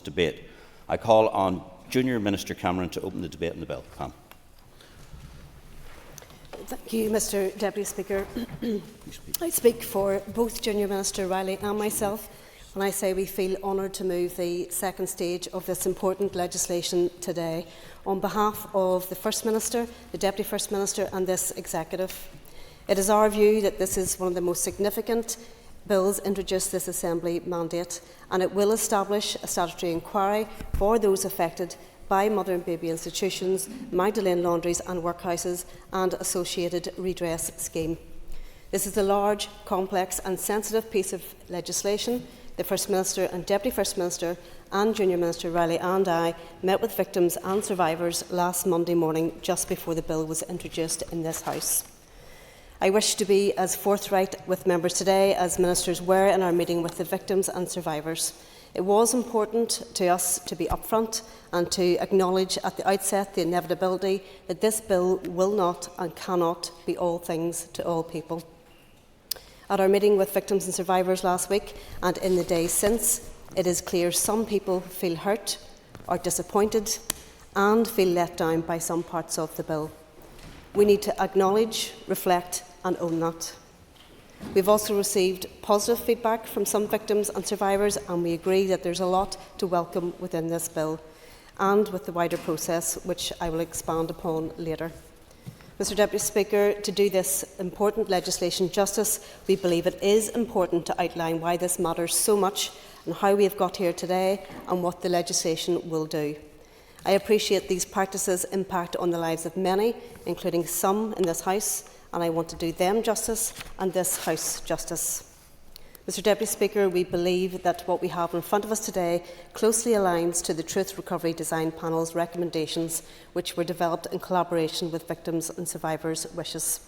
debate. I call on Junior Minister Cameron to open the debate on the bill. Pam. Thank you, Mr Deputy Speaker. I speak for both Junior Minister Riley and myself when I say we feel honoured to move the second stage of this important legislation today on behalf of the First Minister, the Deputy First Minister and this Executive. It is our view that this is one of the most significant bills introduced this Assembly mandate, and it will establish a statutory inquiry for those affected by mother and baby institutions, Magdalene Laundries and Workhouses and associated redress scheme. This is a large, complex and sensitive piece of legislation. The First Minister and Deputy First Minister and Junior Minister Riley and I met with victims and survivors last Monday morning just before the bill was introduced in this House. I wish to be as forthright with members today as ministers were in our meeting with the victims and survivors. It was important to us to be upfront and to acknowledge at the outset the inevitability that this bill will not and cannot be all things to all people. At our meeting with victims and survivors last week and in the days since, it is clear some people feel hurt, are disappointed and feel let down by some parts of the bill. We need to acknowledge, reflect and own that. We've also received positive feedback from some victims and survivors, and we agree that there's a lot to welcome within this bill and with the wider process, which I will expand upon later. Mr Deputy Speaker, to do this important legislation justice, we believe it is important to outline why this matters so much and how we have got here today and what the legislation will do. I appreciate these practices impact on the lives of many, including some in this House, and I want to do them justice and this House justice. Mr Deputy Speaker, we believe that what we have in front of us today closely aligns to the Truth Recovery Design Panel's recommendations, which were developed in collaboration with victims and survivors' wishes.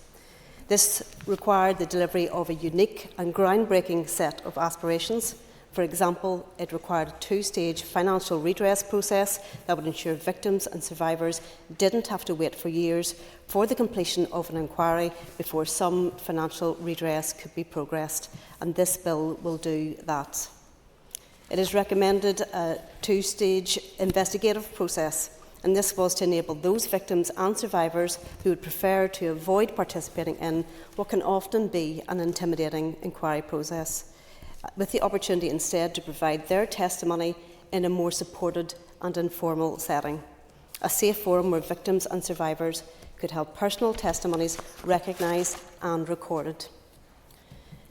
This required the delivery of a unique and groundbreaking set of aspirations. For example, it required a two-stage financial redress process that would ensure victims and survivors didn't have to wait for years for the completion of an inquiry before some financial redress could be progressed, and this bill will do that. It has recommended a two-stage investigative process, and this was to enable those victims and survivors who would prefer to avoid participating in what can often be an intimidating inquiry process, with the opportunity instead to provide their testimony in a more supported and informal setting, a safe forum where victims and survivors could have personal testimonies recognised and recorded.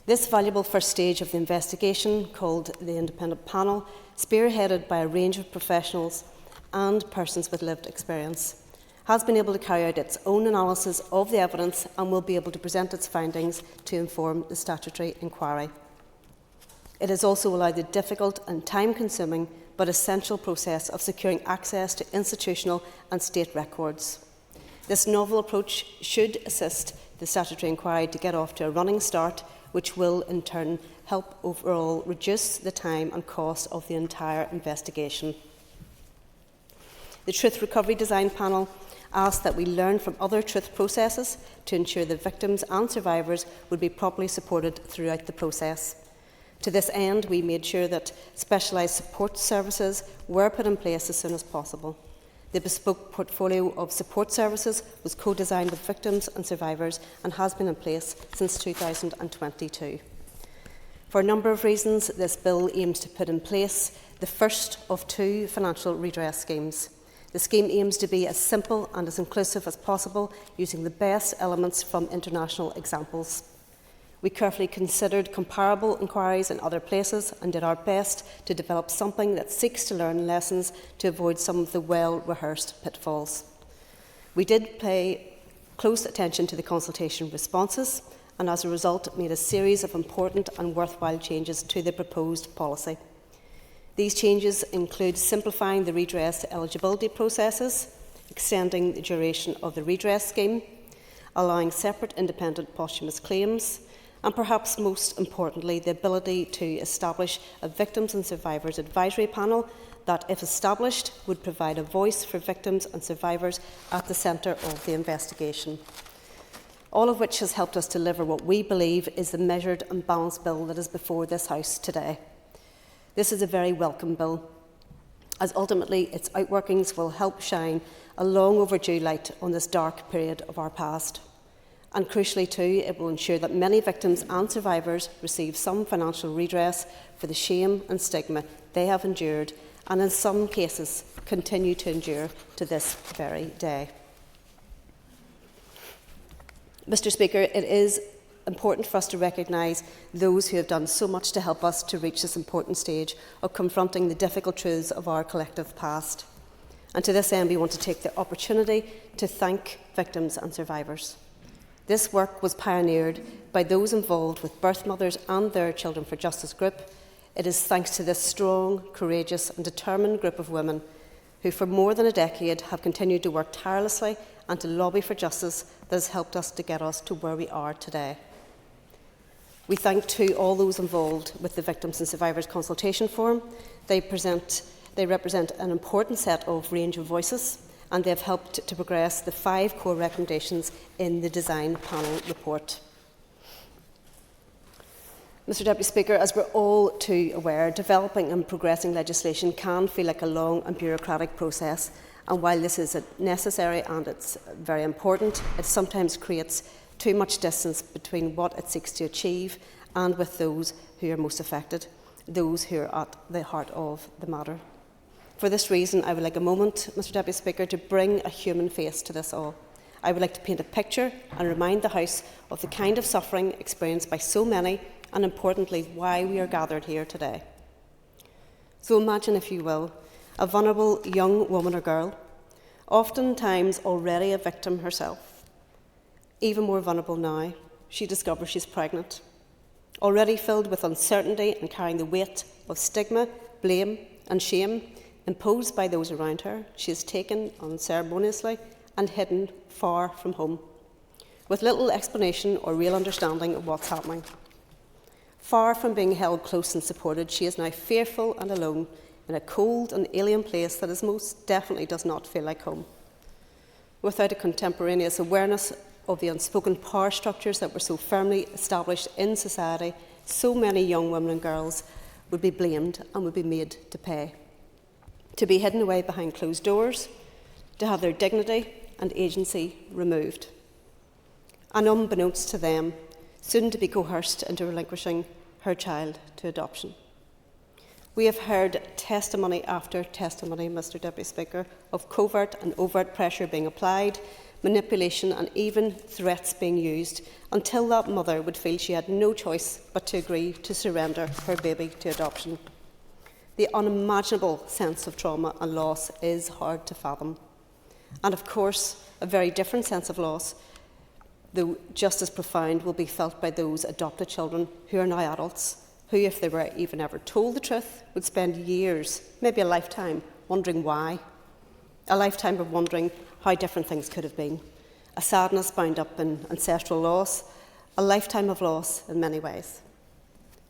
This valuable first stage of the investigation, called the Independent Panel, spearheaded by a range of professionals and persons with lived experience, has been able to carry out its own analysis of the evidence and will be able to present its findings to inform the statutory inquiry. It has also allowed the difficult and time-consuming but essential process of securing access to institutional and state records. This novel approach should assist the statutory inquiry to get off to a running start, which will in turn help overall reduce the time and cost of the entire investigation. The Truth Recovery Design Panel asked that we learn from other truth processes to ensure that victims and survivors would be properly supported throughout the process. To this end, we made sure that specialised support services were put in place as soon as possible. The bespoke portfolio of support services was co-designed with victims and survivors and has been in place since 2022. For a number of reasons, this bill aims to put in place the first of two financial redress schemes. The scheme aims to be as simple and as inclusive as possible, using the best elements from international examples. We carefully considered comparable inquiries in other places and did our best to develop something that seeks to learn lessons to avoid some of the well-rehearsed pitfalls. We did pay close attention to the consultation responses and as a result made a series of important and worthwhile changes to the proposed policy. These changes include simplifying the redress eligibility processes, extending the duration of the redress scheme, allowing separate independent posthumous claims, and perhaps most importantly, the ability to establish a Victims and Survivors Advisory Panel that, if established, would provide a voice for victims and survivors at the centre of the investigation. All of which has helped us deliver what we believe is the measured and balanced bill that is before this House today. This is a very welcome bill. as ultimately its outworkings will help shine a long overdue light on this dark period of our past. And crucially too, it will ensure that many victims and survivors receive some financial redress for the shame and stigma they have endured, and in some cases continue to endure to this very day. Mr. Speaker, it is important for us to recognise those who have done so much to help us to reach this important stage of confronting the difficult truths of our collective past. And to this end, we want to take the opportunity to thank victims and survivors. This work was pioneered by those involved with birth mothers and their Children for Justice group. It is thanks to this strong, courageous and determined group of women who for more than a decade have continued to work tirelessly and to lobby for justice that has helped us to get us to where we are today. We thank too all those involved with the Victims and Survivors Consultation Forum. They represent an important set of range of voices, and they have helped to progress the 5 core recommendations in the Design Panel report. Mr. Deputy Speaker, as we're all too aware, developing and progressing legislation can feel like a long and bureaucratic process, and while this is necessary and it's very important, it sometimes creates too much distance between what it seeks to achieve and with those who are most affected, those who are at the heart of the matter. For this reason, I would like a moment, Mr. Deputy Speaker, to bring a human face to this all. I would like to paint a picture and remind the House of the kind of suffering experienced by so many, and importantly, why we are gathered here today. So imagine, if you will, a vulnerable young woman or girl, oftentimes already a victim herself. Even more vulnerable now, she discovers she's pregnant, already filled with uncertainty and carrying the weight of stigma, blame and shame imposed by those around her. She is taken unceremoniously and hidden far from home, with little explanation or real understanding of what's happening. Far from being held close and supported, she is now fearful and alone in a cold and alien place that is most definitely does not feel like home. Without a contemporaneous awareness of the unspoken power structures that were so firmly established in society, so many young women and girls would be blamed and would be made to pay. To be hidden away behind closed doors, to have their dignity and agency removed. And unbeknownst to them, soon to be coerced into relinquishing her child to adoption. We have heard testimony after testimony, Mr. Deputy Speaker, of covert and overt pressure being applied, manipulation and even threats being used, until that mother would feel she had no choice but to agree to surrender her baby to adoption. The unimaginable sense of trauma and loss is hard to fathom. And of course, a very different sense of loss, though just as profound, will be felt by those adopted children who are now adults, who, if they were even ever told the truth, would spend years, maybe a lifetime, wondering why. A lifetime of wondering how different things could have been. A sadness bound up in ancestral loss, a lifetime of loss in many ways.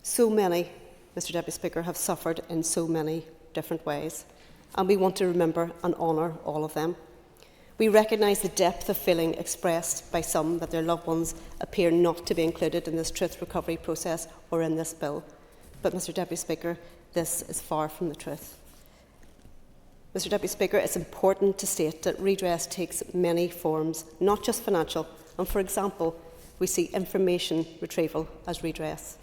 So many, Mr. Deputy Speaker, have suffered in so many different ways, and we want to remember and honour all of them. We recognise the depth of feeling expressed by some that their loved ones appear not to be included in this truth recovery process or in this bill. But, Mr. Deputy Speaker, this is far from the truth. Mr. Deputy Speaker, it's important to state that redress takes many forms, not just financial, and for example, we see information retrieval as redress,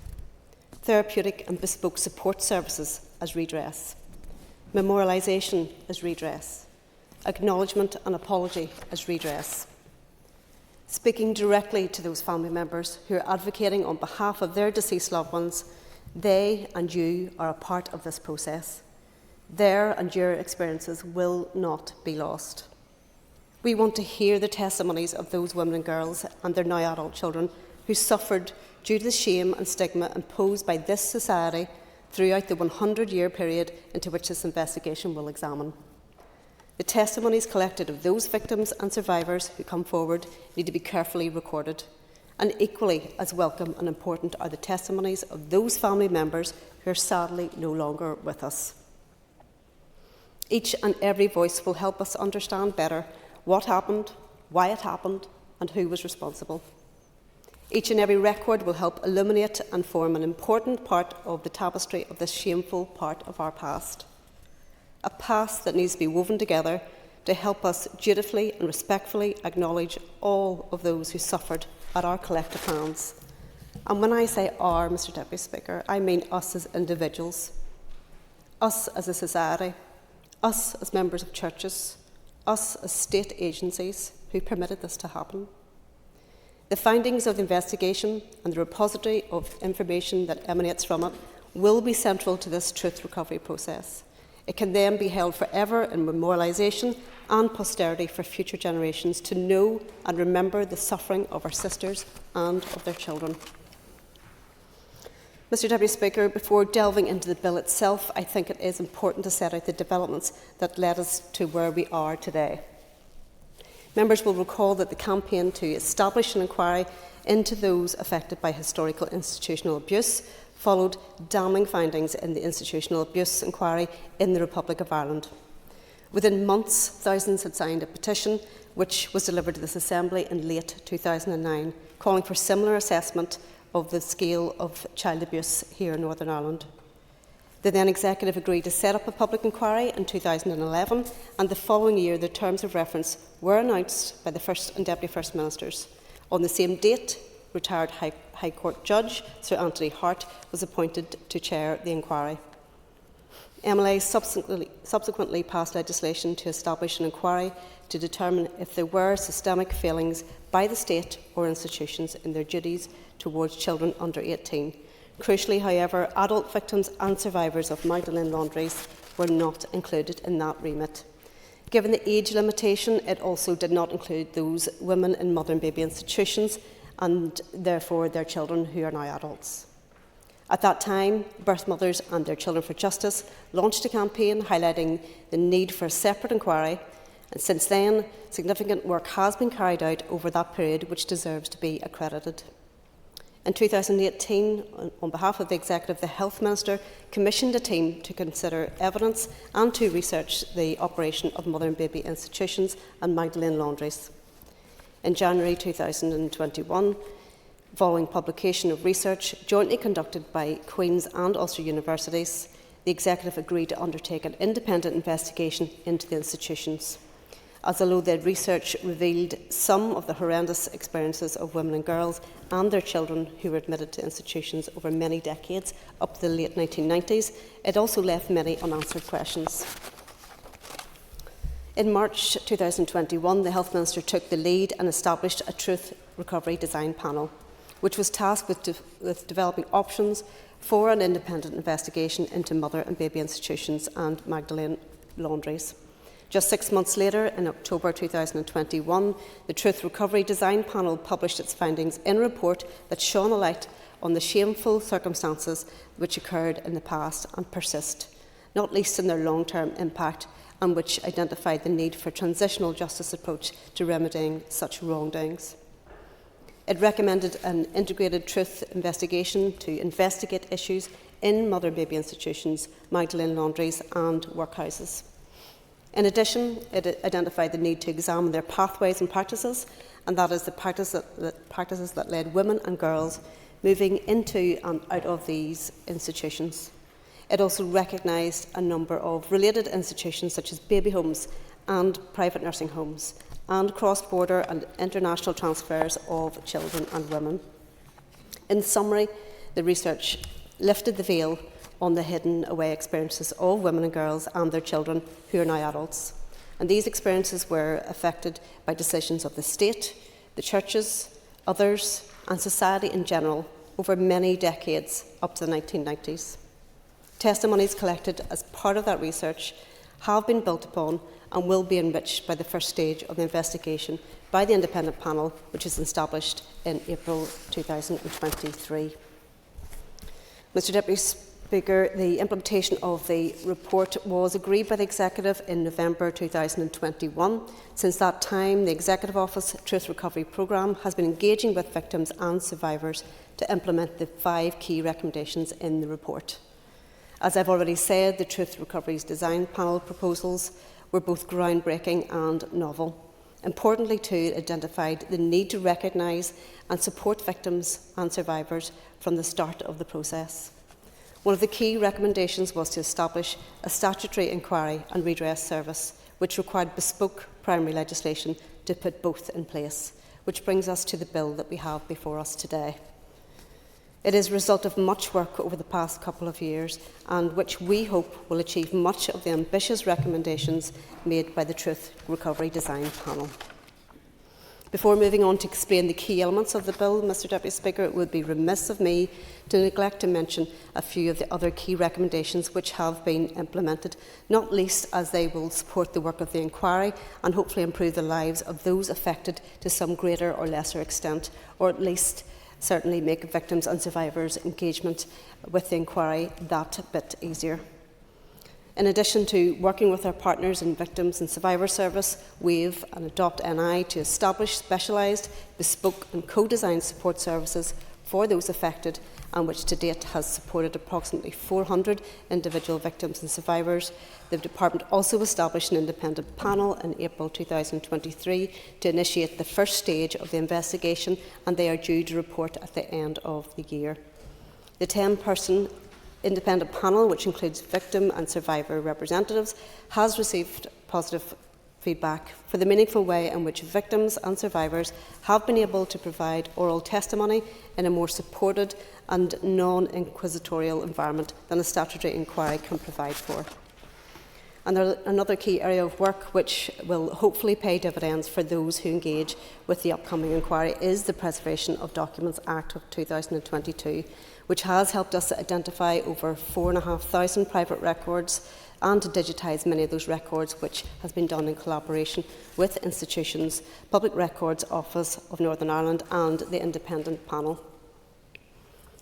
therapeutic and bespoke support services as redress, memorialisation as redress, acknowledgement and apology as redress. Speaking directly to those family members who are advocating on behalf of their deceased loved ones, they and you are a part of this process. Their and your experiences will not be lost. We want to hear the testimonies of those women and girls and their now adult children who suffered due to the shame and stigma imposed by this society throughout the 100-year period into which this investigation will examine. The testimonies collected of those victims and survivors who come forward need to be carefully recorded, and equally as welcome and important are the testimonies of those family members who are sadly no longer with us. Each and every voice will help us understand better what happened, why it happened, and who was responsible. Each and every record will help illuminate and form an important part of the tapestry of this shameful part of our past. a past that needs to be woven together to help us dutifully and respectfully acknowledge all of those who suffered at our collective hands. And when I say our, Mr Deputy Speaker, I mean us as individuals, us as a society, us as members of churches, us as state agencies who permitted this to happen. The findings of the investigation and the repository of information that emanates from it will be central to this truth recovery process. It can then be held forever in memorialisation and posterity for future generations to know and remember the suffering of our sisters and of their children. Mr Deputy Speaker, before delving into the bill itself, I think it is important to set out the developments that led us to where we are today. Members will recall that the campaign to establish an inquiry into those affected by historical institutional abuse followed damning findings in the institutional abuse inquiry in the Republic of Ireland. Within months, thousands had signed a petition which was delivered to this Assembly in late 2009, calling for similar assessment of the scale of child abuse here in Northern Ireland. The then Executive agreed to set up a public inquiry in 2011, and the following year the terms of reference were announced by the First and Deputy First Ministers. On the same date, retired High Court Judge Sir Anthony Hart was appointed to chair the inquiry. MLA subsequently passed legislation to establish an inquiry to determine if there were systemic failings by the state or institutions in their duties towards children under 18. Crucially, however, adult victims and survivors of Magdalene Laundries were not included in that remit. Given the age limitation, it also did not include those women in mother and baby institutions and therefore their children who are now adults. At that time, Birth Mothers and Their Children for Justice launched a campaign highlighting the need for a separate inquiry, and since then, significant work has been carried out over that period which deserves to be accredited. In 2018, on behalf of the Executive, the Health Minister commissioned a team to consider evidence and to research the operation of mother and baby institutions and Magdalene Laundries. In January 2021, following publication of research jointly conducted by Queen's and Ulster universities, the Executive agreed to undertake an independent investigation into the institutions. As although the research revealed some of the horrendous experiences of women and girls and their children who were admitted to institutions over many decades, up to the late 1990s, it also left many unanswered questions. In March 2021, the Health Minister took the lead and established a Truth Recovery Design Panel, which was tasked with developing options for an independent investigation into mother and baby institutions and Magdalene Laundries. Just 6 months later, in October 2021, the Truth Recovery Design Panel published its findings in a report that shone a light on the shameful circumstances which occurred in the past and persist, not least in their long-term impact, and which identified the need for a transitional justice approach to remedying such wrongdoings. It recommended an integrated truth investigation to investigate issues in mother and baby institutions, Magdalene Laundries and Workhouses. In addition, it identified the need to examine their pathways and practices, and that is the practices that led women and girls moving into and out of these institutions. It also recognised a number of related institutions such as baby homes and private nursing homes, and cross-border and international transfers of children and women. In summary, the research lifted the veil on the hidden away experiences of women and girls and their children who are now adults. And these experiences were affected by decisions of the state, the churches, others, and society in general over many decades up to the 1990s. Testimonies collected as part of that research have been built upon and will be enriched by the first stage of the investigation by the independent panel, which is established in April 2023. Mr Deputy Speaker, the implementation of the report was agreed by the Executive in November 2021. Since that time, the Executive Office Truth Recovery Programme has been engaging with victims and survivors to implement the 5 key recommendations in the report. As I've already said, the Truth Recovery's Design Panel proposals were both groundbreaking and novel. Importantly too, it identified the need to recognise and support victims and survivors from the start of the process. One of the key recommendations was to establish a statutory inquiry and redress service, which required bespoke primary legislation to put both in place, which brings us to the bill that we have before us today. It is a result of much work over the past couple of years, and which we hope will achieve much of the ambitious recommendations made by the Truth Recovery Design Panel. Before moving on to explain the key elements of the bill, Mr Deputy Speaker, it would be remiss of me to neglect to mention a few of the other key recommendations which have been implemented, not least as they will support the work of the inquiry and hopefully improve the lives of those affected to some greater or lesser extent, or at least certainly make victims and survivors' engagement with the inquiry that bit easier. In addition to working with our partners in Victims and Survivor Service, WAVE and Adopt NI to establish specialised, bespoke and co-designed support services for those affected, and which to date has supported approximately 400 individual victims and survivors, the Department also established an independent panel in April 2023 to initiate the first stage of the investigation, and they are due to report at the end of the year. The 10-person independent panel, which includes victim and survivor representatives, has received positive feedback for the meaningful way in which victims and survivors have been able to provide oral testimony in a more supported and non-inquisitorial environment than a statutory inquiry can provide for. And another key area of work which will hopefully pay dividends for those who engage with the upcoming inquiry is the Preservation of Documents Act of 2022, which has helped us identify over 4,500 private records and to digitise many of those records, which has been done in collaboration with institutions, Public Records Office of Northern Ireland and the Independent Panel.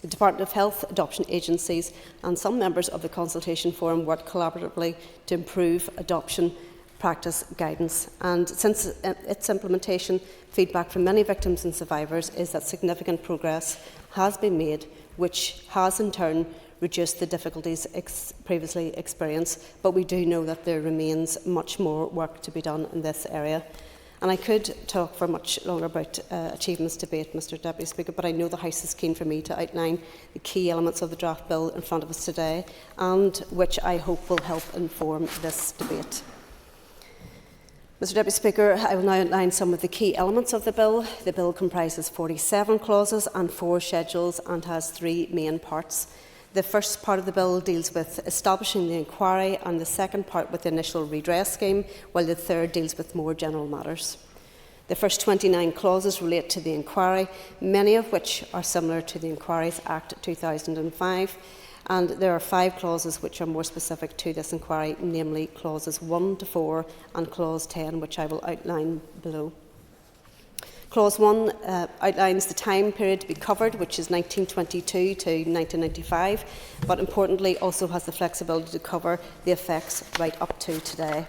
The Department of Health, adoption agencies and some members of the Consultation Forum worked collaboratively to improve adoption practice guidance, and since its implementation, feedback from many victims and survivors is that significant progress has been made, which has in turn reduced the difficulties previously experienced, but we do know that there remains much more work to be done in this area. And I could talk for much longer about achievements debate, Mr Deputy Speaker, but I know the House is keen for me to outline the key elements of the draft bill in front of us today, and which I hope will help inform this debate. Mr Deputy Speaker, I will now outline some of the key elements of the bill. The bill comprises 47 clauses and 4 schedules and has 3 main parts. The first part of the bill deals with establishing the inquiry, and the second part with the initial redress scheme, while the third deals with more general matters. The first 29 clauses relate to the inquiry, many of which are similar to the Inquiries Act 2005, and there are 5 clauses which are more specific to this inquiry, namely clauses 1 to 4 and clause 10, which I will outline below. Clause 1 outlines the time period to be covered, which is 1922 to 1995, but importantly also has the flexibility to cover the effects right up to today.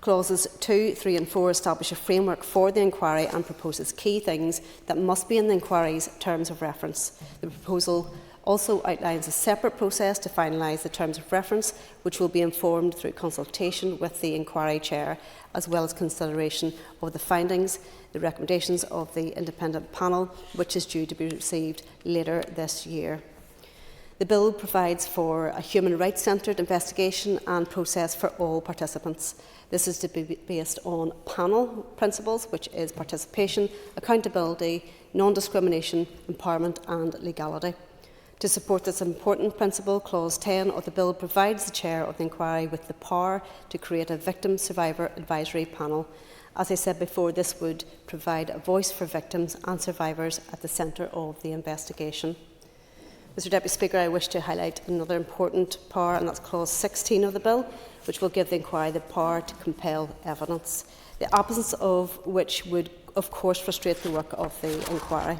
Clauses 2, 3 and 4 establish a framework for the inquiry and proposes key things that must be in the inquiry's terms of reference. The proposal also outlines a separate process to finalise the terms of reference, which will be informed through consultation with the inquiry chair, as well as consideration of the findings, the recommendations of the independent panel, which is due to be received later this year. The bill provides for a human rights-centred investigation and process for all participants. This is to be based on panel principles, which is participation, accountability, non-discrimination, empowerment and legality. To support this important principle, Clause 10 of the bill provides the Chair of the Inquiry with the power to create a Victim Survivor Advisory Panel. As I said before, this would provide a voice for victims and survivors at the centre of the investigation. Mr Deputy Speaker, I wish to highlight another important power, and that's Clause 16 of the bill, which will give the inquiry the power to compel evidence, the absence of which would, of course, frustrate the work of the inquiry.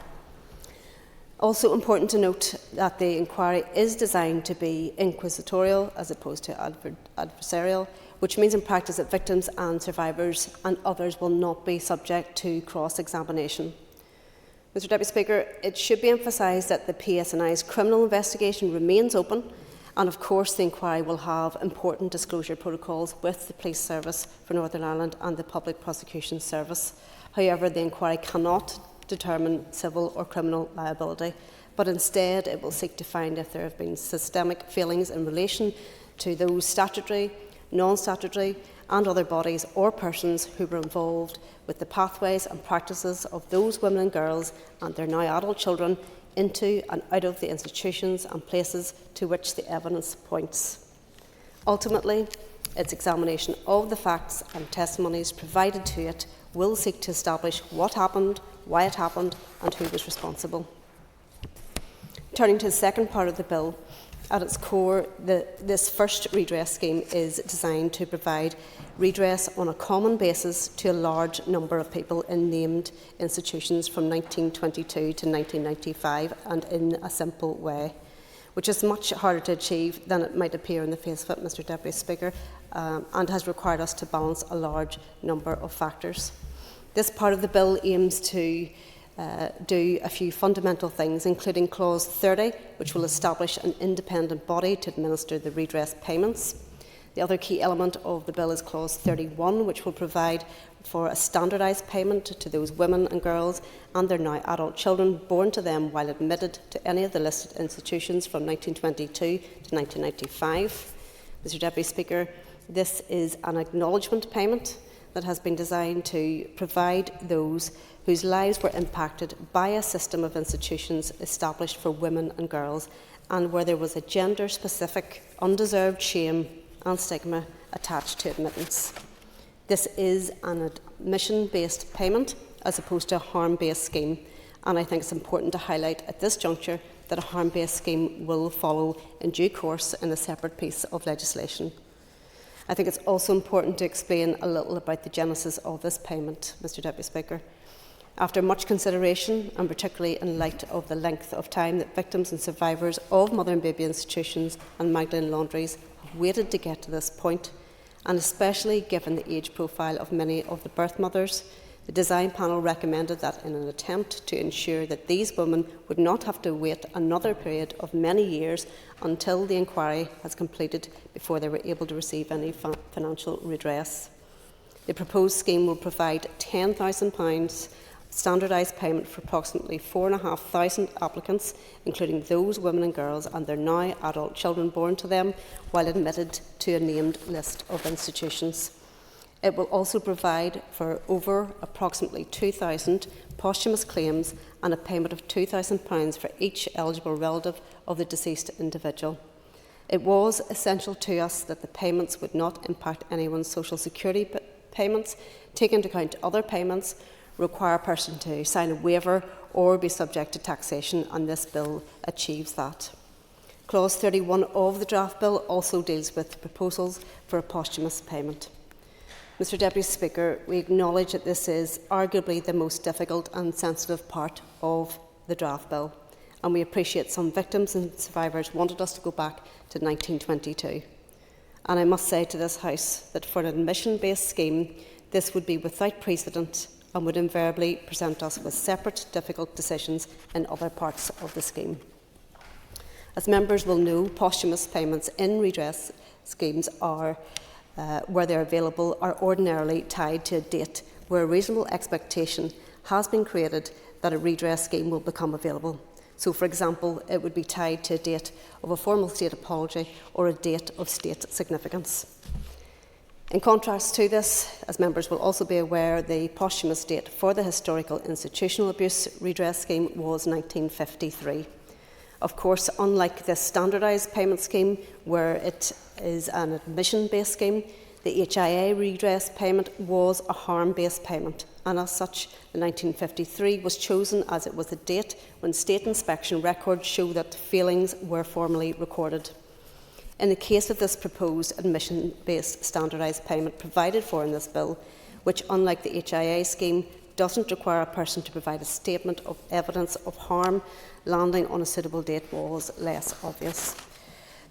Also important to note that the inquiry is designed to be inquisitorial as opposed to adversarial, which means in practice that victims and survivors and others will not be subject to cross-examination. Mr Deputy Speaker, it should be emphasised that the PSNI's criminal investigation remains open, and of course the inquiry will have important disclosure protocols with the Police Service for Northern Ireland and the Public Prosecution Service. However, the inquiry cannot determine civil or criminal liability, but instead it will seek to find if there have been systemic failings in relation to those statutory, non-statutory and other bodies or persons who were involved with the pathways and practices of those women and girls and their now adult children into and out of the institutions and places to which the evidence points. Ultimately, its examination of the facts and testimonies provided to it will seek to establish what happened, why it happened and who was responsible. Turning to the second part of the bill, at its core, this first redress scheme is designed to provide redress on a common basis to a large number of people in named institutions from 1922 to 1995 and in a simple way, which is much harder to achieve than it might appear on the face of it, Mr Deputy Speaker, and has required us to balance a large number of factors. This part of the bill aims to do a few fundamental things, including Clause 30, which will establish an independent body to administer the redress payments. The other key element of the bill is Clause 31, which will provide for a standardised payment to those women and girls and their now adult children born to them while admitted to any of the listed institutions from 1922 to 1995. Mr Deputy Speaker, this is an acknowledgement payment that has been designed to provide those whose lives were impacted by a system of institutions established for women and girls and where there was a gender-specific, undeserved shame and stigma attached to admittance. This is an admission-based payment as opposed to a harm-based scheme, and I think it's important to highlight at this juncture that a harm-based scheme will follow in due course in a separate piece of legislation. I think it's also important to explain a little about the genesis of this payment, Mr Deputy Speaker. After much consideration, and particularly in light of the length of time that victims and survivors of mother and baby institutions and Magdalene Laundries have waited to get to this point, and especially given the age profile of many of the birth mothers, the design panel recommended that in an attempt to ensure that these women would not have to wait another period of many years until the inquiry has completed before they were able to receive any financial redress. The proposed scheme will provide £10,000 standardised payment for approximately 4,500 applicants, including those women and girls and their now adult children born to them while admitted to a named list of institutions. It will also provide for over approximately 2,000 posthumous claims and a payment of £2,000 for each eligible relative of the deceased individual. It was essential to us that the payments would not impact anyone's social security payments, take into account other payments, require a person to sign a waiver or be subject to taxation, and this bill achieves that. Clause 31 of the draft bill also deals with proposals for a posthumous payment. Mr Deputy Speaker, we acknowledge that this is arguably the most difficult and sensitive part of the draft bill, and we appreciate some victims and survivors wanted us to go back to 1922. And I must say to this House that for an admission-based scheme, this would be without precedent and would invariably present us with separate, difficult decisions in other parts of the scheme. As members will know, posthumous payments in redress schemes are, where they are available, are ordinarily tied to a date where a reasonable expectation has been created that a redress scheme will become available. So, for example, it would be tied to a date of a formal state apology or a date of state significance. In contrast to this, as members will also be aware, the posthumous date for the historical institutional abuse redress scheme was 1953. Of course, unlike this standardised payment scheme, where it is an admission-based scheme, the HIA redress payment was a harm-based payment, and as such, the 1953 was chosen as it was the date when state inspection records show that failings were formally recorded. In the case of this proposed admission-based standardised payment provided for in this bill, which, unlike the HIA scheme, doesn't require a person to provide a statement of evidence of harm, landing on a suitable date was less obvious.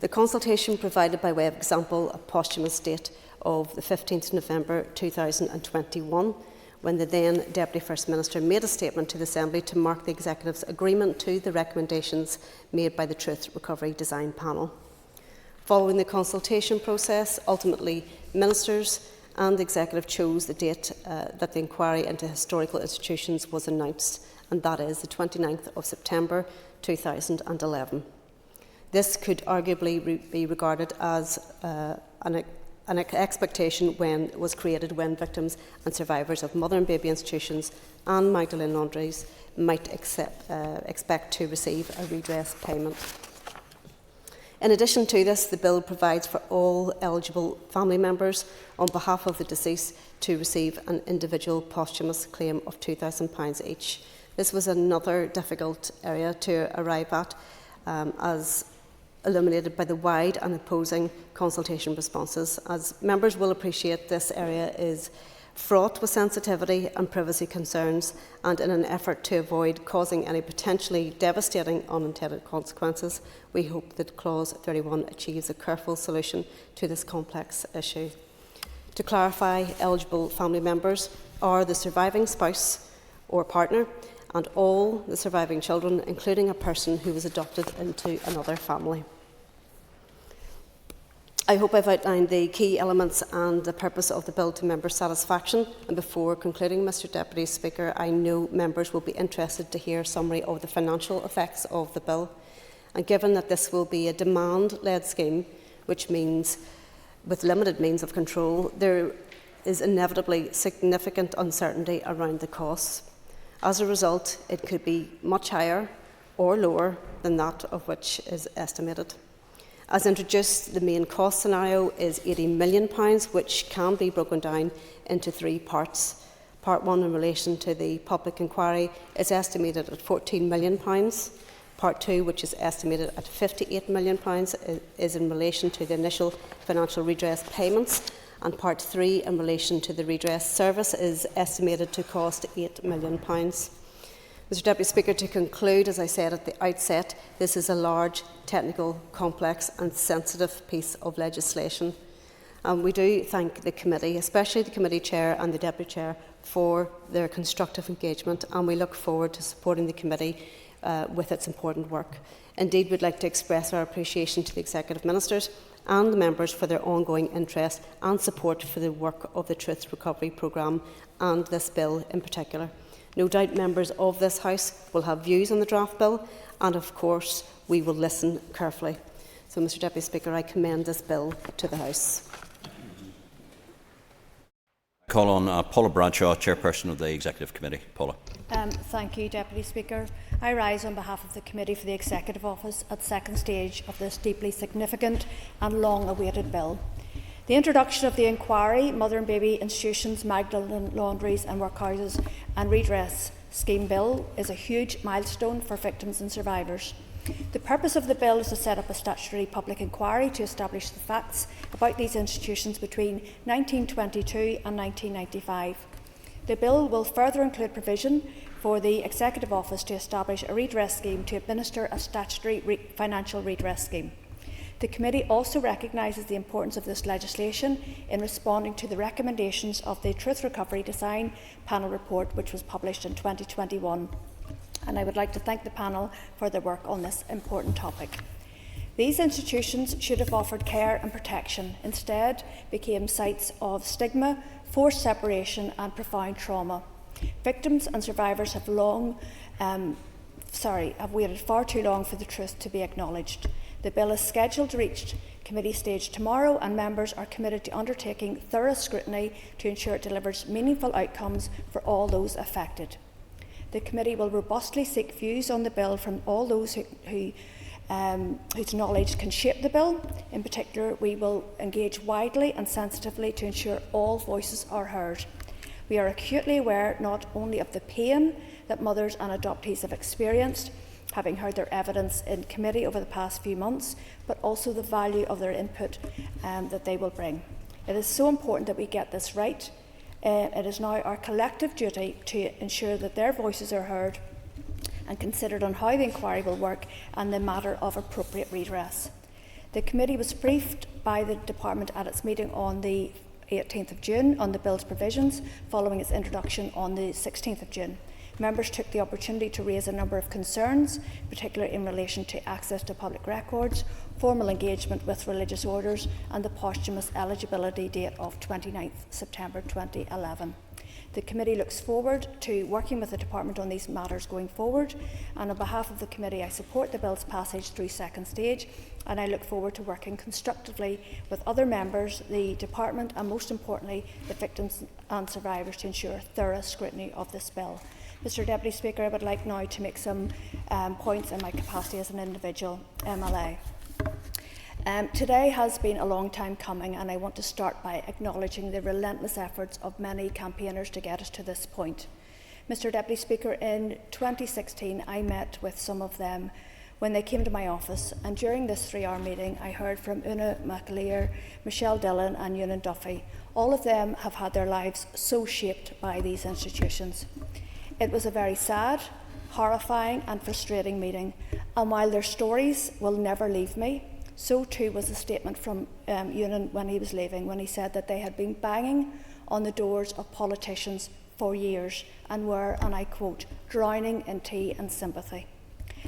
The consultation provided by way of example a posthumous date of the 15th November 2021, when the then Deputy First Minister made a statement to the Assembly to mark the Executive's agreement to the recommendations made by the Truth Recovery Design Panel. Following the consultation process, ultimately Ministers and the Executive chose the date that the inquiry into historical institutions was announced, and that is the 29th of September 2011. This could arguably be regarded as an expectation when it was created when victims and survivors of mother and baby institutions and Magdalene Laundries might expect to receive a redress payment. In addition to this, the bill provides for all eligible family members on behalf of the deceased to receive an individual posthumous claim of £2,000 each. This was another difficult area to arrive at, as illuminated by the wide and opposing consultation responses. As members will appreciate, this area is fraught with sensitivity and privacy concerns, and in an effort to avoid causing any potentially devastating unintended consequences, we hope that Clause 31 achieves a careful solution to this complex issue. To clarify, eligible family members are the surviving spouse or partner and all the surviving children, including a person who was adopted into another family. I hope I've outlined the key elements and the purpose of the bill to members' satisfaction. And before concluding, Mr Deputy Speaker, I know members will be interested to hear a summary of the financial effects of the bill. And given that this will be a demand-led scheme, which means with limited means of control, there is inevitably significant uncertainty around the costs. As a result, it could be much higher or lower than that of which is estimated. As introduced, the main cost scenario is £80 million, which can be broken down into three parts. Part 1, in relation to the public inquiry, is estimated at £14 million. Part 2, which is estimated at £58 million, is in relation to the initial financial redress payments. And Part 3, in relation to the redress service, is estimated to cost £8 million. Mr Deputy Speaker, to conclude, as I said at the outset, this is a large, technical, complex and sensitive piece of legislation. We do thank the committee, especially the committee chair and the deputy chair, for their constructive engagement, and we look forward to supporting the committee with its important work. Indeed, we'd like to express our appreciation to the executive ministers and the members for their ongoing interest and support for the work of the Truth Recovery Programme and this bill in particular. No doubt members of this House will have views on the draft bill, and of course we will listen carefully. So, Mr Deputy Speaker, I commend this bill to the House. Call on Paula Bradshaw, Chairperson of the Executive Committee. Paula. Thank you, Deputy Speaker. I rise on behalf of the Committee for the Executive Office at second stage of this deeply significant and long-awaited bill. The introduction of the inquiry, Mother and Baby Institutions, Magdalene Laundries and Workhouses and Redress Scheme Bill is a huge milestone for victims and survivors. The purpose of the bill is to set up a statutory public inquiry to establish the facts about these institutions between 1922 and 1995. The bill will further include provision for the Executive Office to establish a redress scheme to administer a statutory financial redress scheme. The committee also recognises the importance of this legislation in responding to the recommendations of the Truth Recovery Design Panel report, which was published in 2021. And I would like to thank the panel for their work on this important topic. These institutions should have offered care and protection, instead became sites of stigma, forced separation and profound trauma. Victims and survivors have waited far too long for the truth to be acknowledged. The bill is scheduled to reach committee stage tomorrow, and members are committed to undertaking thorough scrutiny to ensure it delivers meaningful outcomes for all those affected. The committee will robustly seek views on the bill from all those whose knowledge can shape the bill. In particular, we will engage widely and sensitively to ensure all voices are heard. We are acutely aware not only of the pain that mothers and adoptees have experienced, having heard their evidence in committee over the past few months, but also the value of their input that they will bring. It is so important that we get this right. It is now our collective duty to ensure that their voices are heard and considered on how the inquiry will work and the matter of appropriate redress. The committee was briefed by the Department at its meeting on the 18th of June on the bill's provisions, following its introduction on the 16th of June. Members took the opportunity to raise a number of concerns, particularly in relation to access to public records, formal engagement with religious orders and the posthumous eligibility date of 29 September 2011. The committee looks forward to working with the department on these matters going forward, and on behalf of the committee I support the bill's passage through second stage, and I look forward to working constructively with other members, the department and most importantly the victims and survivors to ensure thorough scrutiny of this bill. Mr Deputy Speaker, I would like now to make some points in my capacity as an individual MLA. Today has been a long time coming, and I want to start by acknowledging the relentless efforts of many campaigners to get us to this point. Mr Deputy Speaker, in 2016 I met with some of them when they came to my office, and during this 3-hour meeting I heard from Una McAleer, Michelle Dillon and Ewan Duffy. All of them have had their lives so shaped by these institutions. It was a very sad, horrifying and frustrating meeting, and while their stories will never leave me, so too was a statement from Ewan when he was leaving, when he said that they had been banging on the doors of politicians for years and were, and I quote, drowning in tea and sympathy.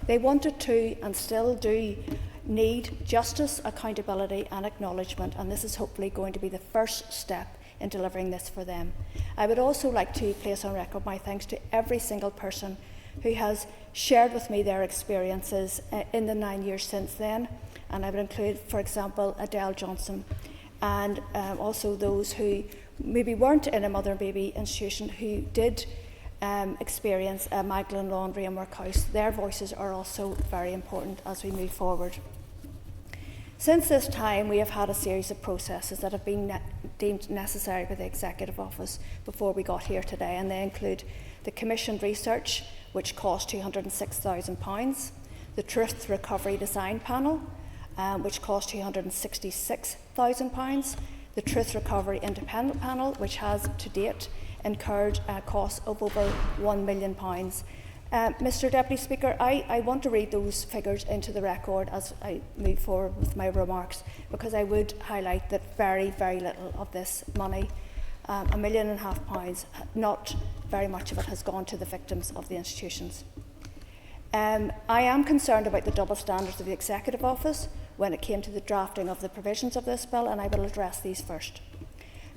They wanted to, and still do, need justice, accountability and acknowledgement, and this is hopefully going to be the first step in delivering this for them. I would also like to place on record my thanks to every single person who has shared with me their experiences in the 9 years since then. And I would include, for example, Adele Johnson, and also those who maybe weren't in a mother and baby institution who did experience a Magdalene Laundry and Workhouse. Their voices are also very important as we move forward. Since this time, we have had a series of processes that have been deemed necessary by the Executive Office before we got here today, and they include the commissioned research, which cost £206,000, the Truth Recovery Design Panel, which cost £266,000, the Truth Recovery Independent Panel, which has to date incurred costs of over £1 million. Mr Deputy Speaker, I want to read those figures into the record as I move forward with my remarks, because I would highlight that very, very little of this money, £1.5 million, not very much of it has gone to the victims of the institutions. I am concerned about the double standards of the Executive Office when it came to the drafting of the provisions of this bill, and I will address these first.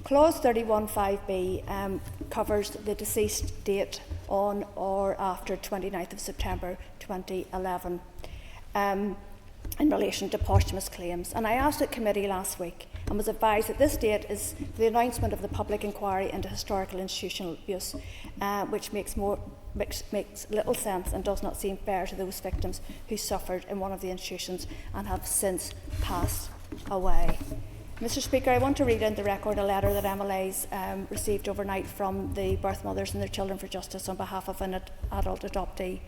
Clause 31(5)(b) covers the deceased date on or after 29th of September 2011 in relation to posthumous claims. And I asked at committee last week and was advised that this date is the announcement of the public inquiry into historical institutional abuse, which makes little sense and does not seem fair to those victims who suffered in one of the institutions and have since passed away. Mr Speaker, I want to read into the record a letter that MLAs received overnight from the birth mothers and their children for justice on behalf of an adult adoptee.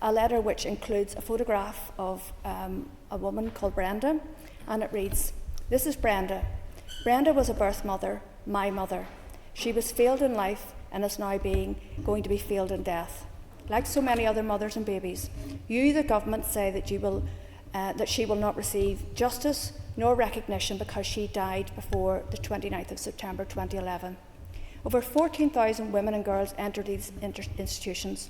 A letter which includes a photograph of a woman called Brenda, and it reads, "This is Brenda. Brenda was a birth mother, my mother. She was failed in life and is now going to be failed in death. Like so many other mothers and babies, you, the government, say that she will not receive justice nor recognition because she died before the 29th of September 2011. Over 14,000 women and girls entered these institutions.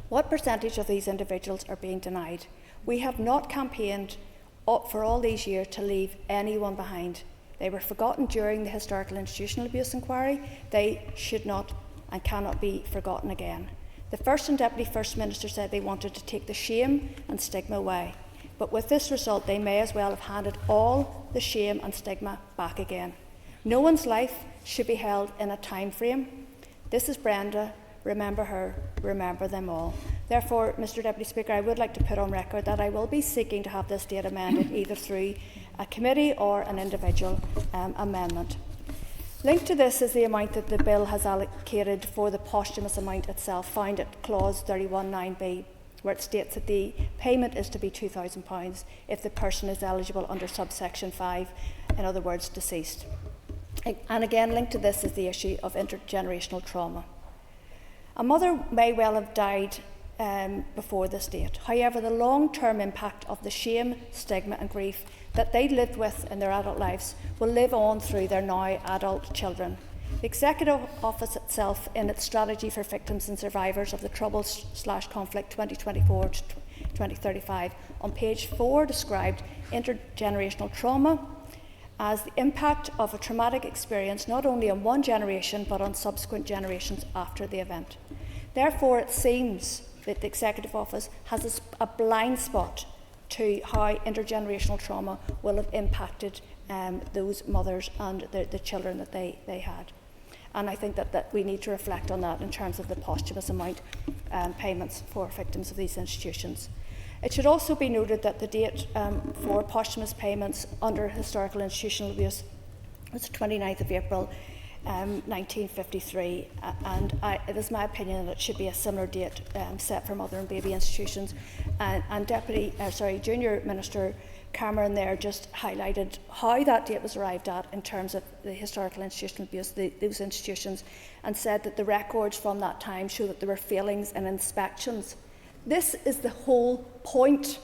What percentage of these individuals are being denied? We have not campaigned for all these years to leave anyone behind. They were forgotten during the historical institutional abuse inquiry. They should not and cannot be forgotten again. The First and Deputy First Minister said they wanted to take the shame and stigma away. But with this result, they may as well have handed all the shame and stigma back again. No one's life should be held in a time frame. This is Brenda. Remember her. Remember them all. Therefore, Mr Deputy Speaker, I would like to put on record that I will be seeking to have this date amended either through a committee or an individual amendment. Linked to this is the amount that the bill has allocated for the posthumous amount itself, found at clause 31(9)(b), where it states that the payment is to be £2,000 if the person is eligible under subsection 5, in other words, deceased. And again, linked to this is the issue of intergenerational trauma. A mother may well have died before this date. However, the long-term impact of the shame, stigma and grief that they lived with in their adult lives will live on through their now adult children. The Executive Office itself, in its Strategy for Victims and Survivors of the Troubles/Conflict 2024 to 2035, on page 4 described intergenerational trauma as the impact of a traumatic experience not only on one generation but on subsequent generations after the event. Therefore, it seems that the Executive Office has a blind spot to how intergenerational trauma will have impacted those mothers and the children that they had. And I think that we need to reflect on that in terms of the posthumous amount payments for victims of these institutions. It should also be noted that the date for posthumous payments under historical institutional abuse was the 29th of April 1953, and it is my opinion that it should be a similar date set for mother and baby institutions. And Junior Minister Cameron there just highlighted how that date was arrived at in terms of the historical institutional abuse, those institutions, and said that the records from that time show that there were failings in inspections. This is the whole point.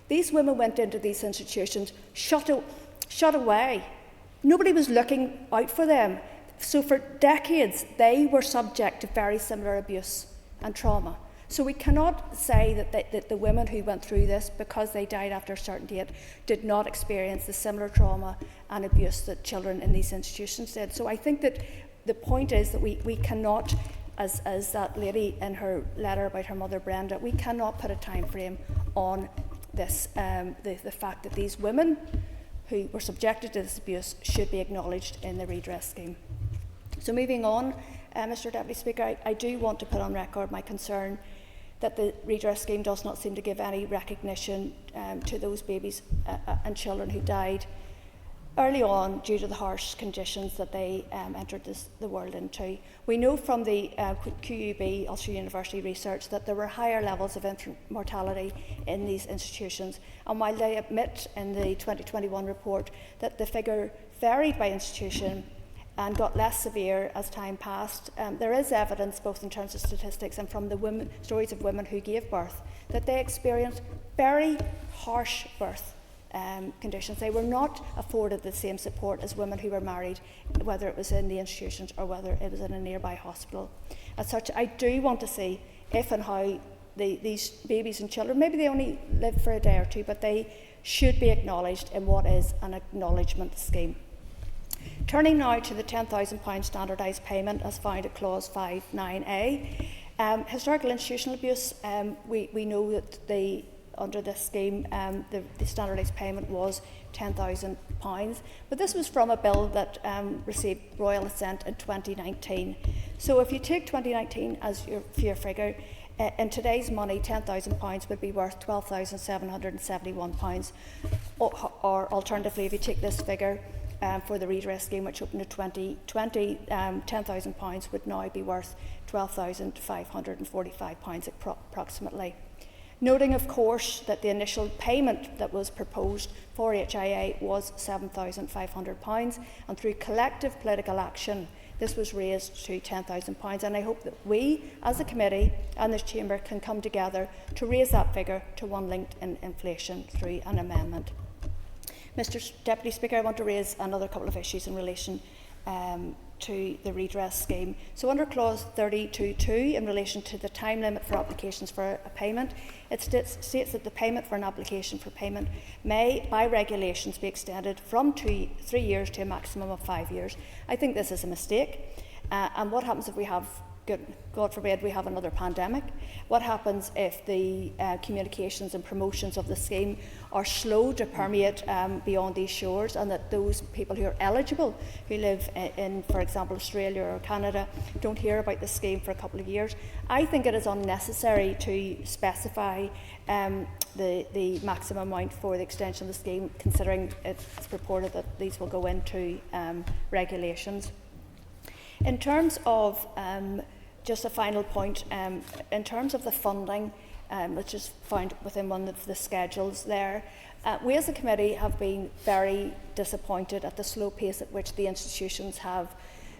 These women went into these institutions shut away. Nobody was looking out for them. So for decades, they were subject to very similar abuse and trauma. So we cannot say that the women who went through this, because they died after a certain date, did not experience the similar trauma and abuse that children in these institutions did. So I think that the point is that we cannot, as that lady in her letter about her mother Brenda, we cannot put a time frame on this, the fact that these women who were subjected to this abuse should be acknowledged in the redress scheme. So moving on, Mr Deputy Speaker, I do want to put on record my concern that the redress scheme does not seem to give any recognition to those babies and children who died early on due to the harsh conditions that they entered the world into. We know from the QUB, Ulster University research, that there were higher levels of infant mortality in these institutions, and while they admit in the 2021 report that the figure varied by institution and got less severe as time passed, there is evidence, both in terms of statistics and from the stories of women who gave birth, that they experienced very harsh birth conditions. They were not afforded the same support as women who were married, whether it was in the institutions or whether it was in a nearby hospital. As such, I do want to see if and how these babies and children, maybe they only live for a day or two, but they should be acknowledged in what is an acknowledgement scheme. Turning now to the £10,000 standardised payment as found at clause 5(9)(a). Historical institutional abuse, we know that under this scheme the standardised payment was £10,000, but this was from a bill that received royal assent in 2019. So if you take 2019 as your figure, in today's money, £10,000 would be worth £12,771, or alternatively, if you take this figure for the redress scheme, which opened in 2020, £10,000 would now be worth £12,545 approximately. Noting, of course, that the initial payment that was proposed for HIA was £7,500, and through collective political action, this was raised to £10,000, and I hope that we, as a committee and this chamber, can come together to raise that figure to one linked in inflation through an amendment. Mr Deputy Speaker, I want to raise another couple of issues in relation to the redress scheme. So under clause 32(2), in relation to the time limit for applications for a payment, it states that the payment for an application for payment may, by regulations, be extended from 3 years to a maximum of 5 years. I think this is a mistake. And what happens if we have, God forbid, we have another pandemic? What happens if the communications and promotions of the scheme are slow to permeate beyond these shores, and that those people who are eligible, who live in, for example, Australia or Canada, don't hear about the scheme for a couple of years? I think it is unnecessary to specify the maximum amount for the extension of the scheme, considering it's purported that these will go into regulations. In terms of just a final point, in terms of the funding, which is found within one of the schedules there, we as a committee have been very disappointed at the slow pace at which the institutions have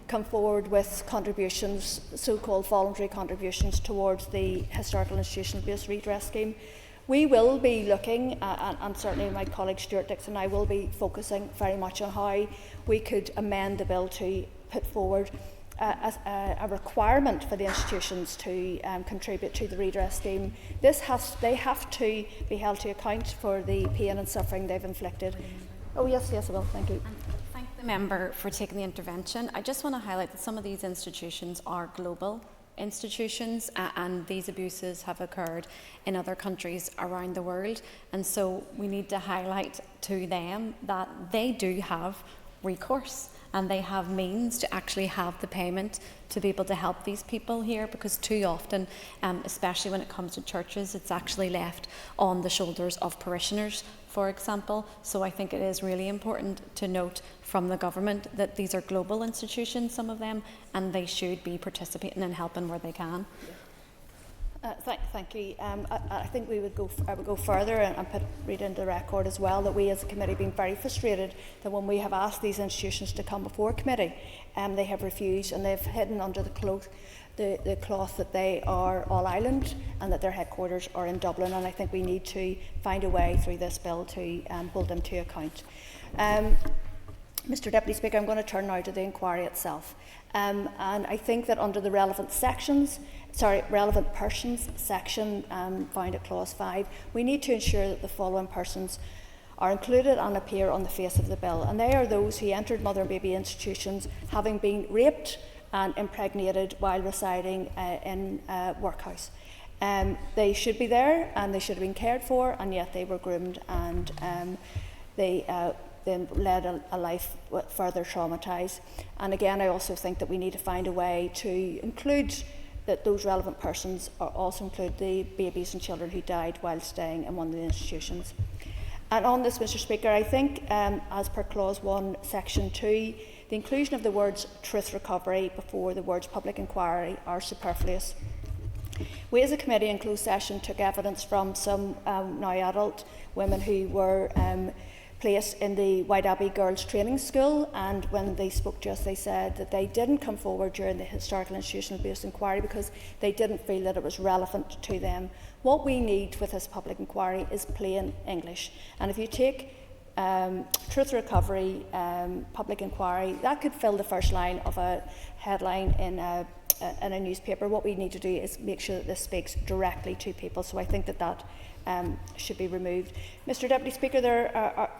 come forward with contributions, so-called voluntary contributions, towards the Historical Institutional Abuse Redress Scheme. We will be looking, and certainly my colleague Stuart Dixon and I will be focusing very much on how we could amend the bill to put forward a requirement for the institutions to contribute to the redress scheme. They have to be held to account for the pain and suffering they've inflicted. Oh yes, I will. Thank you. And thank the member for taking the intervention. I just want to highlight that some of these institutions are global institutions, and these abuses have occurred in other countries around the world, and so we need to highlight to them that they do have recourse and they have means to actually have the payment to be able to help these people here, because too often, especially when it comes to churches, it's actually left on the shoulders of parishioners, for example. So I think it is really important to note from the government that these are global institutions, some of them, and they should be participating and helping where they can. Thank you. I think I would go further and read into the record as well that we as a committee have been very frustrated that when we have asked these institutions to come before committee, they have refused, and they've hidden under the cloth that they are all Ireland and that their headquarters are in Dublin, and I think we need to find a way through this bill to hold them to account. Mr Deputy Speaker, I'm going to turn now to the inquiry itself. And I think that under the relevant persons section found at clause 5, we need to ensure that the following persons are included and appear on the face of the bill, and they are those who entered mother and baby institutions having been raped and impregnated while residing in a workhouse. They should be there and they should have been cared for, and yet they were groomed and they then led a life further traumatised. And again, I also think that we need to find a way to include that those relevant persons also include the babies and children who died while staying in one of the institutions. And on this, Mr Speaker, I think as per clause 1, section 2, the inclusion of the words truth recovery before the words public inquiry are superfluous. We as a committee in closed session took evidence from some now adult women who were placed in the White Abbey Girls Training School, and when they spoke to us they said that they didn't come forward during the historical institutional abuse inquiry because they didn't feel that it was relevant to them. What we need with this public inquiry is plain English, and if you take truth recovery, public inquiry, that could fill the first line of a headline in a newspaper. What we need to do is make sure that this speaks directly to people, so I think that should be removed. Mr Deputy Speaker,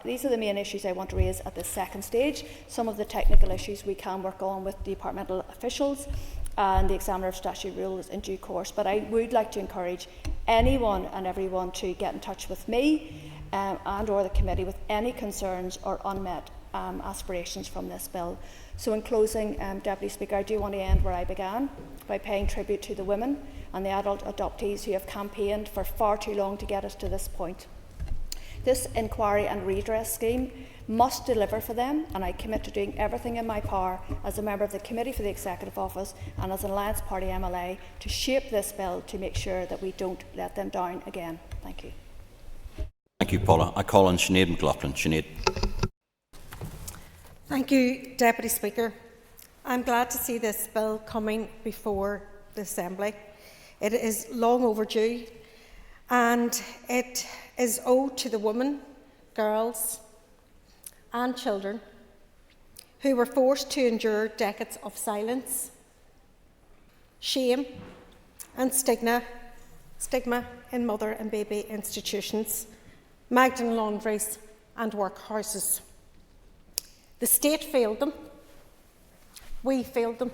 these are the main issues I want to raise at this second stage. Some of the technical issues we can work on with departmental officials and the Examiner of Statutory Rules in due course, but I would like to encourage anyone and everyone to get in touch with me and or the committee with any concerns or unmet aspirations from this bill. So in closing, Deputy Speaker, I do want to end where I began, by paying tribute to the women and the adult adoptees who have campaigned for far too long to get us to this point. This inquiry and redress scheme must deliver for them, and I commit to doing everything in my power as a member of the Committee for the Executive Office and as an Alliance Party MLA to shape this bill to make sure that we don't let them down again. Thank you. Thank you, Paula. I call on Sinead McLaughlin. Sinead. Thank you, Deputy Speaker. I'm glad to see this bill coming before the Assembly. It is long overdue, and it is owed to the women, girls and children who were forced to endure decades of silence, shame and stigma in mother and baby institutions, Magdalene Laundries and Workhouses. The state failed them. We failed them.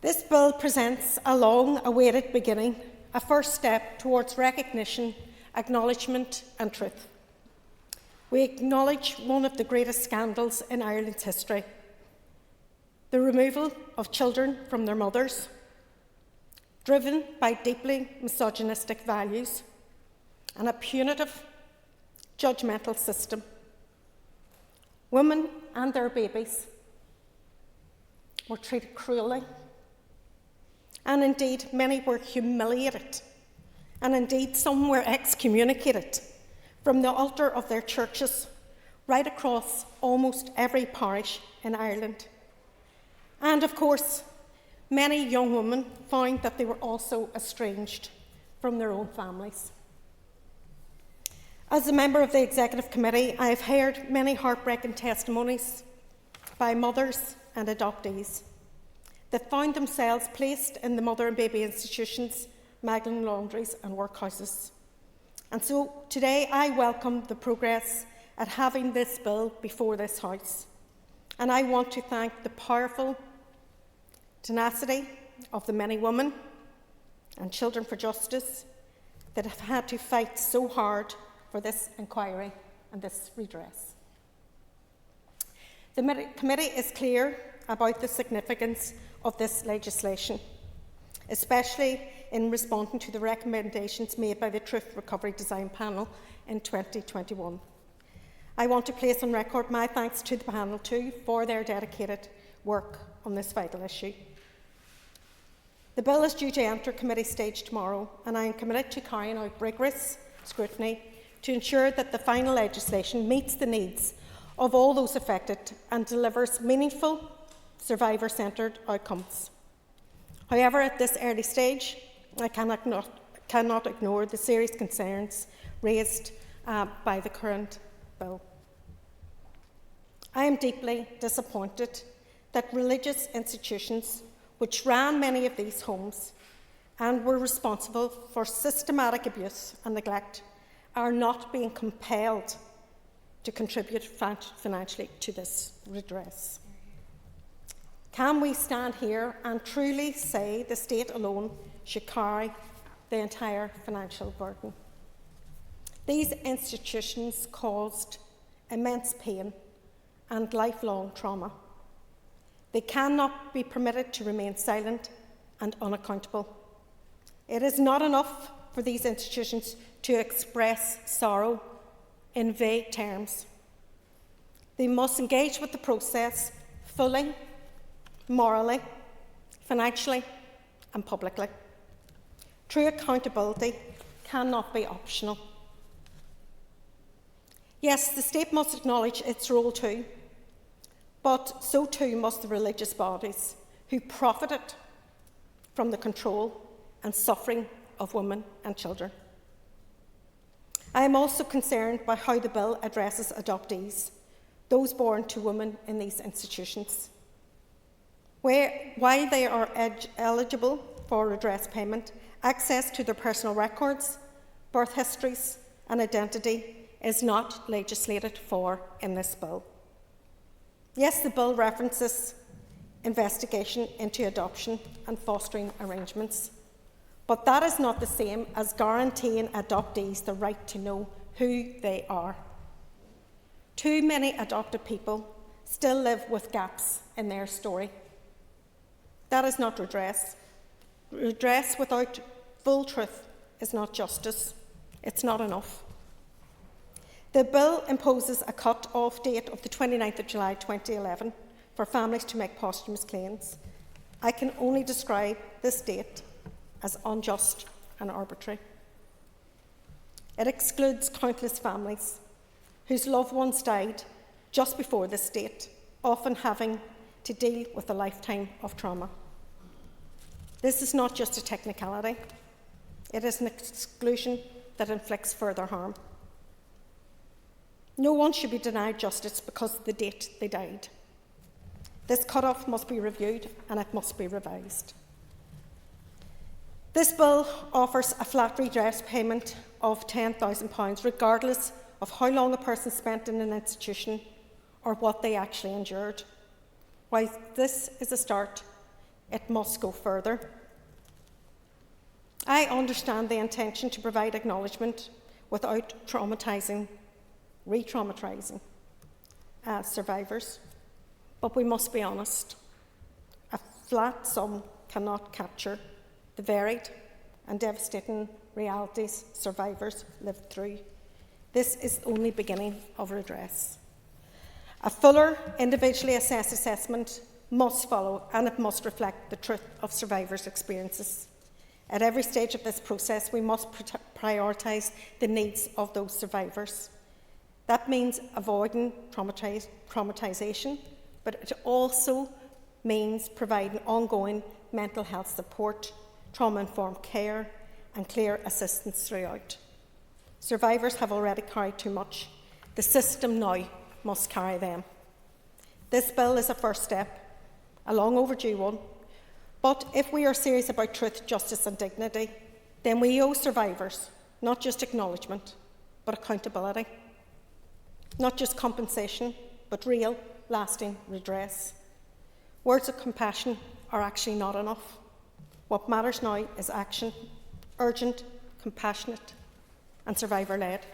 This bill presents a long-awaited beginning, a first step towards recognition, acknowledgement and truth. We acknowledge one of the greatest scandals in Ireland's history, the removal of children from their mothers, driven by deeply misogynistic values and a punitive, judgmental system. Women and their babies were treated cruelly, and indeed many were humiliated, and indeed some were excommunicated from the altar of their churches right across almost every parish in Ireland. And of course, many young women found that they were also estranged from their own families. As a member of the Executive Committee, I have heard many heartbreaking testimonies by mothers and adoptees that found themselves placed in the mother and baby institutions, Magdalene Laundries and Workhouses. And so today I welcome the progress at having this bill before this House. And I want to thank the powerful tenacity of the many women and Children for Justice that have had to fight so hard for this inquiry and this redress. The committee is clear about the significance of this legislation, especially in responding to the recommendations made by the Truth Recovery Design Panel in 2021. I want to place on record my thanks to the panel too for their dedicated work on this vital issue. The bill is due to enter committee stage tomorrow, and I am committed to carrying out rigorous scrutiny to ensure that the final legislation meets the needs of all those affected and delivers meaningful, survivor-centred outcomes. However, at this early stage, I cannot ignore the serious concerns raised by the current bill. I am deeply disappointed that religious institutions which ran many of these homes and were responsible for systematic abuse and neglect are not being compelled to contribute financially to this redress. Can we stand here and truly say the state alone should carry the entire financial burden? These institutions caused immense pain and lifelong trauma. They cannot be permitted to remain silent and unaccountable. It is not enough for these institutions to express sorrow in vague terms. They must engage with the process fully, morally, financially, and publicly. True accountability cannot be optional. Yes, the state must acknowledge its role too, but so too must the religious bodies who profited from the control and suffering of women and children. I am also concerned by how the bill addresses adoptees, those born to women in these institutions. While they are eligible for redress payment, access to their personal records, birth histories and identity is not legislated for in this bill. Yes, the bill references investigation into adoption and fostering arrangements, but that is not the same as guaranteeing adoptees the right to know who they are. Too many adopted people still live with gaps in their story. That is not redress. Redress without full truth is not justice. It's not enough. The bill imposes a cut-off date of the 29th of July 2011 for families to make posthumous claims. I can only describe this date as unjust and arbitrary. It excludes countless families whose loved ones died just before this date, often having to deal with a lifetime of trauma. This is not just a technicality, it is an exclusion that inflicts further harm. No one should be denied justice because of the date they died. This cut-off must be reviewed and it must be revised. This bill offers a flat redress payment of £10,000 regardless of how long a person spent in an institution or what they actually endured. While this is a start, it must go further. I understand the intention to provide acknowledgement without re-traumatising survivors, but we must be honest. A flat sum cannot capture the varied and devastating realities survivors lived through. This is only the beginning of redress. A fuller, individually assessed assessment must follow, and it must reflect the truth of survivors' experiences. At every stage of this process, we must prioritise the needs of those survivors. That means avoiding traumatisation, but it also means providing ongoing mental health support, trauma-informed care, and clear assistance throughout. Survivors have already carried too much. The system now must carry them. This bill is a first step, a long overdue one, but if we are serious about truth, justice and dignity, then we owe survivors not just acknowledgement, but accountability. Not just compensation, but real, lasting redress. Words of compassion are actually not enough. What matters now is action, urgent, compassionate and survivor-led.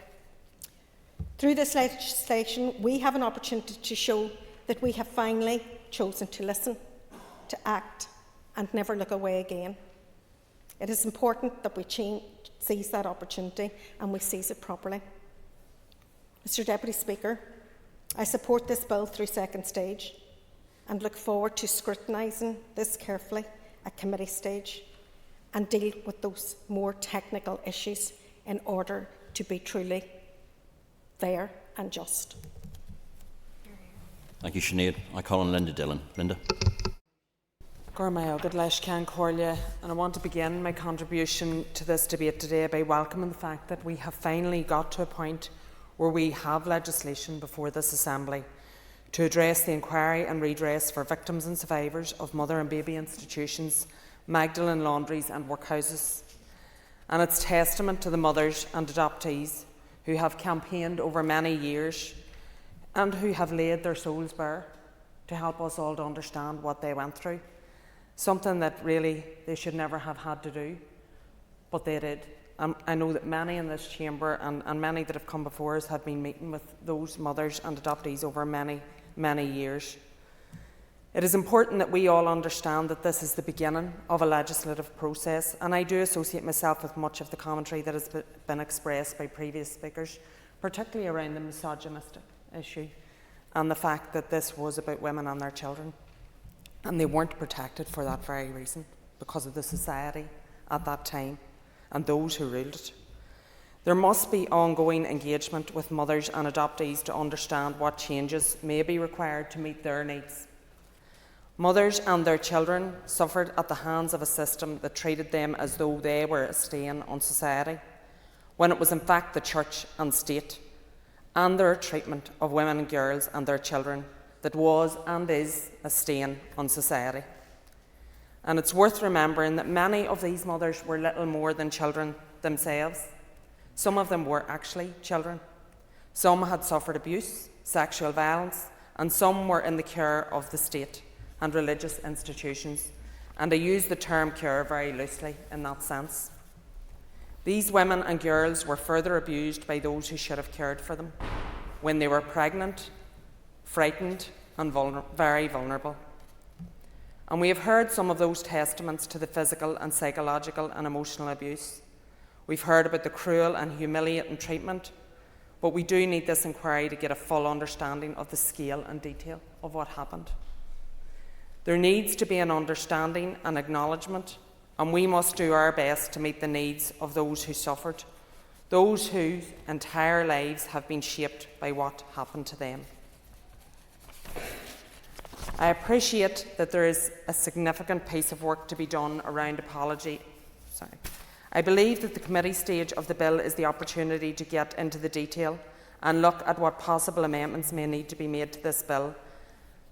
Through this legislation, we have an opportunity to show that we have finally chosen to listen, to act and never look away again. It is important that we seize that opportunity and we seize it properly. Mr Deputy Speaker, I support this bill through second stage and look forward to scrutinising this carefully at committee stage and deal with those more technical issues in order to be truly fair and just. Thank you, Sinead. I call on Linda Dillon. Linda. And I want to begin my contribution to this debate today by welcoming the fact that we have finally got to a point where we have legislation before this Assembly to address the inquiry and redress for victims and survivors of mother and baby institutions, Magdalene Laundries and Workhouses. And it's testament to the mothers and adoptees who have campaigned over many years and who have laid their souls bare to help us all to understand what they went through. Something that really they should never have had to do, but they did. I know that many in this chamber and many that have come before us have been meeting with those mothers and adoptees over many, many years. It is important that we all understand that this is the beginning of a legislative process, and I do associate myself with much of the commentary that has been expressed by previous speakers, particularly around the misogynistic issue and the fact that this was about women and their children. And they weren't protected for that very reason, because of the society at that time and those who ruled it. There must be ongoing engagement with mothers and adoptees to understand what changes may be required to meet their needs. Mothers and their children suffered at the hands of a system that treated them as though they were a stain on society, when it was in fact the church and state and their treatment of women and girls and their children that was and is a stain on society. And it's worth remembering that many of these mothers were little more than children themselves. Some of them were actually children. Some had suffered abuse, sexual violence, and some were in the care of the state and religious institutions. And I use the term care very loosely in that sense. These women and girls were further abused by those who should have cared for them when they were pregnant, frightened and very vulnerable. And we have heard some of those testaments to the physical and psychological and emotional abuse. We've heard about the cruel and humiliating treatment, but we do need this inquiry to get a full understanding of the scale and detail of what happened. There needs to be an understanding and acknowledgement, and we must do our best to meet the needs of those who suffered, those whose entire lives have been shaped by what happened to them. I appreciate that there is a significant piece of work to be done around apology. I believe that the committee stage of the bill is the opportunity to get into the detail and look at what possible amendments may need to be made to this bill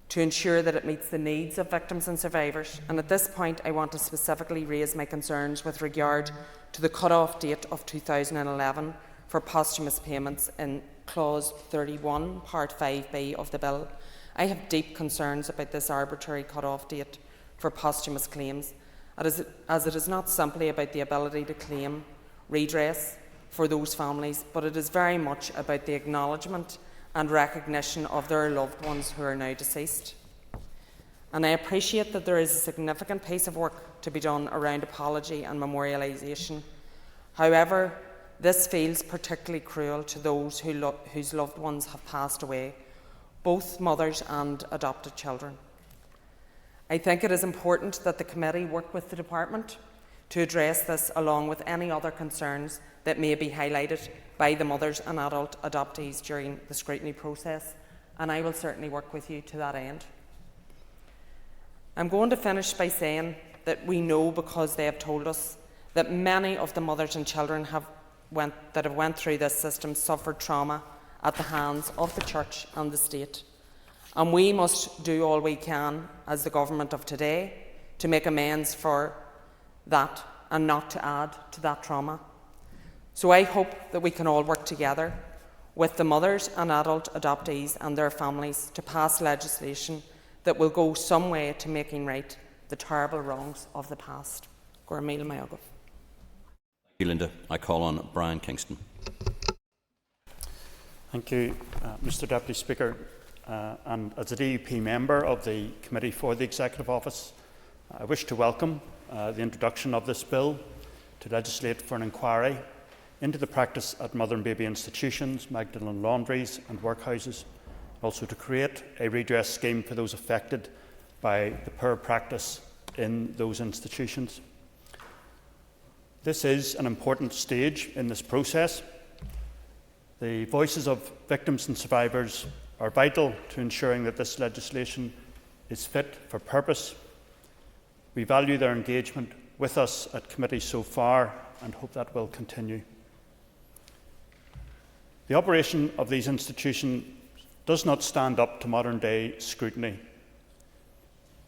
to ensure that it meets the needs of victims and survivors. And at this point, I want to specifically raise my concerns with regard to the cut-off date of 2011 for posthumous payments in Clause 31, Part 5b of the bill. I have deep concerns about this arbitrary cut-off date for posthumous claims, as it is not simply about the ability to claim redress for those families, but it is very much about the acknowledgement and recognition of their loved ones who are now deceased. And I appreciate that there is a significant piece of work to be done around apology and memorialisation. However, this feels particularly cruel to those whose loved ones have passed away, both mothers and adopted children. I think it is important that the committee work with the department to address this, along with any other concerns that may be highlighted by the mothers and adult adoptees during the scrutiny process, and I will certainly work with you to that end. I'm going to finish by saying that we know, because they have told us, that many of the mothers and children that have went through this system suffered trauma at the hands of the church and the state. And we must do all we can as the government of today to make amends for that and not to add to that trauma. So I hope that we can all work together with the mothers and adult adoptees and their families to pass legislation that will go some way to making right the terrible wrongs of the past. Thank you, Linda. I call on Brian Kingston. Thank you, Mr Deputy Speaker. And as a DUP member of the Committee for the Executive Office, I wish to welcome the introduction of this bill to legislate for an inquiry into the practice at mother and baby institutions, Magdalene Laundries and Workhouses, also to create a redress scheme for those affected by the poor practice in those institutions. This is an important stage in this process. The voices of victims and survivors are vital to ensuring that this legislation is fit for purpose. We value their engagement with us at committee so far and hope that will continue. The operation of these institutions does not stand up to modern-day scrutiny.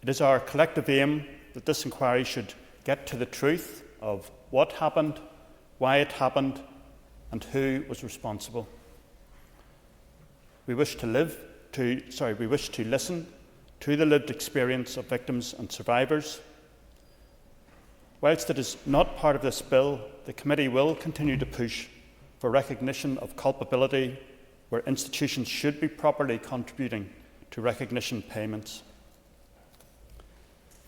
It is our collective aim that this inquiry should get to the truth of what happened, why it happened, and who was responsible. We wish to listen to the lived experience of victims and survivors. Whilst it is not part of this bill, the committee will continue to push for recognition of culpability where institutions should be properly contributing to recognition payments.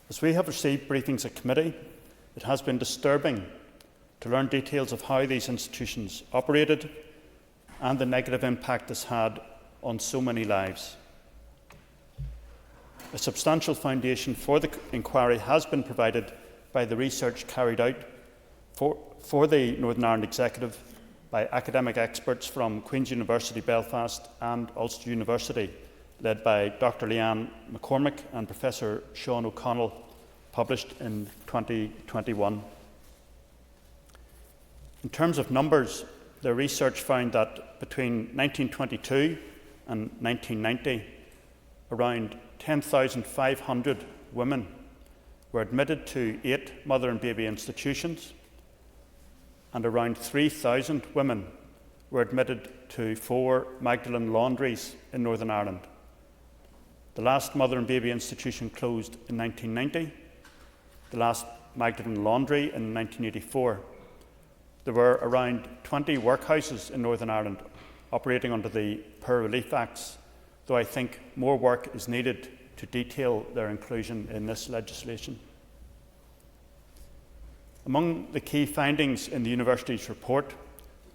As we have received briefings at committee, it has been disturbing to learn details of how these institutions operated and the negative impact this had on so many lives. A substantial foundation for the inquiry has been provided by the research carried out for the Northern Ireland Executive by academic experts from Queen's University Belfast and Ulster University, led by Dr Leanne McCormick and Professor Sean O'Connell, published in 2021. In terms of numbers, the research found that between 1922 and 1990, around 10,500 women were admitted to 8 mother and baby institutions, and around 3,000 women were admitted to 4 Magdalene Laundries in Northern Ireland. The last mother and baby institution closed in 1990, the last Magdalene Laundry in 1984. There were around 20 workhouses in Northern Ireland operating under the Poor Relief Acts, though I think more work is needed to detail their inclusion in this legislation. Among the key findings in the university's report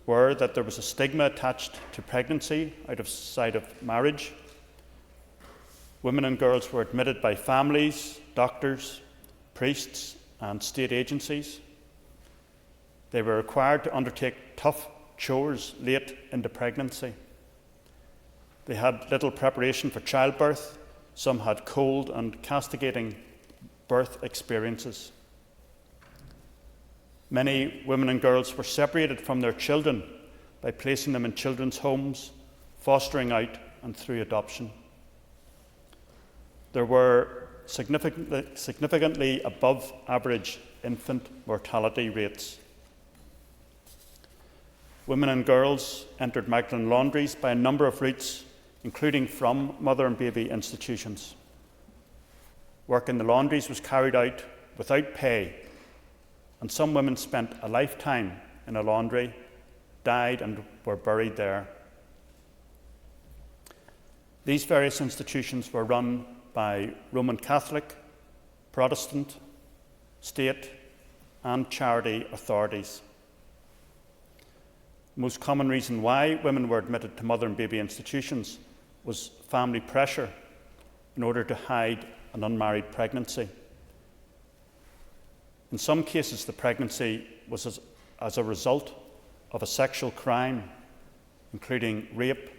were that there was a stigma attached to pregnancy outside of marriage. Women and girls were admitted by families, doctors, priests, and state agencies. They were required to undertake tough chores late into pregnancy. They had little preparation for childbirth. Some had cold and castigating birth experiences. Many women and girls were separated from their children by placing them in children's homes, fostering out, and through adoption. There were significantly above average infant mortality rates. Women and girls entered Magdalene Laundries by a number of routes, including from mother and baby institutions. Work in the laundries was carried out without pay, and some women spent a lifetime in a laundry, died and were buried there. These various institutions were run by Roman Catholic, Protestant, state and charity authorities. The most common reason why women were admitted to mother and baby institutions was family pressure in order to hide an unmarried pregnancy. In some cases, the pregnancy was as a result of a sexual crime, including rape,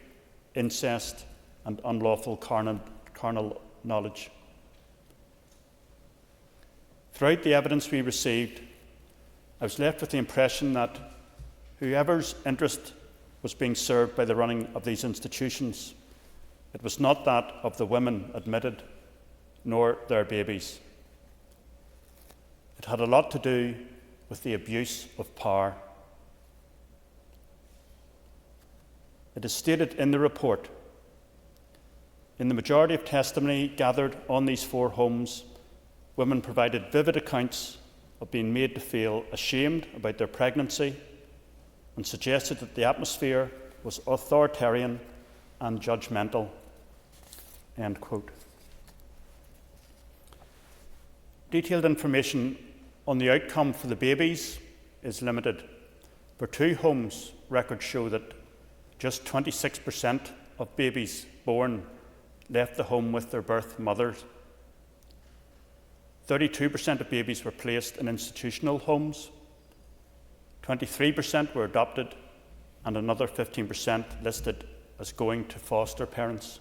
incest, and unlawful carnal knowledge. Throughout the evidence we received, I was left with the impression that whoever's interest was being served by the running of these institutions It was not that of the women admitted, nor their babies. It had a lot to do with the abuse of power. It is stated in the report, in the majority of testimony gathered on these 4 homes, women provided vivid accounts of being made to feel ashamed about their pregnancy and suggested that the atmosphere was authoritarian and judgmental. End quote. Detailed information on the outcome for the babies is limited. For 2 homes, records show that just 26% of babies born left the home with their birth mothers. 32% of babies were placed in institutional homes, 23% were adopted, and another 15% listed as going to foster parents.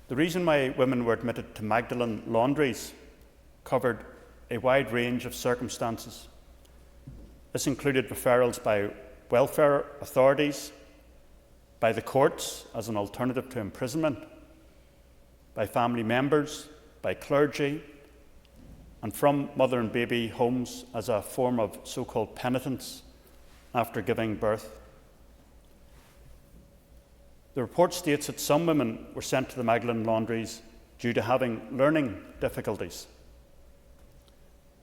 The reason why women were admitted to Magdalene Laundries covered a wide range of circumstances. This included referrals by welfare authorities, by the courts as an alternative to imprisonment, by family members, by clergy, and from mother and baby homes as a form of so-called penitence after giving birth. The report states that some women were sent to the Magdalene Laundries due to having learning difficulties.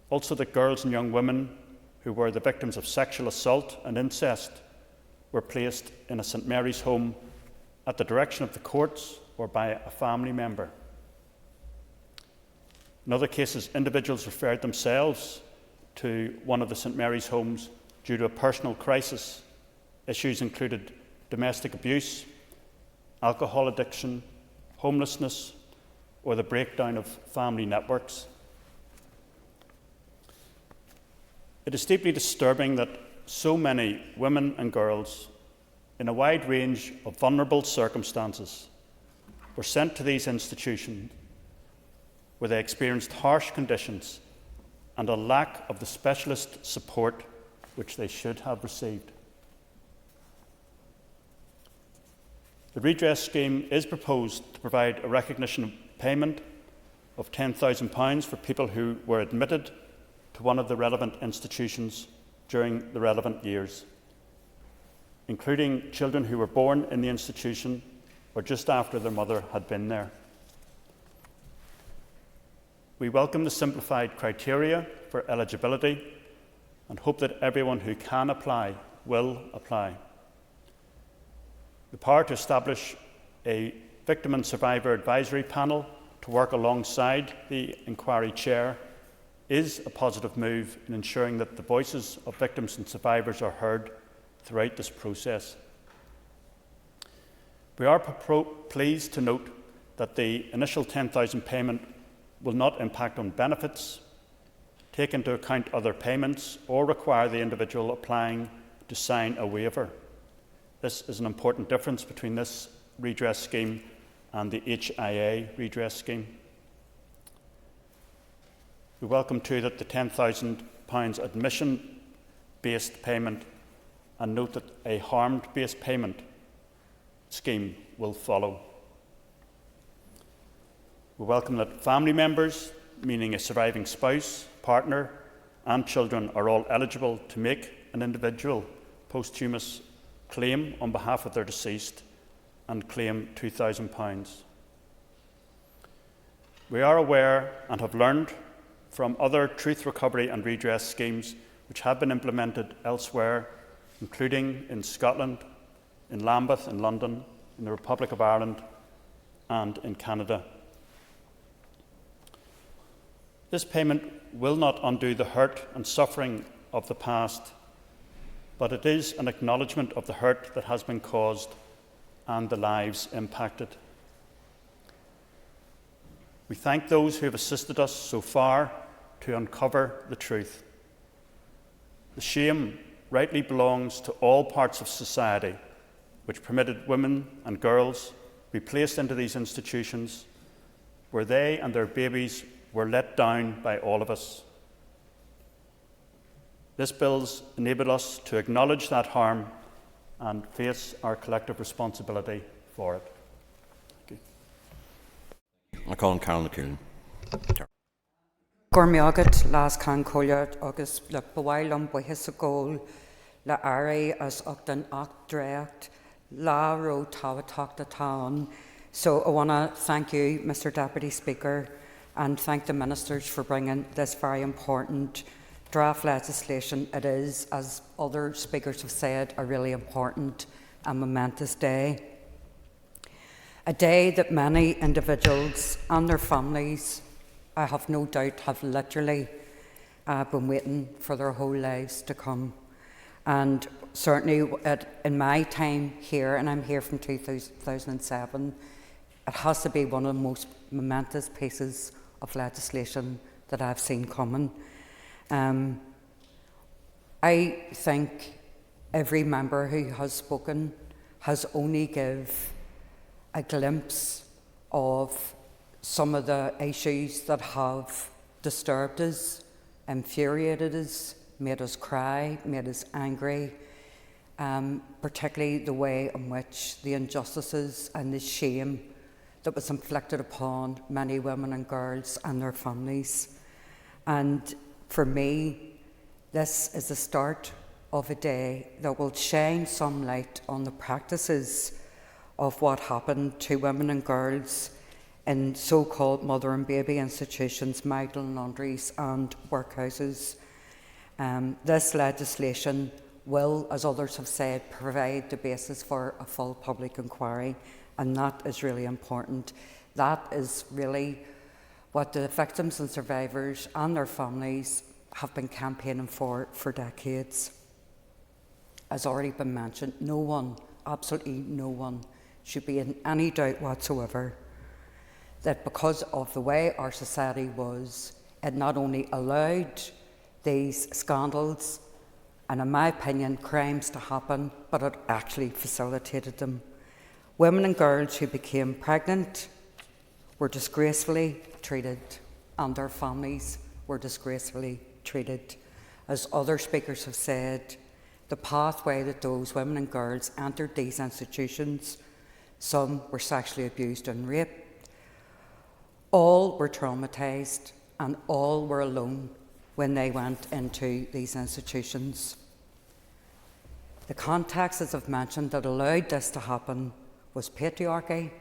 Also that girls and young women who were the victims of sexual assault and incest were placed in a St Mary's home at the direction of the courts or by a family member. In other cases, individuals referred themselves to one of the St Mary's homes due to a personal crisis. Issues included domestic abuse, alcohol addiction, homelessness, or the breakdown of family networks. It is deeply disturbing that so many women and girls in a wide range of vulnerable circumstances were sent to these institutions where they experienced harsh conditions and a lack of the specialist support which they should have received. The redress scheme is proposed to provide a recognition payment of £10,000 for people who were admitted to one of the relevant institutions during the relevant years, including children who were born in the institution or just after their mother had been there. We welcome the simplified criteria for eligibility and hope that everyone who can apply will apply. The power to establish a victim and survivor advisory panel to work alongside the inquiry chair is a positive move in ensuring that the voices of victims and survivors are heard throughout this process. We are pleased to note that the initial £10,000 payment will not impact on benefits, take into account other payments, or require the individual applying to sign a waiver. This is an important difference between this redress scheme and the HIA redress scheme. We welcome too that the £10,000 admission-based payment, and note that a harmed-based payment scheme will follow. We welcome that family members, meaning a surviving spouse, partner and children, are all eligible to make an individual posthumous claim on behalf of their deceased and claim £2,000. We are aware and have learned from other truth recovery and redress schemes which have been implemented elsewhere, including in Scotland, in Lambeth, in London, in the Republic of Ireland, and in Canada. This payment will not undo the hurt and suffering of the past, but it is an acknowledgement of the hurt that has been caused and the lives impacted. We thank those who have assisted us so far to uncover the truth. The shame rightly belongs to all parts of society which permitted women and girls to be placed into these institutions where they and their babies were let down by all of us. This bill's enabled us to acknowledge that harm and face our collective responsibility for it. Thank you. I call on Carol McCullen. Gormiagat las can coiliad agus le bhhailm buhis a gól le airí as ochtan achdreacht la ro tawatak the town. So I want to thank you, Mr. Deputy Speaker, and thank the ministers for bringing this very important draft legislation. It is, as other speakers have said, a really important and momentous day. A day that many individuals and their families, I have no doubt, have literally been waiting for their whole lives to come. And certainly in my time here, and I'm here from 2007, it has to be one of the most momentous pieces of legislation that I've seen coming. I think every member who has spoken has only given a glimpse of some of the issues that have disturbed us, infuriated us, made us cry, made us angry, particularly the way in which the injustices and the shame that was inflicted upon many women and girls and their families. And for me, this is the start of a day that will shine some light on the practices of what happened to women and girls in so-called mother and baby institutions, Magdalene Laundries and Workhouses. This legislation will, as others have said, provide the basis for a full public inquiry, and that is really important. That is really what the victims and survivors and their families have been campaigning for decades. As already been mentioned, no one, absolutely no one, should be in any doubt whatsoever that because of the way our society was, it not only allowed these scandals and, in my opinion, crimes to happen, but it actually facilitated them. Women and girls who became pregnant were disgracefully treated, and their families were disgracefully treated. As other speakers have said, the pathway that those women and girls entered these institutions, some were sexually abused and raped, all were traumatised, and all were alone when they went into these institutions. The context, as I've mentioned, that allowed this to happen was patriarchy,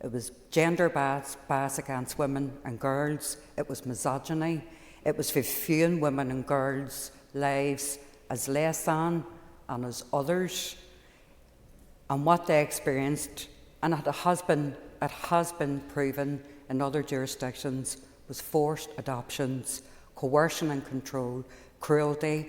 it was gender bias against women and girls, it was misogyny, it was viewing women and girls' lives as less than and as others, and what they experienced, and it has been proven in other jurisdictions, was forced adoptions, coercion and control, cruelty,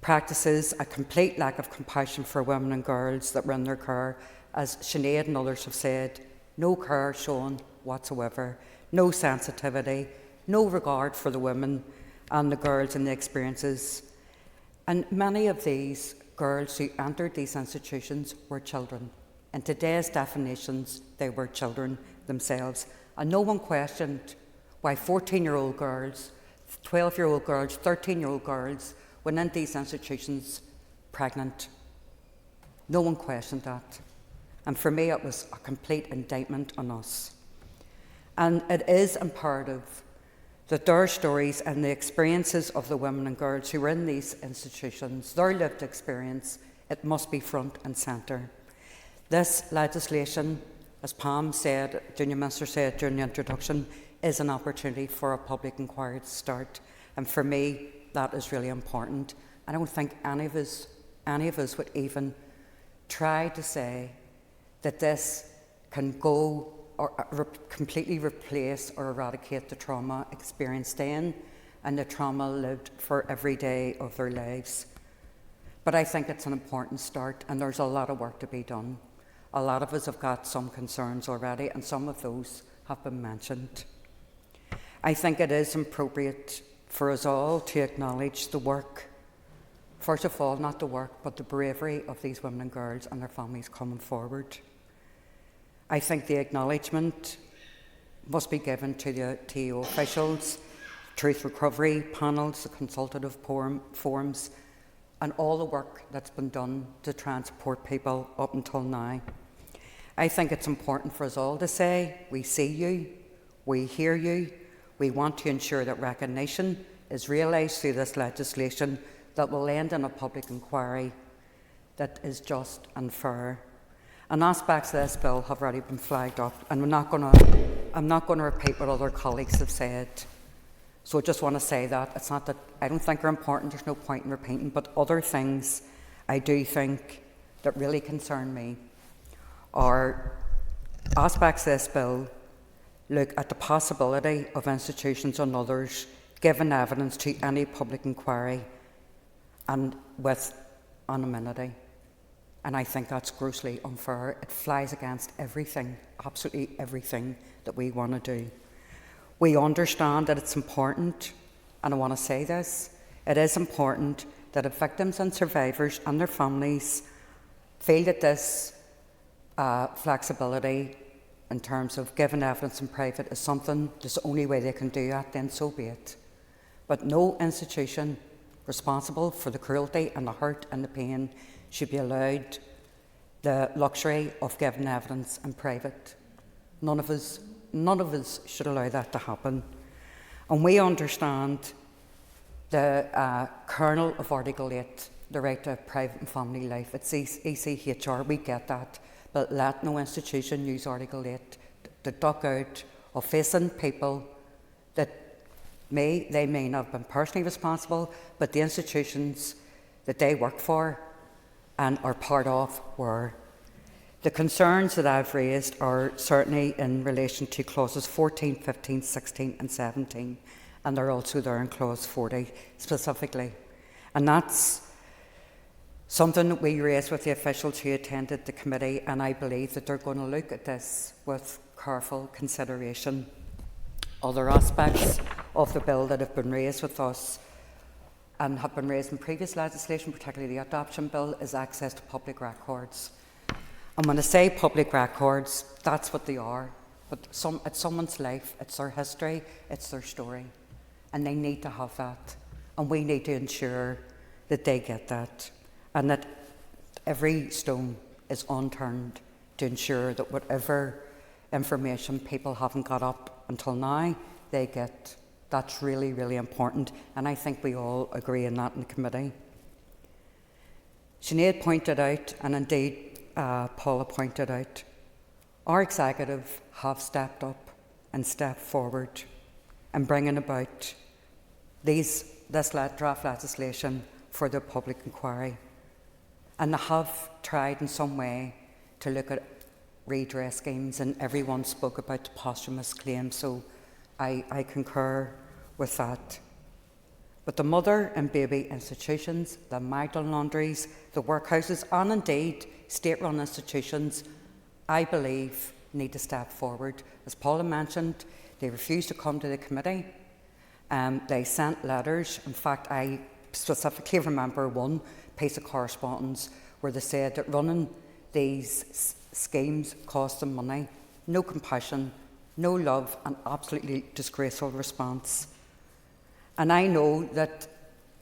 practices, a complete lack of compassion for women and girls that were in their care. As Sinead and others have said, no care shown whatsoever, no sensitivity, no regard for the women and the girls and the experiences. And many of these girls who entered these institutions were children. In today's definitions, they were children themselves. And no one questioned why 14-year-old girls, 12-year-old girls, 13-year-old girls went into these institutions pregnant. No one questioned that. And for me, it was a complete indictment on us. And it is imperative that their stories and the experiences of the women and girls who were in these institutions, their lived experience, it must be front and centre. This legislation, as Pam said, Junior Minister said during the introduction, is an opportunity for a public inquiry to start. And for me, that is really important. I don't think any of us would even try to say that this can go or completely replace or eradicate the trauma experienced in and the trauma lived for every day of their lives. But I think it's an important start, and there's a lot of work to be done. A lot of us have got some concerns already, and some of those have been mentioned. I think it is appropriate for us all to acknowledge the work, first of all, not the work, but the bravery of these women and girls and their families coming forward. I think the acknowledgement must be given to the TO officials, truth recovery panels, the consultative forums, and all the work that's been done to transport people up until now. I think it's important for us all to say, we see you, we hear you, we want to ensure that recognition is realised through this legislation that will end in a public inquiry that is just and fair. And aspects of this bill have already been flagged up, and I'm not going to repeat what other colleagues have said. So I just want to say that it's not that I don't think are important, there's no point in repeating, but other things I do think that really concern me are aspects of this bill look at the possibility of institutions and others giving evidence to any public inquiry and with anonymity. And I think that's grossly unfair. It flies against everything, absolutely everything that we want to do. We understand that it's important, and I want to say this, it is important that if victims and survivors and their families feel that this flexibility in terms of giving evidence in private is something, that's the only way they can do that, then so be it. But no institution responsible for the cruelty and the hurt and the pain should be allowed the luxury of giving evidence in private. None of us should allow that to happen. And we understand the kernel of Article 8, the right to private and family life. It's ECHR, we get that. But let no institution use Article 8 to duck out of facing people that they may not have been personally responsible, but the institutions that they work for and are part of were. The concerns that I've raised are certainly in relation to clauses 14, 15, 16 and 17, and they're also there in clause 40 specifically. And that's something that we raised with the officials who attended the committee, and I believe that they're going to look at this with careful consideration. Other aspects of the bill that have been raised with us and have been raised in previous legislation, particularly the adoption bill, is access to public records. And when I say public records, that's what they are. But it's someone's life, it's their history, it's their story. And they need to have that. And we need to ensure that they get that. And that every stone is unturned to ensure that whatever information people haven't got up until now, they get. That's really, really important. And I think we all agree on that in the committee. Sinead pointed out, and indeed Paula pointed out, our executive have stepped up and stepped forward in bringing about this draft legislation for the public inquiry. And they have tried in some way to look at redress schemes, and everyone spoke about the posthumous claim, so I concur with that. But the mother and baby institutions, the Magdalene Laundries, the Workhouses, and indeed state-run institutions, I believe, need to step forward. As Paula mentioned, they refused to come to the committee. They sent letters. In fact, I specifically remember one piece of correspondence where they said that running these schemes cost them money, no compassion, no love, an absolutely disgraceful response. And I know that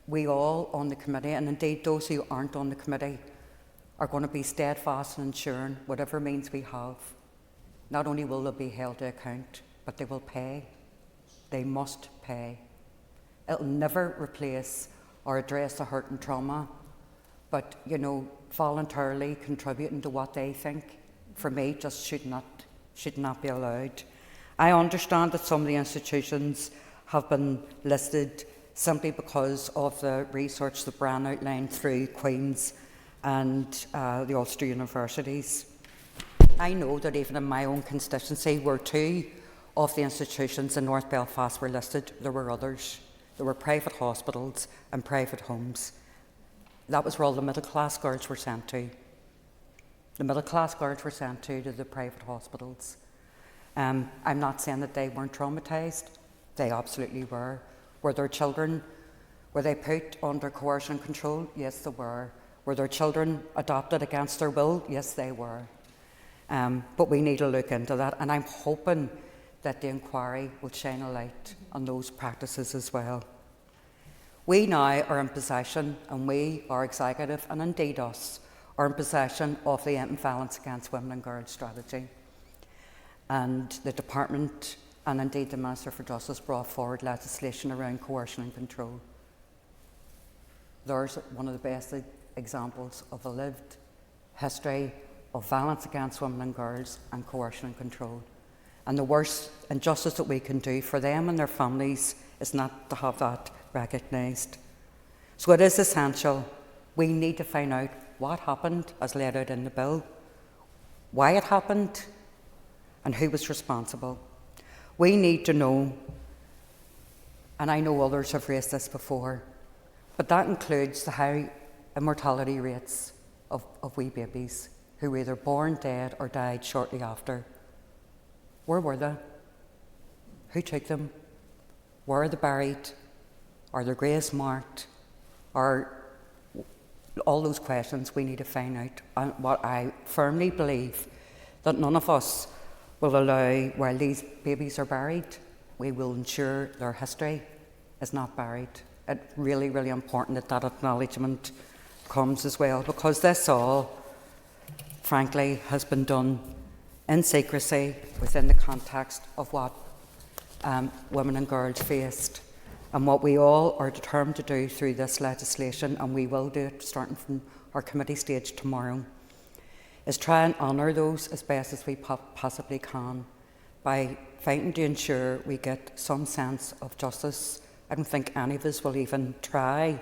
we all on the committee, and indeed those who aren't on the committee, are going to be steadfast in ensuring whatever means we have, not only will they be held to account, but they will pay. They must pay. It'll never replace or address the hurt and trauma, but, voluntarily contributing to what they think, for me, just should not be allowed. I understand that some of the institutions have been listed simply because of the research that Bran outlined through Queen's and the Ulster universities. I know that even in my own constituency, where two of the institutions in North Belfast were listed, there were others. There were private hospitals and private homes. That was where all the middle-class girls were sent to. The middle-class girls were sent to the private hospitals. I'm not saying that they weren't traumatised. They absolutely were. Were their children, were they put under coercion and control? Yes, they were. Were their children adopted against their will? Yes, they were. But we need to look into that, and I'm hoping that the inquiry will shine a light on those practices as well. We now are in possession, and we, our executive, and indeed us, are in possession of the End Violence Against Women and Girls strategy. And the Department, and indeed the Minister for Justice, brought forward legislation around coercion and control. There's one of the best examples of a lived history of violence against women and girls and coercion and control. And the worst injustice that we can do for them and their families is not to have that recognised. So it is essential. We need to find out what happened as laid out in the bill, why it happened, and who was responsible. We need to know, and I know others have raised this before, but that includes the high immortality rates of wee babies who were either born dead or died shortly after. Where were they? Who took them? Where are they buried? Are their graves marked? Are all those questions we need to find out. And what I firmly believe, that none of us will allow, while these babies are buried, we will ensure their history is not buried. It's really, really important that that acknowledgement comes as well, because this all, frankly, has been done in secrecy within the context of what women and girls faced, and what we all are determined to do through this legislation, and we will do it starting from our committee stage tomorrow, is try and honour those as best as we possibly can by fighting to ensure we get some sense of justice. I don't think any of us will even try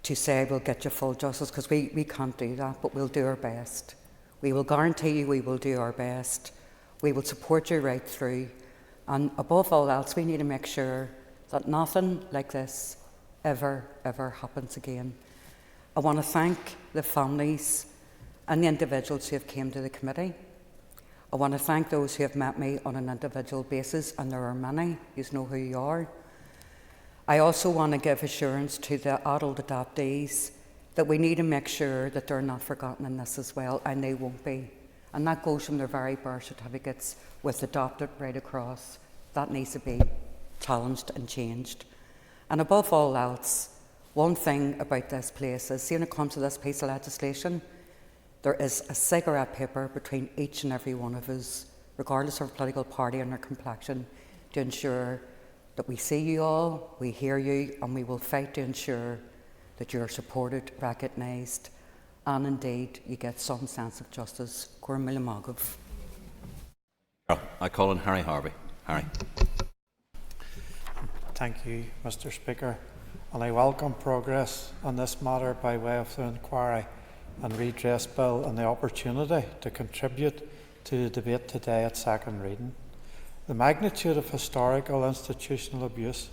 to say we'll get you full justice, because we can't do that, but we'll do our best. We will guarantee you we will do our best. We will support you right through. And above all else, we need to make sure that nothing like this ever happens again. I want to thank the families and the individuals who have came to the committee. I want to thank those who have met me on an individual basis, and there are many. You know who you are. I also want to give assurance to the adult adoptees that we need to make sure that they're not forgotten in this as well, and they won't be. And that goes from their very birth certificates with adopted right across. That needs to be challenged and changed. And above all else, one thing about this place is, see, when it comes to this piece of legislation, there is a cigarette paper between each and every one of us, regardless of our political party and our complexion, to ensure that we see you all, we hear you, and we will fight to ensure that you are supported, recognised, and indeed you get some sense of justice. Gormilla Magov. I call on Harry Harvey. Harry. Thank you, Mr. Speaker, and I welcome progress on this matter by way of the Inquiry and Redress Bill and the opportunity to contribute to the debate today at second reading. The magnitude of historical institutional abuse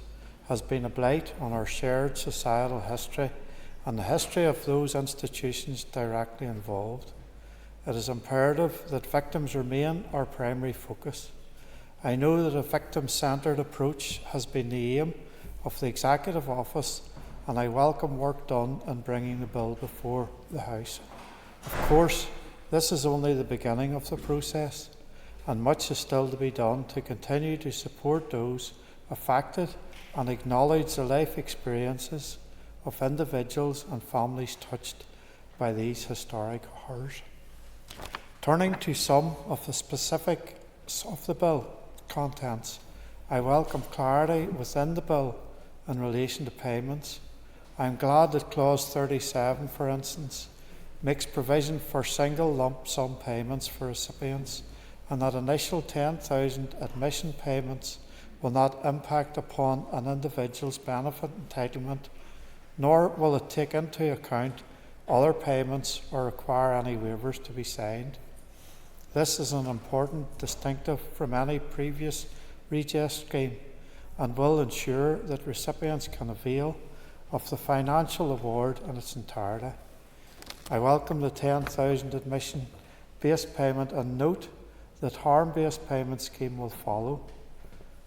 has been a blight on our shared societal history and the history of those institutions directly involved. It is imperative that victims remain our primary focus. I know that a victim-centred approach has been the aim of the Executive Office, and I welcome work done in bringing the bill before the House. Of course, this is only the beginning of the process, and much is still to be done to continue to support those affected and acknowledge the life experiences of individuals and families touched by these historic horrors. Turning to some of the specifics of the bill contents, I welcome clarity within the bill in relation to payments. I am glad that Clause 37, for instance, makes provision for single lump sum payments for recipients, and that initial 10,000 admission payments will not impact upon an individual's benefit entitlement, nor will it take into account other payments or require any waivers to be signed. This is an important distinctive from any previous redress scheme and will ensure that recipients can avail of the financial award in its entirety. I welcome the 10,000 admission-based payment and note that harm-based payment scheme will follow.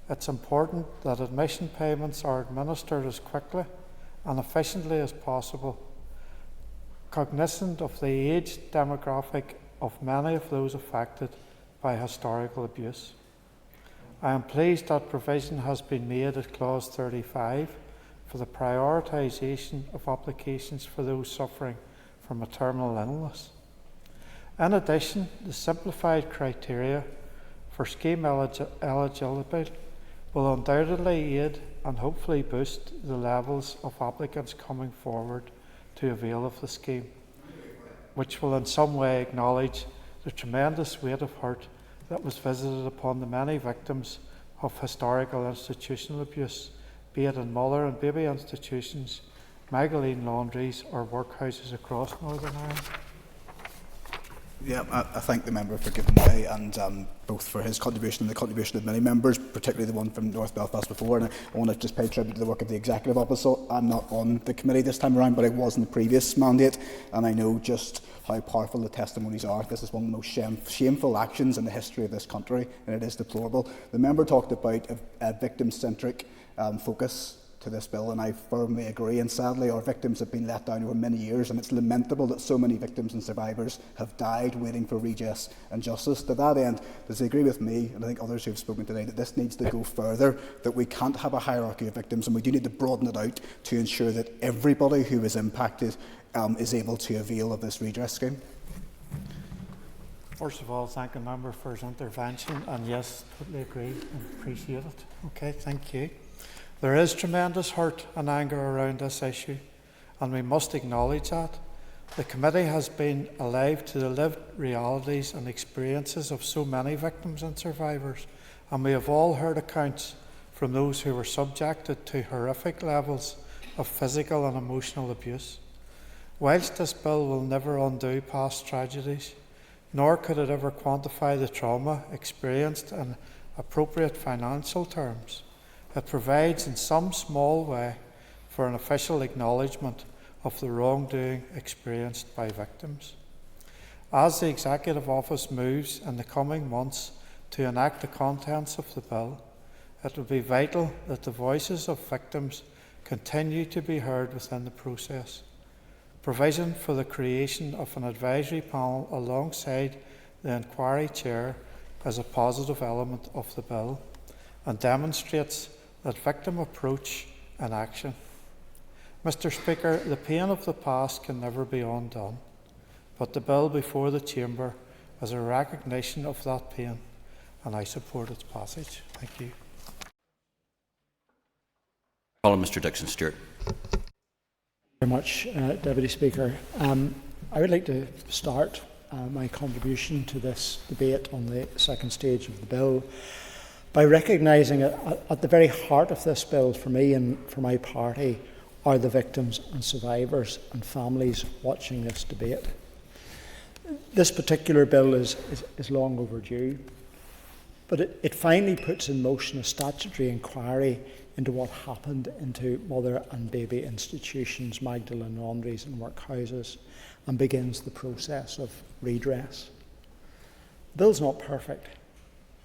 It's important that admission payments are administered as quickly and efficiently as possible, cognizant of the age demographic of many of those affected by historical abuse. I am pleased that provision has been made at Clause 35 for the prioritisation of applications for those suffering from a terminal illness. In addition, the simplified criteria for scheme eligibility will undoubtedly aid and hopefully boost the levels of applicants coming forward to avail of the scheme, which will in some way acknowledge the tremendous weight of hurt that was visited upon the many victims of historical institutional abuse, be it in mother and baby institutions, Magdalene Laundries or workhouses across Northern Ireland. Yeah, I thank the member for giving way, and both for his contribution and the contribution of many members, particularly the one from North Belfast before. And I want to just pay tribute to the work of the Executive Office. I'm not on the committee this time around, but I was in the previous mandate, and I know just how powerful the testimonies are. This is one of the most shameful actions in the history of this country, and it is deplorable. The member talked about a victim-centric focus to this bill, and I firmly agree. And sadly, our victims have been let down over many years, and it's lamentable that so many victims and survivors have died waiting for redress and justice. To that end, does he agree with me, and I think others who have spoken today, that this needs to go further, that we can't have a hierarchy of victims, and we do need to broaden it out to ensure that everybody who is impacted is able to avail of this redress scheme? First of all, thank the member for his intervention, and yes, totally agree and appreciate it. Okay, thank you. There is tremendous hurt and anger around this issue, and we must acknowledge that. The committee has been alive to the lived realities and experiences of so many victims and survivors, and we have all heard accounts from those who were subjected to horrific levels of physical and emotional abuse. Whilst this bill will never undo past tragedies, nor could it ever quantify the trauma experienced in appropriate financial terms, it provides in some small way for an official acknowledgement of the wrongdoing experienced by victims. As the Executive Office moves in the coming months to enact the contents of the bill, it will be vital that the voices of victims continue to be heard within the process. Provision for the creation of an advisory panel alongside the inquiry chair is a positive element of the bill and demonstrates that victim approach and action. Mr. Speaker, the pain of the past can never be undone, but the bill before the Chamber is a recognition of that pain, and I support its passage. Thank you. Call on Mr. Dixon-Stewart. Very much, Deputy Speaker. I would like to start my contribution to this debate on the second stage of the bill by recognising at the very heart of this bill, for me and for my party, are the victims and survivors and families watching this debate. This particular bill is long overdue, but it finally puts in motion a statutory inquiry into what happened into mother and baby institutions, Magdalene Laundries and Workhouses, and begins the process of redress. The bill's not perfect.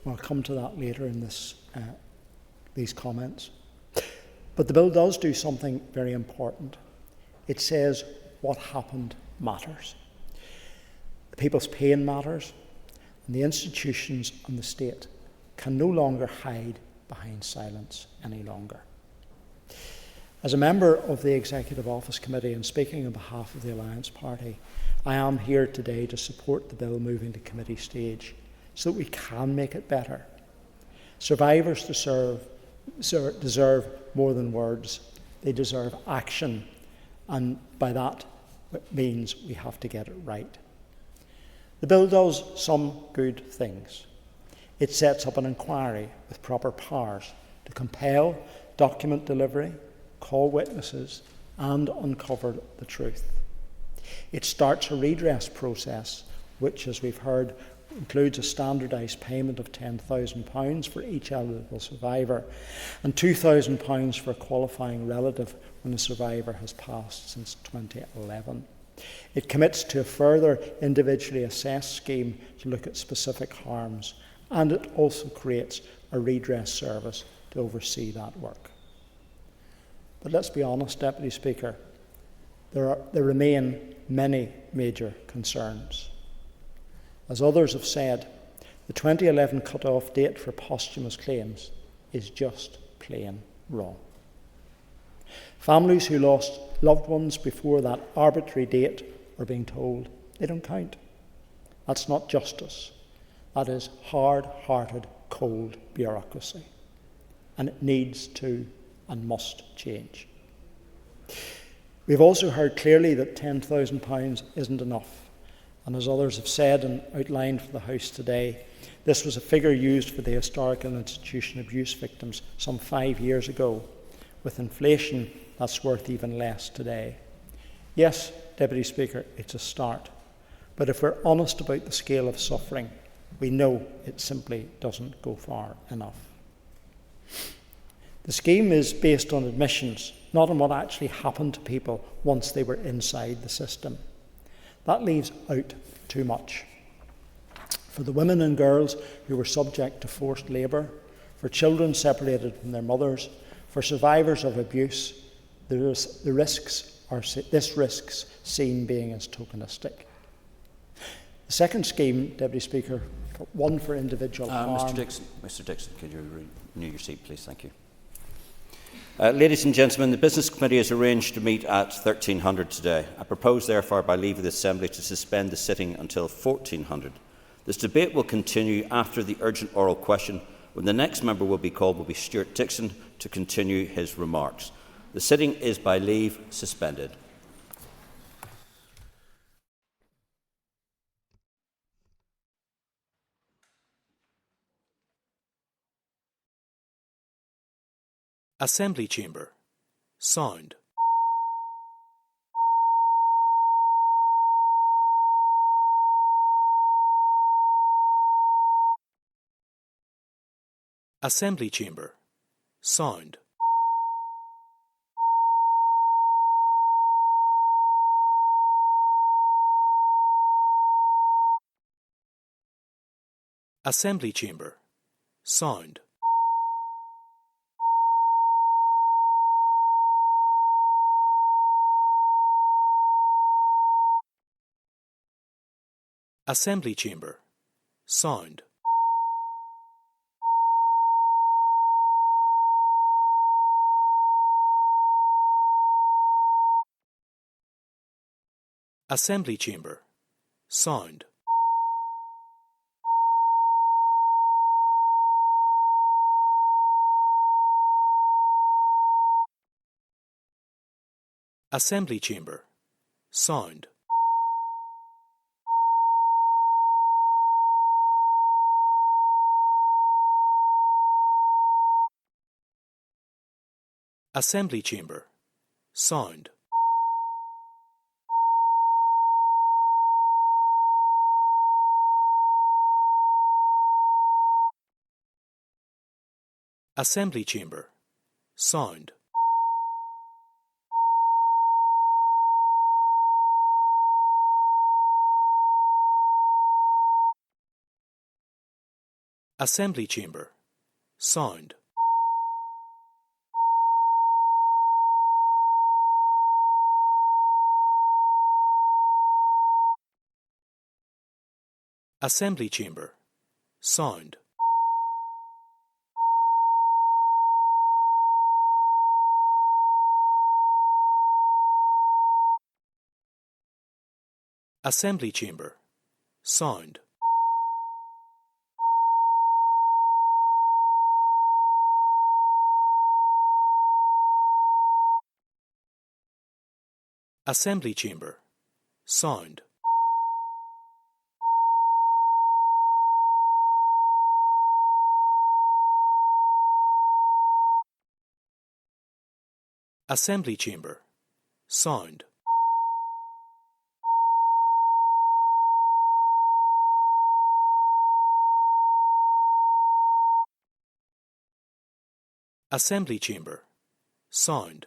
I'll come to that later in these comments. But the bill does do something very important. It says what happened matters. The people's pain matters, and the institutions and the state can no longer hide behind silence any longer. As a member of the Executive Office Committee and speaking on behalf of the Alliance Party, I am here today to support the bill moving to committee stage so that we can make it better. Survivors deserve more than words. They deserve action, and by that it means we have to get it right. The bill does some good things. It sets up an inquiry with proper powers to compel document delivery, call witnesses, and uncover the truth. It starts a redress process, which, as we've heard, includes a standardised payment of £10,000 for each eligible survivor and £2,000 for a qualifying relative when the survivor has passed since 2011. It commits to a further individually assessed scheme to look at specific harms, and it also creates a redress service to oversee that work. But let's be honest, Deputy Speaker, there remain many major concerns. As others have said, the 2011 cut-off date for posthumous claims is just plain wrong. Families who lost loved ones before that arbitrary date are being told they don't count. That's not justice. That is hard-hearted, cold bureaucracy. And it needs to and must change. We've also heard clearly that £10,000 isn't enough. And as others have said and outlined for the House today, this was a figure used for the historical institution abuse victims some 5 years ago. With inflation, that's worth even less today. Yes, Deputy Speaker, it's a start. But if we're honest about the scale of suffering, we know it simply doesn't go far enough. The scheme is based on admissions, not on what actually happened to people once they were inside the system. That leaves out too much. For the women and girls who were subject to forced labour, for children separated from their mothers, for survivors of abuse, this risks seen being as tokenistic. The second scheme, Deputy Speaker, one for individual harm. Mr Dixon, could you renew your seat, please? Thank you. Ladies and gentlemen, the Business Committee has arranged to meet at 1300 today. I propose, therefore, by leave of the Assembly to suspend the sitting until 1400. This debate will continue after the urgent oral question, when the next member will be called will be Stuart Dixon to continue his remarks. The sitting is by leave suspended. Assembly Chamber. Sound. Assembly Chamber. Sound. Assembly Chamber. Sound. Assembly Chamber. Sound. Assembly Chamber. Sound. Assembly Chamber. Sound. Assembly Chamber. Sound. Assembly Chamber. Sound. Assembly Chamber. Sound. Assembly Chamber. Sound. Assembly Chamber. Sound. Assembly Chamber. Sound. Assembly Chamber. Sound. Assembly Chamber. Sound.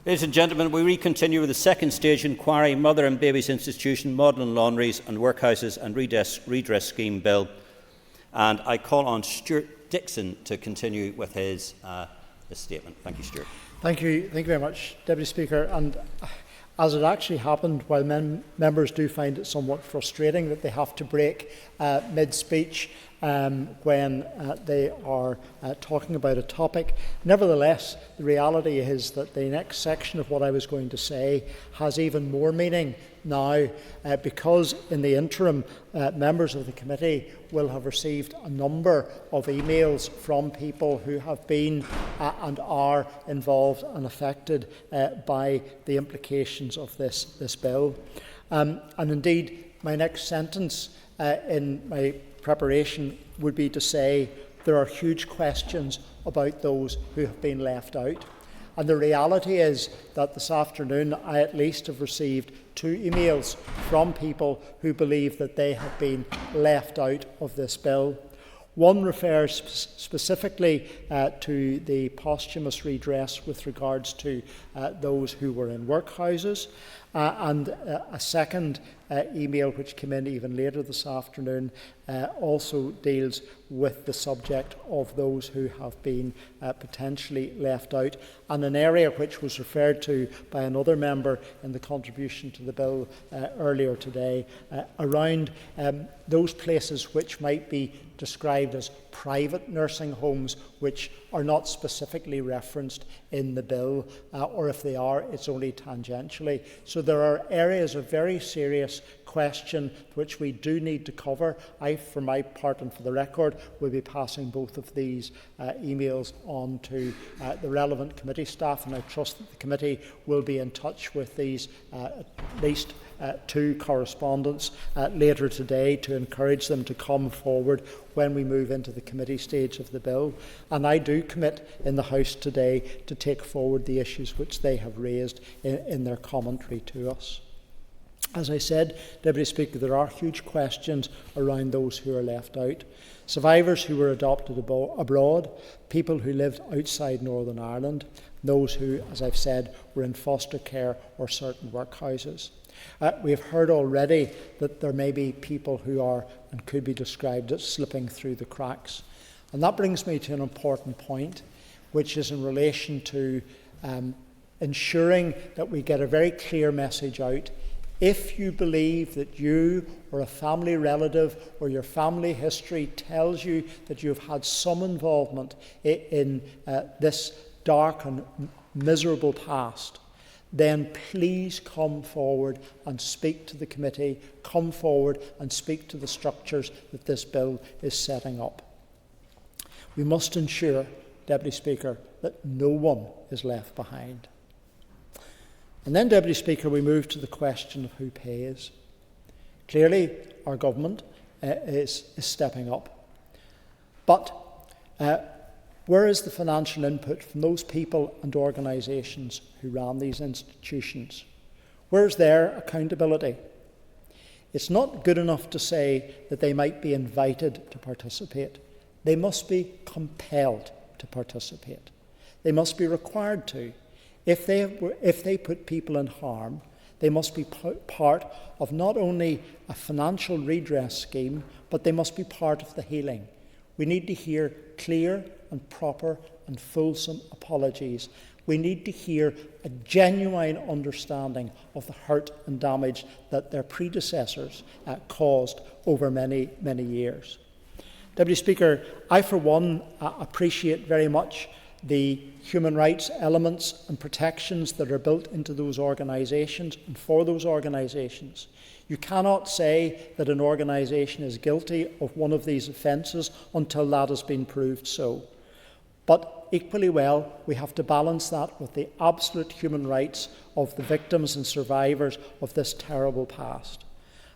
Ladies and gentlemen, we recontinue with the second stage inquiry, Mother and Babies Institution, Magdalene Laundries and Workhouses and Redress Scheme Bill. And I call on Stuart Dixon to continue with his statement. Thank you, Stuart. Thank you very much, Deputy Speaker. And as it actually happened, while members do find it somewhat frustrating that they have to break mid-speech when they are talking about a topic, nevertheless, the reality is that the next section of what I was going to say has even more meaning now, because in the interim, members of the committee will have received a number of emails from people who have been and are involved and affected by the implications of this bill. And indeed, my next sentence in my preparation would be to say there are huge questions about those who have been left out. And the reality is that this afternoon I at least have received 2 emails from people who believe that they have been left out of this bill. One refers specifically to the posthumous redress with regards to those who were in workhouses, and a second email which came in even later this afternoon also deals with the subject of those who have been potentially left out, and an area which was referred to by another member in the contribution to the bill earlier today, around those places which might be described as private nursing homes, which are not specifically referenced in the bill, or if they are, it's only tangentially. So there are areas of very serious question which we do need to cover. I, for my part and for the record, will be passing both of these emails on to the relevant committee staff, and I trust that the committee will be in touch with these at least 2 correspondents later today to encourage them to come forward when we move into the committee stage of the bill. And I do commit in the House today to take forward the issues which they have raised in their commentary to us. As I said, Deputy Speaker, there are huge questions around those who are left out. Survivors who were adopted abroad, people who lived outside Northern Ireland, those who, as I've said, were in foster care or certain workhouses. We have heard already that there may be people who are and could be described as slipping through the cracks. And that brings me to an important point, which is in relation to ensuring that we get a very clear message out. If you believe that you or a family relative or your family history tells you that you've had some involvement in this dark and miserable past, then please come forward and speak to the committee, come forward and speak to the structures that this bill is setting up. We must ensure, Deputy Speaker, that no one is left behind. And then, Deputy Speaker, we move to the question of who pays. Clearly, our government is stepping up. But where is the financial input from those people and organisations who ran these institutions? Where's their accountability? It's not good enough to say that they might be invited to participate. They must be compelled to participate. They must be required to. If they put people in harm, they must be part of not only a financial redress scheme, but they must be part of the healing. We need to hear clear and proper and fulsome apologies. We need to hear a genuine understanding of the hurt and damage that their predecessors caused over many, many years. Deputy Speaker, I for one appreciate very much the human rights elements and protections that are built into those organisations and for those organisations. You cannot say that an organisation is guilty of one of these offences until that has been proved so. But equally well, we have to balance that with the absolute human rights of the victims and survivors of this terrible past.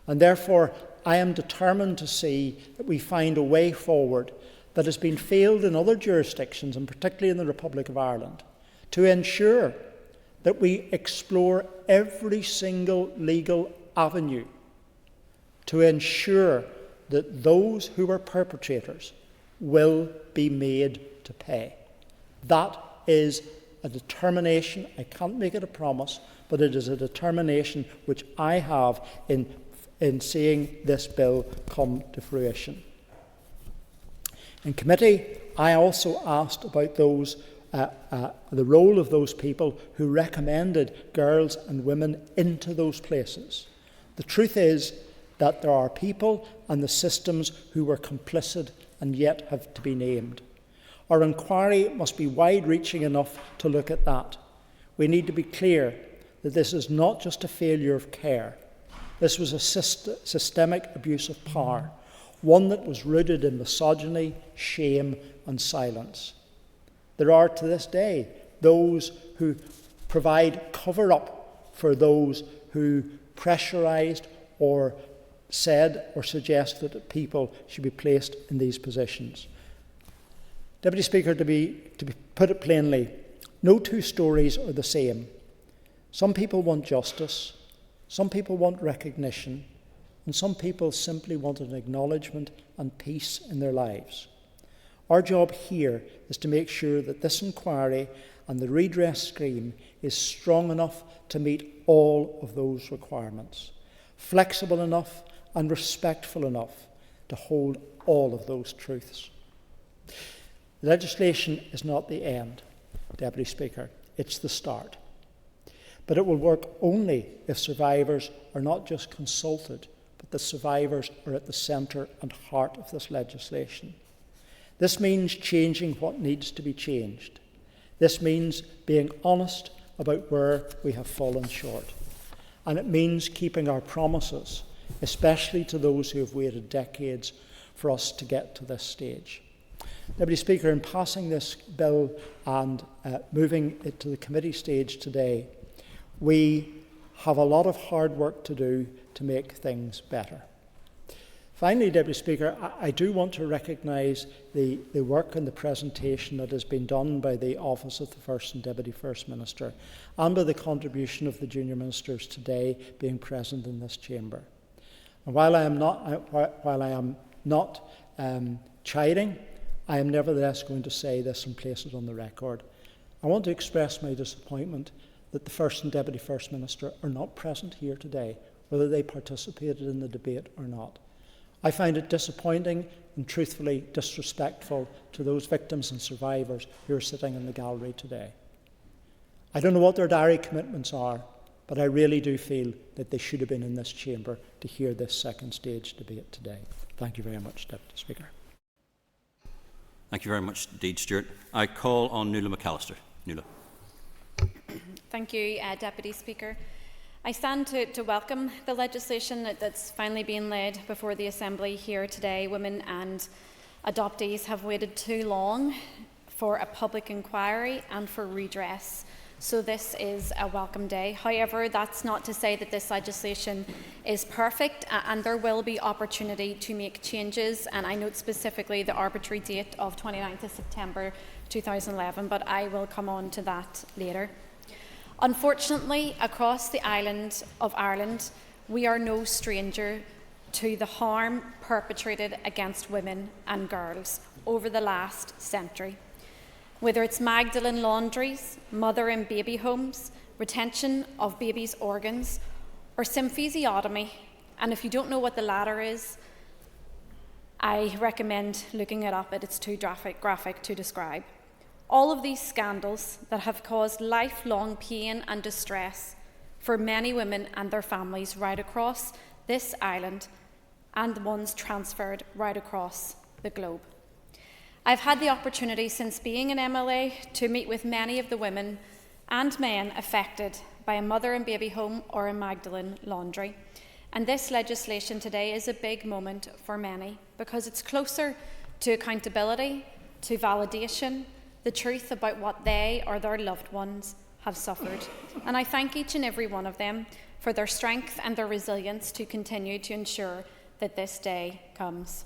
And therefore, I am determined to see that we find a way forward that has been failed in other jurisdictions, and particularly in the Republic of Ireland, to ensure that we explore every single legal avenue to ensure that those who are perpetrators will be made to pay. That is a determination. I can't make it a promise, but it is a determination which I have in seeing this bill come to fruition. In committee, I also asked about those the role of those people who recommended girls and women into those places. The truth is that there are people and the systems who were complicit and yet have to be named. Our inquiry must be wide-reaching enough to look at that. We need to be clear that this is not just a failure of care. This was a systemic abuse of power, one that was rooted in misogyny, shame and silence. There are to this day those who provide cover-up for those who pressurised or said or suggested that people should be placed in these positions. Deputy Speaker, to put it plainly, no two stories are the same. Some people want justice, some people want recognition, and some people simply want an acknowledgement and peace in their lives. Our job here is to make sure that this inquiry and the redress scheme is strong enough to meet all of those requirements, flexible enough and respectful enough to hold all of those truths. Legislation is not the end, Deputy Speaker, it's the start. But it will work only if survivors are not just consulted, but the survivors are at the centre and heart of this legislation. This means changing what needs to be changed. This means being honest about where we have fallen short. And it means keeping our promises, especially to those who have waited decades for us to get to this stage. Deputy Speaker, in passing this bill and moving it to the committee stage today, we have a lot of hard work to do to make things better. Finally, Deputy Speaker, I do want to recognise the work and the presentation that has been done by the Office of the First and Deputy First Minister and by the contribution of the junior ministers today being present in this chamber. And while I am not chiding, I am nevertheless going to say this and place it on the record. I want to express my disappointment that the First and Deputy First Minister are not present here today, whether they participated in the debate or not. I find it disappointing and truthfully disrespectful to those victims and survivors who are sitting in the gallery today. I don't know what their diary commitments are, but I really do feel that they should have been in this chamber to hear this second stage debate today. Thank you very much, Deputy Speaker. Thank you very much indeed, Stuart. I call on Nuala McAllister. Nuala. Thank you, Deputy Speaker. I stand to welcome the legislation that's finally being laid before the Assembly here today. Women and adoptees have waited too long for a public inquiry and for redress, so this is a welcome day. However, that's not to say that this legislation is perfect, and there will be opportunity to make changes, and I note specifically the arbitrary date of 29th of September 2011, but I will come on to that later. Unfortunately, across the island of Ireland, we are no stranger to the harm perpetrated against women and girls over the last century. Whether it's Magdalene Laundries, mother and baby homes, retention of babies' organs, or symphysiotomy, and if you don't know what the latter is, I recommend looking it up. It's too graphic to describe. All of these scandals that have caused lifelong pain and distress for many women and their families right across this island, and the ones transferred right across the globe. I've had the opportunity since being an MLA to meet with many of the women and men affected by a mother and baby home or a Magdalene laundry. And this legislation today is a big moment for many because it's closer to accountability, to validation, the truth about what they or their loved ones have suffered. And I thank each and every one of them for their strength and their resilience to continue to ensure that this day comes.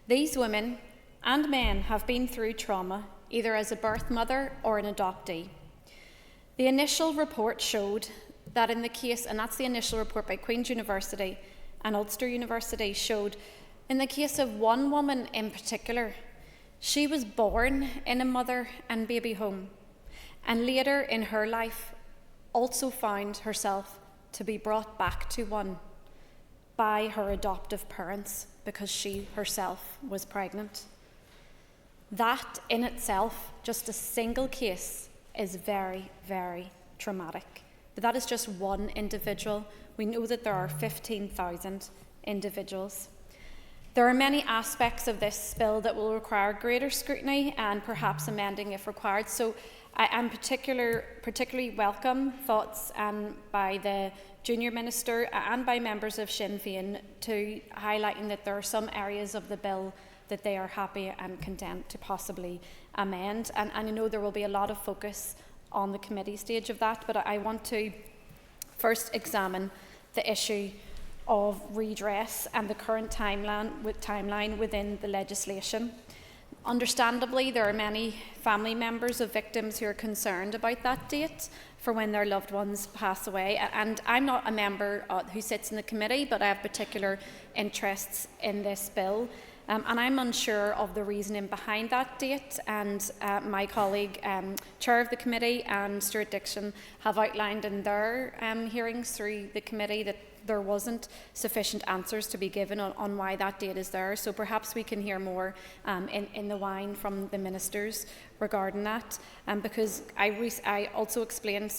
These women and men have been through trauma, either as a birth mother or an adoptee. The initial report showed that in the case, and that's the initial report by Queen's University and Ulster University, showed in the case of one woman in particular, she was born in a mother and baby home. and later in her life also found herself to be brought back to one by her adoptive parents because she herself was pregnant. That in itself, just a single case, is very, very traumatic. But that is just one individual. We know that there are 15,000 individuals. There are many aspects of this bill that will require greater scrutiny and perhaps amending if required. So I am particularly welcome thoughts by the Junior Minister and by members of Sinn Féin to highlighting that there are some areas of the bill that they are happy and content to possibly amend. And I know there will be a lot of focus on the committee stage of that, but I want to first examine the issue of redress and the current timeline within the legislation. Understandably, there are many family members of victims who are concerned about that date for when their loved ones pass away. And I'm not a member who sits in the committee, but I have particular interests in this bill. And I'm unsure of the reasoning behind that date. And my colleague, Chair of the committee, and Stuart Dixon, have outlined in their hearings through the committee that there wasn't sufficient answers to be given on why that date is there. So perhaps we can hear more in the wine from the ministers regarding that. Because I also explained,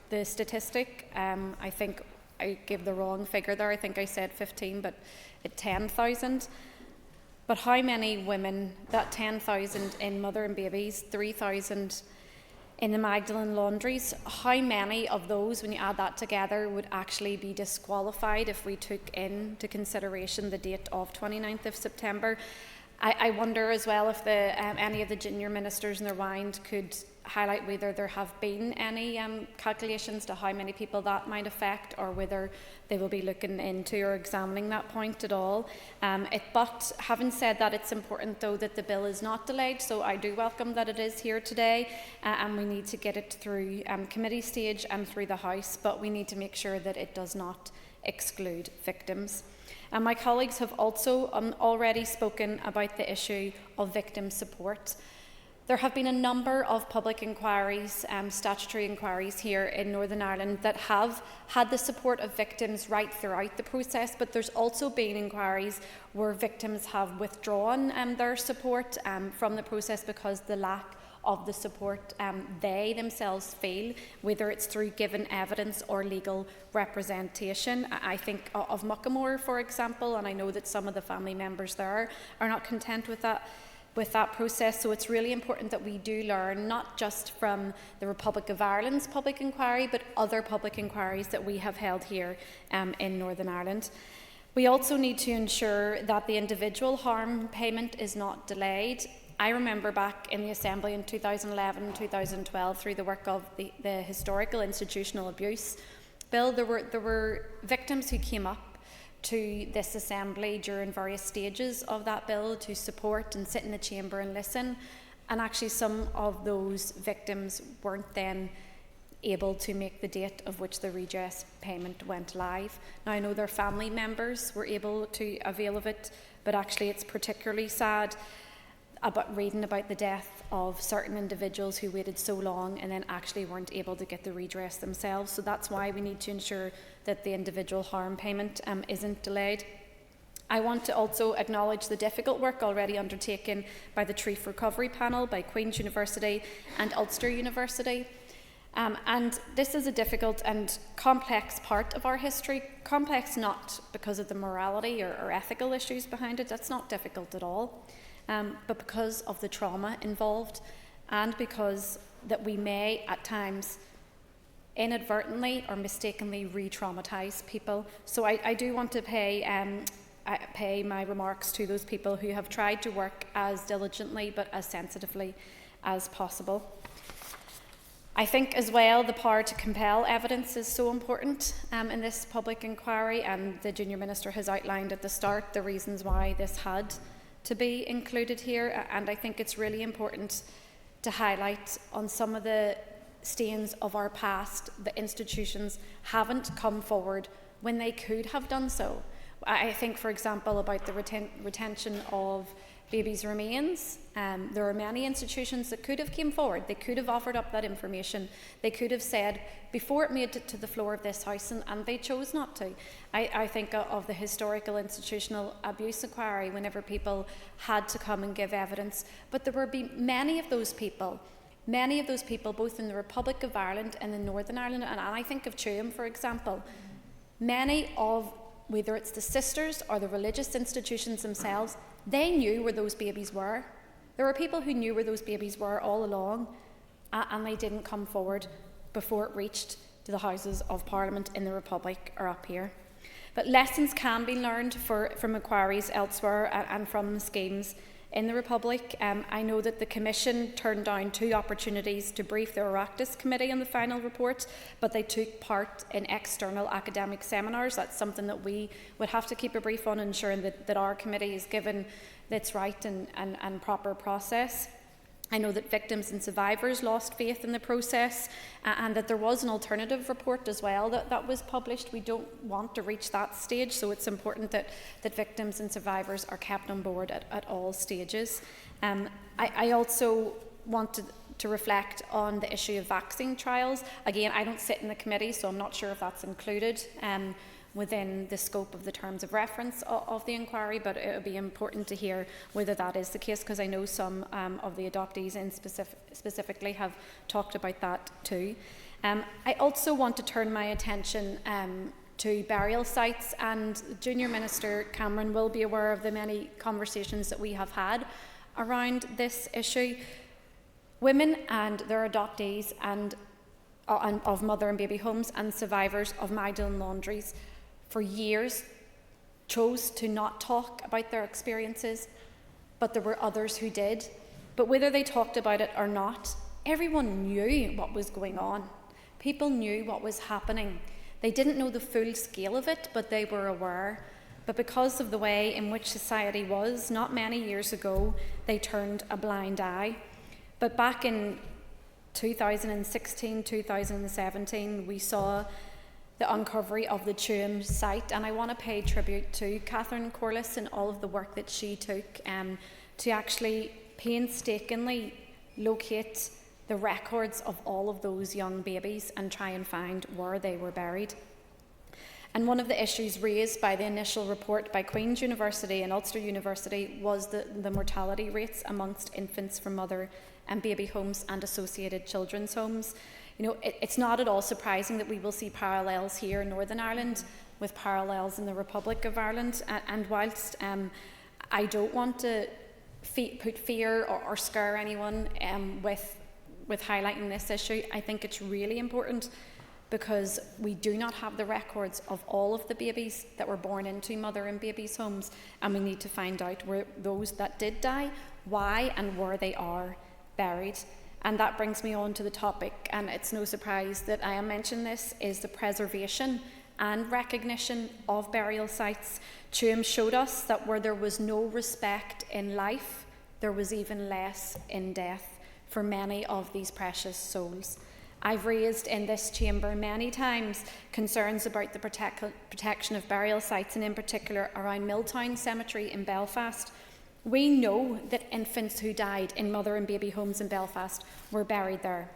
the statistic. I think I gave the wrong figure there. I think I said 15, but it's 10,000. But how many women, that 10,000 in mother and babies, 3,000 in the Magdalene Laundries, how many of those, when you add that together, would actually be disqualified if we took into consideration the date of 29th of September? I wonder as well if any of the junior ministers in their mind could highlight whether there have been any calculations to how many people that might affect, or whether they will be looking into or examining that point at all. But having said that, it's important though that the bill is not delayed, so I do welcome that it is here today, and we need to get it through committee stage and through the House, but we need to make sure that it does not exclude victims. And my colleagues have also already spoken about the issue of victim support. There have been a number of public inquiries, statutory inquiries here in Northern Ireland that have had the support of victims right throughout the process, but there's also been inquiries where victims have withdrawn their support from the process because the lack of the support they themselves feel, whether it's through given evidence or legal representation. I think of Muckamore, for example, and I know that some of the family members there are not content with that process. So it's really important that we do learn not just from the Republic of Ireland's public inquiry, but other public inquiries that we have held here in Northern Ireland. We also need to ensure that the individual harm payment is not delayed. I remember back in the Assembly in 2011 and 2012, through the work of the Historical Institutional Abuse Bill, there were victims who came up to this Assembly during various stages of that bill to support and sit in the chamber and listen. And actually some of those victims weren't then able to make the date of which the redress payment went live. Now I know their family members were able to avail of it, but actually it's particularly sad about reading about the death of certain individuals who waited so long and then actually weren't able to get the redress themselves. So that's why we need to ensure that the individual harm payment isn't delayed. I want to also acknowledge the difficult work already undertaken by the Truth Recovery Panel, by Queen's University and Ulster University. And this is a difficult and complex part of our history. Complex not because of the morality or ethical issues behind it, that's not difficult at all. But because of the trauma involved, and because that we may at times inadvertently or mistakenly re-traumatise people. So I do want to pay my remarks to those people who have tried to work as diligently but as sensitively as possible. I think as well the power to compel evidence is so important in this public inquiry, and the Junior Minister has outlined at the start the reasons why this had to be included here, and I think it's really important to highlight on some of the stains of our past. The institutions haven't come forward when they could have done so. I think, for example, about the retention of babies' remains. There are many institutions that could have come forward. They could have offered up that information. They could have said before it made it to the floor of this House, and they chose not to. I think of the historical institutional abuse inquiry, whenever people had to come and give evidence. But there would be many of those people, both in the Republic of Ireland and in Northern Ireland, and I think of Tuam, for example. Many of, whether it's the sisters or the religious institutions themselves, they knew where those babies were. There were people who knew where those babies were all along, and they didn't come forward before it reached to the Houses of Parliament in the Republic or up here. But lessons can be learned from inquiries elsewhere and from schemes in the Republic. I know that the Commission turned down 2 opportunities to brief the Oireachtas Committee on the final report, but they took part in external academic seminars. That's something that we would have to keep a brief on, ensuring that our committee is given its right and proper process. I know that victims and survivors lost faith in the process, and that there was an alternative report as well that was published. We don't want to reach that stage, so it's important that victims and survivors are kept on board at all stages. I also wanted to reflect on the issue of vaccine trials. Again, I don't sit in the committee, so I'm not sure if that's included within the scope of the terms of reference of the inquiry, but it would be important to hear whether that is the case, because I know some of the adoptees specifically have talked about that too. I also want to turn my attention to burial sites, and Junior Minister Cameron will be aware of the many conversations that we have had around this issue. Women and their adoptees and of mother and baby homes and survivors of Magdalene Laundries for years chose to not talk about their experiences, but there were others who did. But whether they talked about it or not, everyone knew what was going on. People knew what was happening. They didn't know the full scale of it, but they were aware. But because of the way in which society was, not many years ago, they turned a blind eye. But back in 2016, 2017, we saw the uncovery of the Tuam site, and I want to pay tribute to Catherine Corliss and all of the work that she took to actually painstakingly locate the records of all of those young babies and try and find where they were buried. And one of the issues raised by the initial report by Queen's University and Ulster University was the mortality rates amongst infants from mother and baby homes and associated children's homes. You know, it's not at all surprising that we will see parallels here in Northern Ireland with parallels in the Republic of Ireland. And whilst I don't want to put fear or scare anyone with highlighting this issue, I think it's really important, because we do not have the records of all of the babies that were born into mother and babies homes, and we need to find out where those that did die, why and where they are buried. And that brings me on to the topic, and it's no surprise that I am mentioning this, is the preservation and recognition of burial sites. Tuam showed us that where there was no respect in life, there was even less in death for many of these precious souls. I've raised in this chamber many times concerns about the protection of burial sites, and in particular around Milltown Cemetery in Belfast. We know that infants who died in mother and baby homes in Belfast were buried there,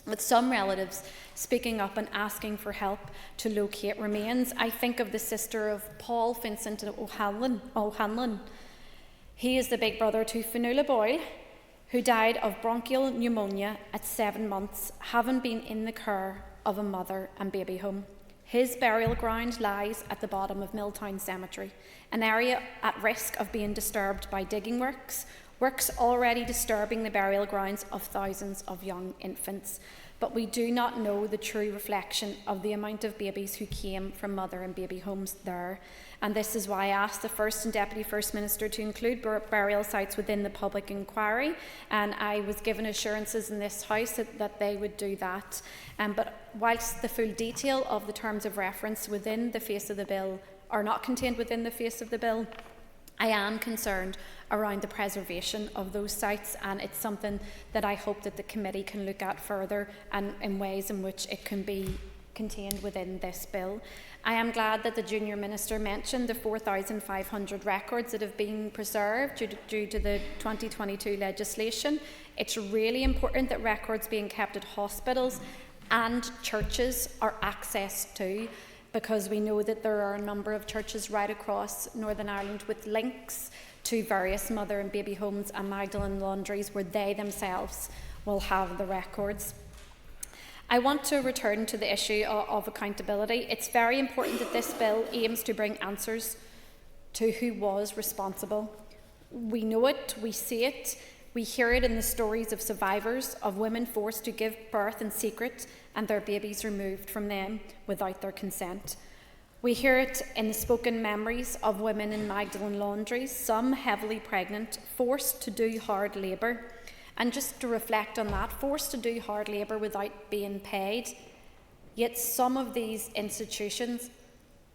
with some relatives speaking up and asking for help to locate remains. I think of the sister of Paul Vincent O'Hanlon. He is the big brother to Fionnuala Boyle, who died of bronchial pneumonia at 7 months, having been in the care of a mother and baby home. His burial ground lies at the bottom of Milltown Cemetery, an area at risk of being disturbed by digging works already disturbing the burial grounds of thousands of young infants. But we do not know the true reflection of the amount of babies who came from mother and baby homes there. And this is why I asked the First and Deputy First Minister to include burial sites within the public inquiry, and I was given assurances in this House that they would do that. But whilst the full detail of the terms of reference within the face of the bill are not contained within the face of the bill, I am concerned around the preservation of those sites, and it's something that I hope that the committee can look at further and in ways in which it can be contained within this bill. I am glad that the Junior Minister mentioned the 4,500 records that have been preserved due to the 2022 legislation. It's really important that records being kept at hospitals and churches are accessed to, because we know that there are a number of churches right across Northern Ireland with links to various mother and baby homes and Magdalene Laundries where they themselves will have the records. I want to return to the issue of accountability. It's very important that this bill aims to bring answers to who was responsible. We know it, we see it, we hear it in the stories of survivors of women forced to give birth in secret and their babies removed from them without their consent. We hear it in the spoken memories of women in Magdalene Laundries, some heavily pregnant, forced to do hard labour. And just to reflect on that, forced to do hard labour without being paid. Yet some of these institutions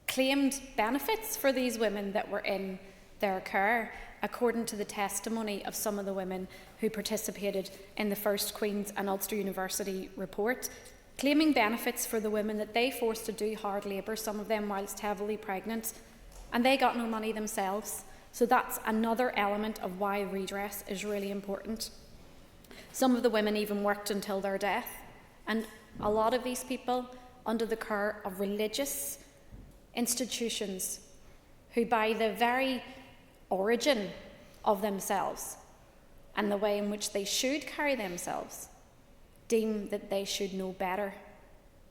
claimed benefits for these women that were in their care, according to the testimony of some of the women who participated in the first Queen's and Ulster University report, claiming benefits for the women that they forced to do hard labour, some of them whilst heavily pregnant, and they got no money themselves. So that's another element of why redress is really important. Some of the women even worked until their death, and a lot of these people under the care of religious institutions who, by the very origin of themselves and the way in which they should carry themselves, deem that they should know better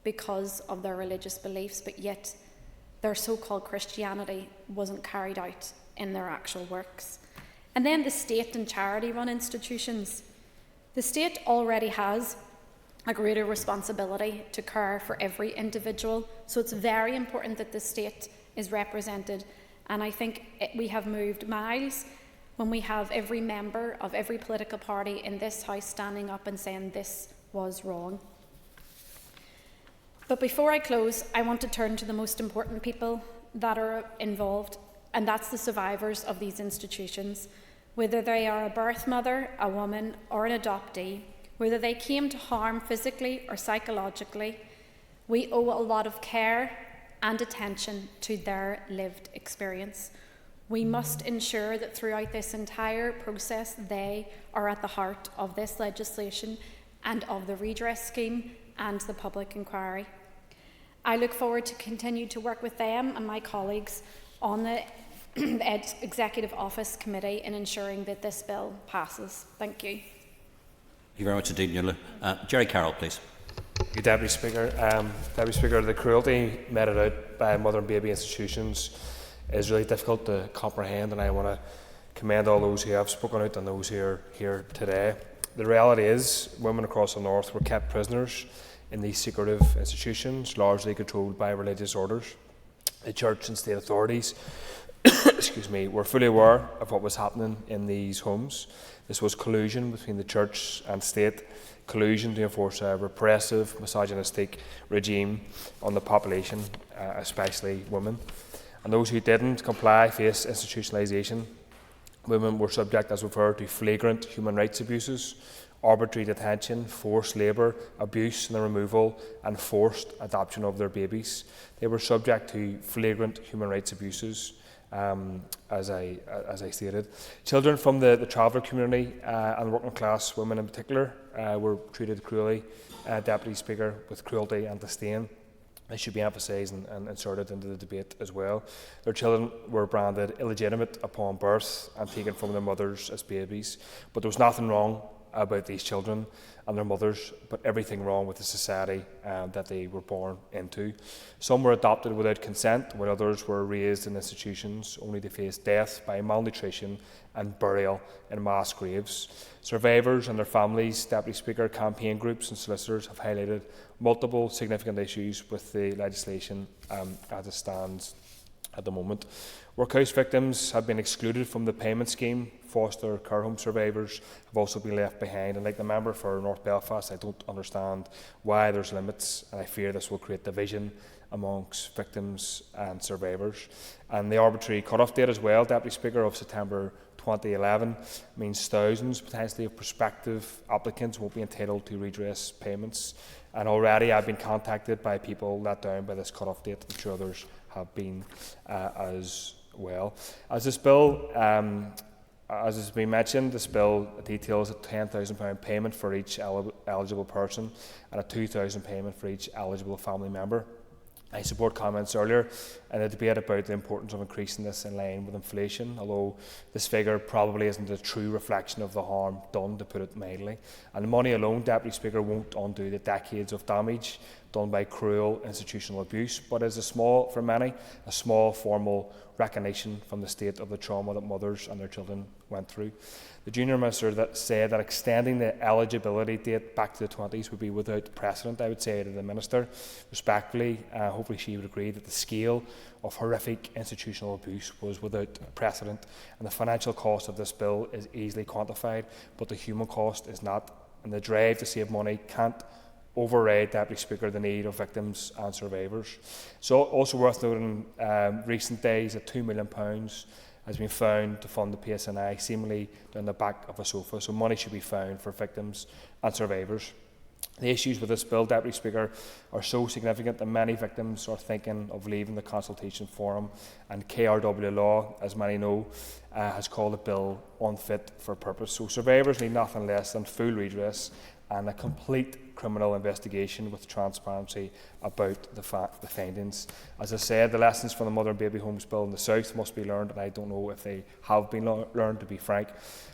because of their religious beliefs, but yet their so-called Christianity wasn't carried out in their actual works. And then the state and charity-run institutions. The state already has a greater responsibility to care for every individual, so it's very important that the state is represented. And I think we have moved miles when we have every member of every political party in this House standing up and saying this was wrong. But before I close, I want to turn to the most important people that are involved, and that's the survivors of these institutions. Whether they are a birth mother, a woman, or an adoptee, whether they came to harm physically or psychologically, we owe a lot of care and attention to their lived experience. We must ensure that throughout this entire process, they are at the heart of this legislation and of the redress scheme and the public inquiry. I look forward to continue to work with them and my colleagues on the Executive Office Committee in ensuring that this bill passes. Thank you. Thank you very much indeed, Nuala. Jerry Carroll, please. Thank you, Deputy Speaker. Deputy Speaker, the cruelty meted out by mother and baby institutions is really difficult to comprehend, and I want to commend all those who have spoken out and those who are here today. The reality is, women across the north were kept prisoners in these secretive institutions, largely controlled by religious orders. The church and state authorities were fully aware of what was happening in these homes. This was collusion between the church and state, collusion to enforce a repressive, misogynistic regime on the population, especially women. And those who didn't comply faced institutionalisation. Women were subject, as we've heard, to flagrant human rights abuses, arbitrary detention, forced labour, abuse and the removal and forced adoption of their babies. They were subject to flagrant human rights abuses, as I stated. Children from the traveller community and working class women in particular were treated cruelly, Deputy Speaker, with cruelty and disdain. This should be emphasised and inserted into the debate as well. Their children were branded illegitimate upon birth and taken from their mothers as babies. But there was nothing wrong about these children and their mothers, but everything wrong with the society that they were born into. Some were adopted without consent, while others were raised in institutions only to face death by malnutrition and burial in mass graves. Survivors and their families, Deputy Speaker, campaign groups and solicitors have highlighted multiple significant issues with the legislation as it stands at the moment. Workhouse victims have been excluded from the payment scheme. Foster care home survivors have also been left behind. And like the member for North Belfast, I don't understand why there's limits, and I fear this will create division amongst victims and survivors. And the arbitrary cut-off date as well, Deputy Speaker, of September 2011 means thousands potentially of prospective applicants won't be entitled to redress payments. And already I've been contacted by people let down by this cut-off date. I'm sure others have been as well. As this bill, as has been mentioned, this bill details a £10,000 payment for each eligible person and a £2,000 payment for each eligible family member. I support comments earlier in the debate about the importance of increasing this in line with inflation, although this figure probably isn't a true reflection of the harm done, to put it mildly. And the money alone, Deputy Speaker, won't undo the decades of damage done by cruel institutional abuse, but is for many, a small formal recognition from the state of the trauma that mothers and their children went through. The Junior Minister said that extending the eligibility date back to the 20s would be without precedent. I would say to the Minister, respectfully, hopefully she would agree that the scale of horrific institutional abuse was without precedent, and the financial cost of this bill is easily quantified, but the human cost is not, and the drive to save money can't override, Deputy Speaker, the need of victims and survivors. So also worth noting, recent days that £2 million has been found to fund the PSNI, seemingly down the back of a sofa. So money should be found for victims and survivors. The issues with this bill, Deputy Speaker, are so significant that many victims are thinking of leaving the consultation forum, and KRW law, as many know, has called the bill unfit for purpose. So survivors need nothing less than full redress and a complete criminal investigation with transparency about the findings. As I said, the lessons from the Mother and Baby Homes Bill in the South must be learned, and I don't know if they have been learned, to be frank.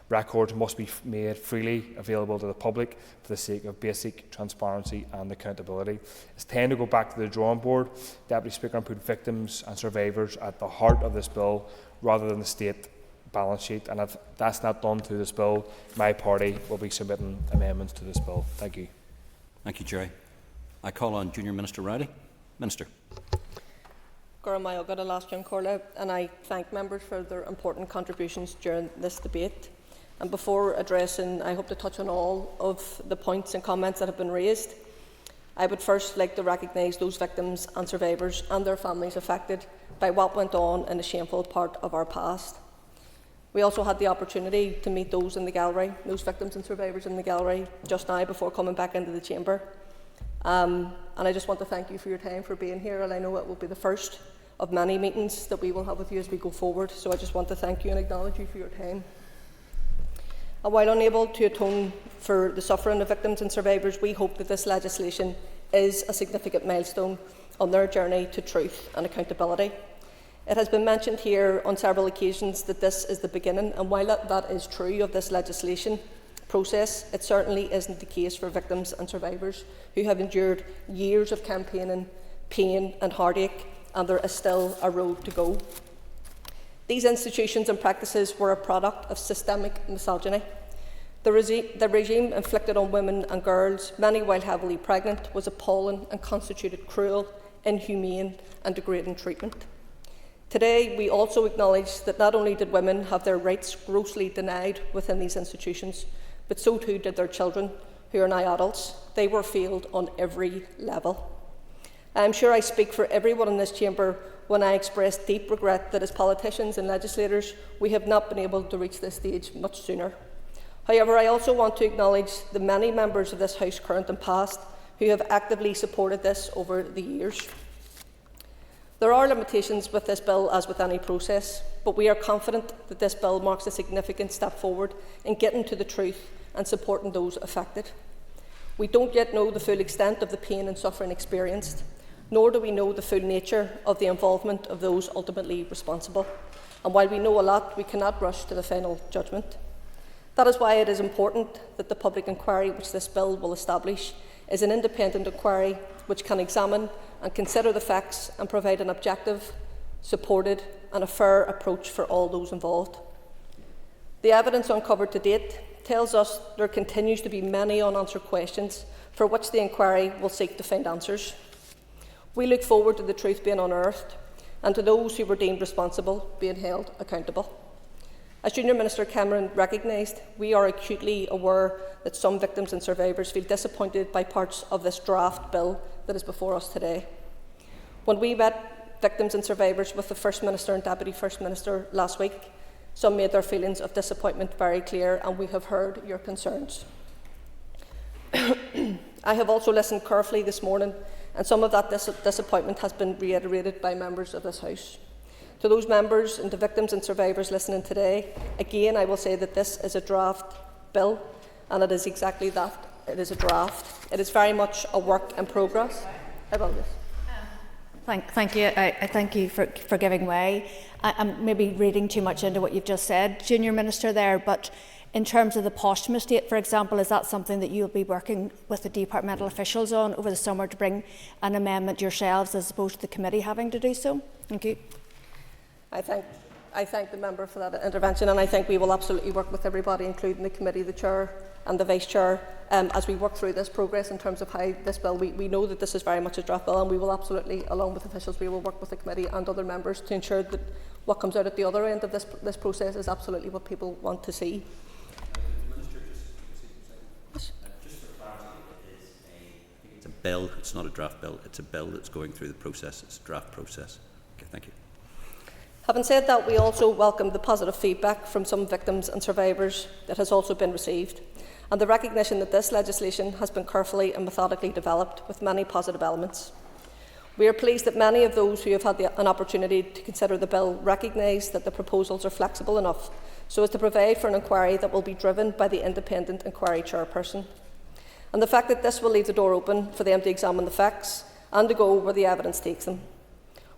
Records must be made freely available to the public for the sake of basic transparency and accountability. It's time to go back to the drawing board, Deputy Speaker, and put victims and survivors at the heart of this bill rather than the state balance sheet. And if that's not done through this bill, my party will be submitting amendments to this bill. Thank you. Thank you, Jerry. I call on Junior Minister Riley. Minister. And I thank members for their important contributions during this debate. And before addressing, I hope to touch on all of the points and comments that have been raised. I would first like to recognise those victims and survivors and their families affected by what went on in a shameful part of our past. We also had the opportunity to meet those in the gallery, those victims and survivors in the gallery just now before coming back into the chamber. And I just want to thank you for your time, for being here, and I know it will be the first of many meetings that we will have with you as we go forward, so I just want to thank you and acknowledge you for your time. And while unable to atone for the suffering of victims and survivors, we hope that this legislation is a significant milestone on their journey to truth and accountability. It has been mentioned here on several occasions that this is the beginning, and while that is true of this legislation process, it certainly isn't the case for victims and survivors who have endured years of campaigning, pain and heartache, and there is still a road to go. These institutions and practices were a product of systemic misogyny. The regime inflicted on women and girls, many while heavily pregnant, was appalling and constituted cruel, inhumane and degrading treatment. Today, we also acknowledge that not only did women have their rights grossly denied within these institutions, but so too did their children, who are now adults. They were failed on every level. I am sure I speak for everyone in this chamber when I express deep regret that as politicians and legislators, we have not been able to reach this stage much sooner. However, I also want to acknowledge the many members of this House, current and past, who have actively supported this over the years. There are limitations with this bill, as with any process, but we are confident that this bill marks a significant step forward in getting to the truth and supporting those affected. We don't yet know the full extent of the pain and suffering experienced, nor do we know the full nature of the involvement of those ultimately responsible. And while we know a lot, we cannot rush to the final judgment. That is why it is important that the public inquiry which this bill will establish is an independent inquiry which can examine and consider the facts and provide an objective, supported and a fair approach for all those involved. The evidence uncovered to date tells us there continues to be many unanswered questions for which the inquiry will seek to find answers. We look forward to the truth being unearthed and to those who were deemed responsible being held accountable. As Junior Minister Cameron recognised, we are acutely aware that some victims and survivors feel disappointed by parts of this draft bill that is before us today. When we met victims and survivors with the First Minister and Deputy First Minister last week, Some made their feelings of disappointment very clear, and we have heard your concerns. I have also listened carefully this morning, and some of that disappointment has been reiterated by members of this House. To those members and to victims and survivors listening today, again I will say that this is a draft bill, and it is exactly that. It is a draft. It is very much a work in progress. I will this. Thank you. I thank you for giving way. I'm maybe reading too much into what you've just said, Junior Minister, there, but in terms of the posthumous date, for example, is that something that you'll be working with the departmental officials on over the summer to bring an amendment yourselves as opposed to the committee having to do so? Thank you. I thank the member for that intervention, and I think we will absolutely work with everybody, including the committee, the chair and the vice chair, as we work through this progress in terms of how this bill. We know that this is very much a draft bill, and we will absolutely, along with officials, we will work with the committee and other members to ensure that what comes out at the other end of this process is absolutely what people want to see. It's a bill, it's not a draft bill, it's a bill that's going through the process, it's a draft process. Okay, thank you. Having said that, we also welcome the positive feedback from some victims and survivors that has also been received, and the recognition that this legislation has been carefully and methodically developed with many positive elements. We are pleased that many of those who have had an opportunity to consider the bill recognise that the proposals are flexible enough so as to provide for an inquiry that will be driven by the independent inquiry chairperson. And the fact that this will leave the door open for them to examine the facts and to go where the evidence takes them.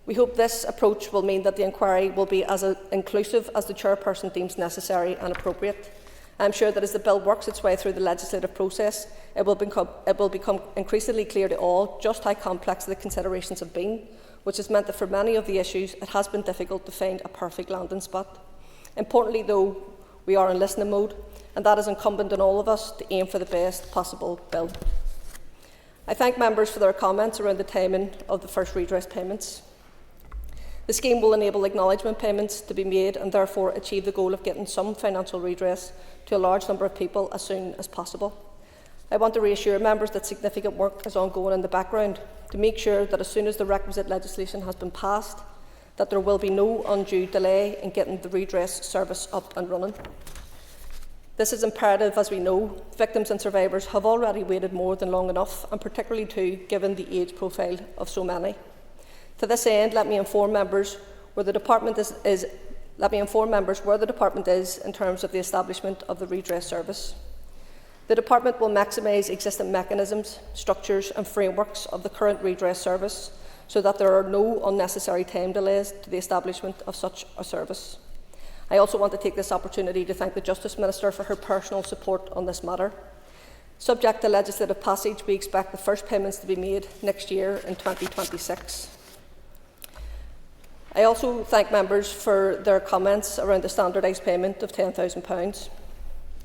We hope this approach will mean that the inquiry will be as inclusive as the chairperson deems necessary and appropriate. I am sure that as the bill works its way through the legislative process, it will become increasingly clear to all just how complex the considerations have been, which has meant that for many of the issues it has been difficult to find a perfect landing spot. Importantly, though, we are in listening mode, and that is incumbent on all of us to aim for the best possible bill. I thank members for their comments around the timing of the first redress payments. The scheme will enable acknowledgement payments to be made and therefore achieve the goal of getting some financial redress to a large number of people as soon as possible. I want to reassure members that significant work is ongoing in the background to make sure that as soon as the requisite legislation has been passed, that there will be no undue delay in getting the redress service up and running. This is imperative, as we know. Victims and survivors have already waited more than long enough, and particularly too given the age profile of so many. To this end, let me inform members where the department is in terms of the establishment of the redress service. The department will maximise existing mechanisms, structures and frameworks of the current redress service so that there are no unnecessary time delays to the establishment of such a service. I also want to take this opportunity to thank the Justice Minister for her personal support on this matter. Subject to legislative passage, we expect the first payments to be made next year in 2026. I also thank members for their comments around the standardised payment of £10,000.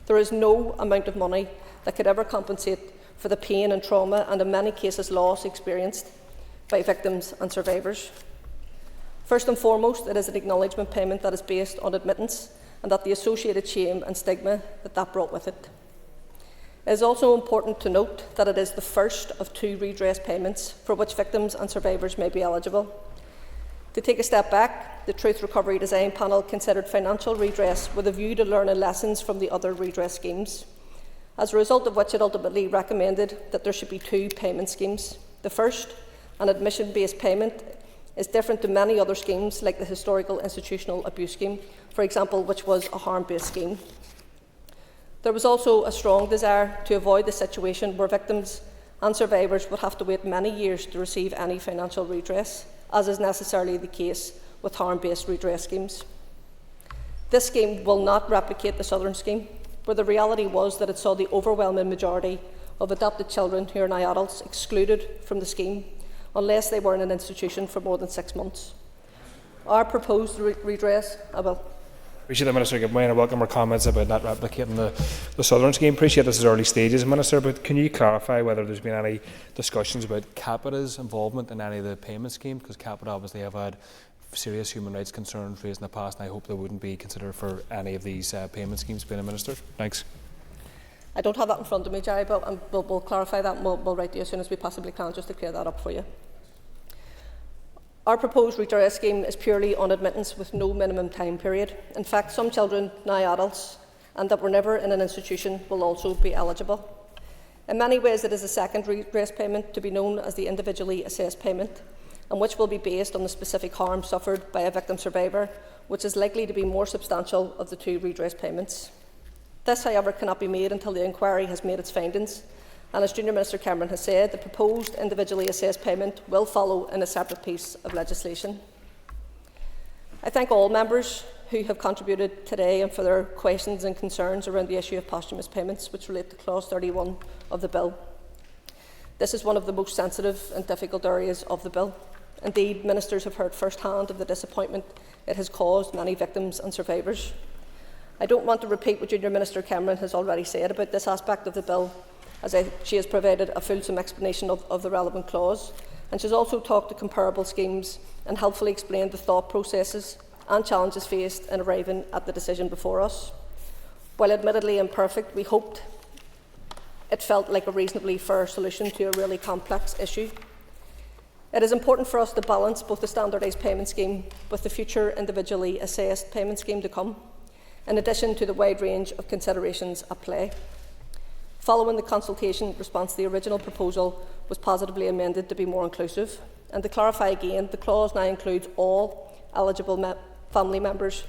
There is no amount of money that could ever compensate for the pain and trauma and in many cases loss experienced by victims and survivors. First and foremost, it is an acknowledgement payment that is based on admittance and that the associated shame and stigma that brought with it. It is also important to note that it is the first of 2 redress payments for which victims and survivors may be eligible. To take a step back, the Truth Recovery Design Panel considered financial redress with a view to learning lessons from the other redress schemes, as a result of which it ultimately recommended that there should be 2 payment schemes. The first, an admission-based payment, is different to many other schemes like the Historical Institutional Abuse Scheme, for example, which was a harm-based scheme. There was also a strong desire to avoid the situation where victims and survivors would have to wait many years to receive any financial redress, as is necessarily the case with harm-based redress schemes. This scheme will not replicate the Southern scheme, where the reality was that it saw the overwhelming majority of adopted children who are now adults excluded from the scheme unless they were in an institution for more than 6 months. Our proposed redress, Appreciate the Minister giving way, and I welcome her comments about not replicating the Southern scheme. Appreciate this is early stages, Minister, but can you clarify whether there's been any discussions about Capita's involvement in any of the payment scheme? Because Capita obviously have had serious human rights concerns raised in the past, and I hope they wouldn't be considered for any of these payment schemes being a Minister. Thanks. I don't have that in front of me, Jerry, but we'll clarify that and we'll write to you as soon as we possibly can just to clear that up for you. Our proposed redress scheme is purely on admittance with no minimum time period. In fact, some children, now adults, and that were never in an institution will also be eligible. In many ways, it is a second redress payment, to be known as the individually assessed payment, and which will be based on the specific harm suffered by a victim survivor, which is likely to be more substantial of the two redress payments. This, however, cannot be made until the inquiry has made its findings, and as Junior Minister Cameron has said, the proposed individually assessed payment will follow in a separate piece of legislation. I thank all members who have contributed today and for their questions and concerns around the issue of posthumous payments, which relate to Clause 31 of the Bill. This is one of the most sensitive and difficult areas of the Bill. Indeed, ministers have heard first-hand of the disappointment it has caused many victims and survivors. I don't want to repeat what Junior Minister Cameron has already said about this aspect of the Bill, as she has provided a fulsome explanation of the relevant clause, and she has also talked to comparable schemes and helpfully explained the thought processes and challenges faced in arriving at the decision before us. While admittedly imperfect, we hoped it felt like a reasonably fair solution to a really complex issue. It is important for us to balance both the standardised payment scheme with the future individually assessed payment scheme to come, in addition to the wide range of considerations at play. Following the consultation response, the original proposal was positively amended to be more inclusive. And to clarify again, the clause now includes all eligible family members,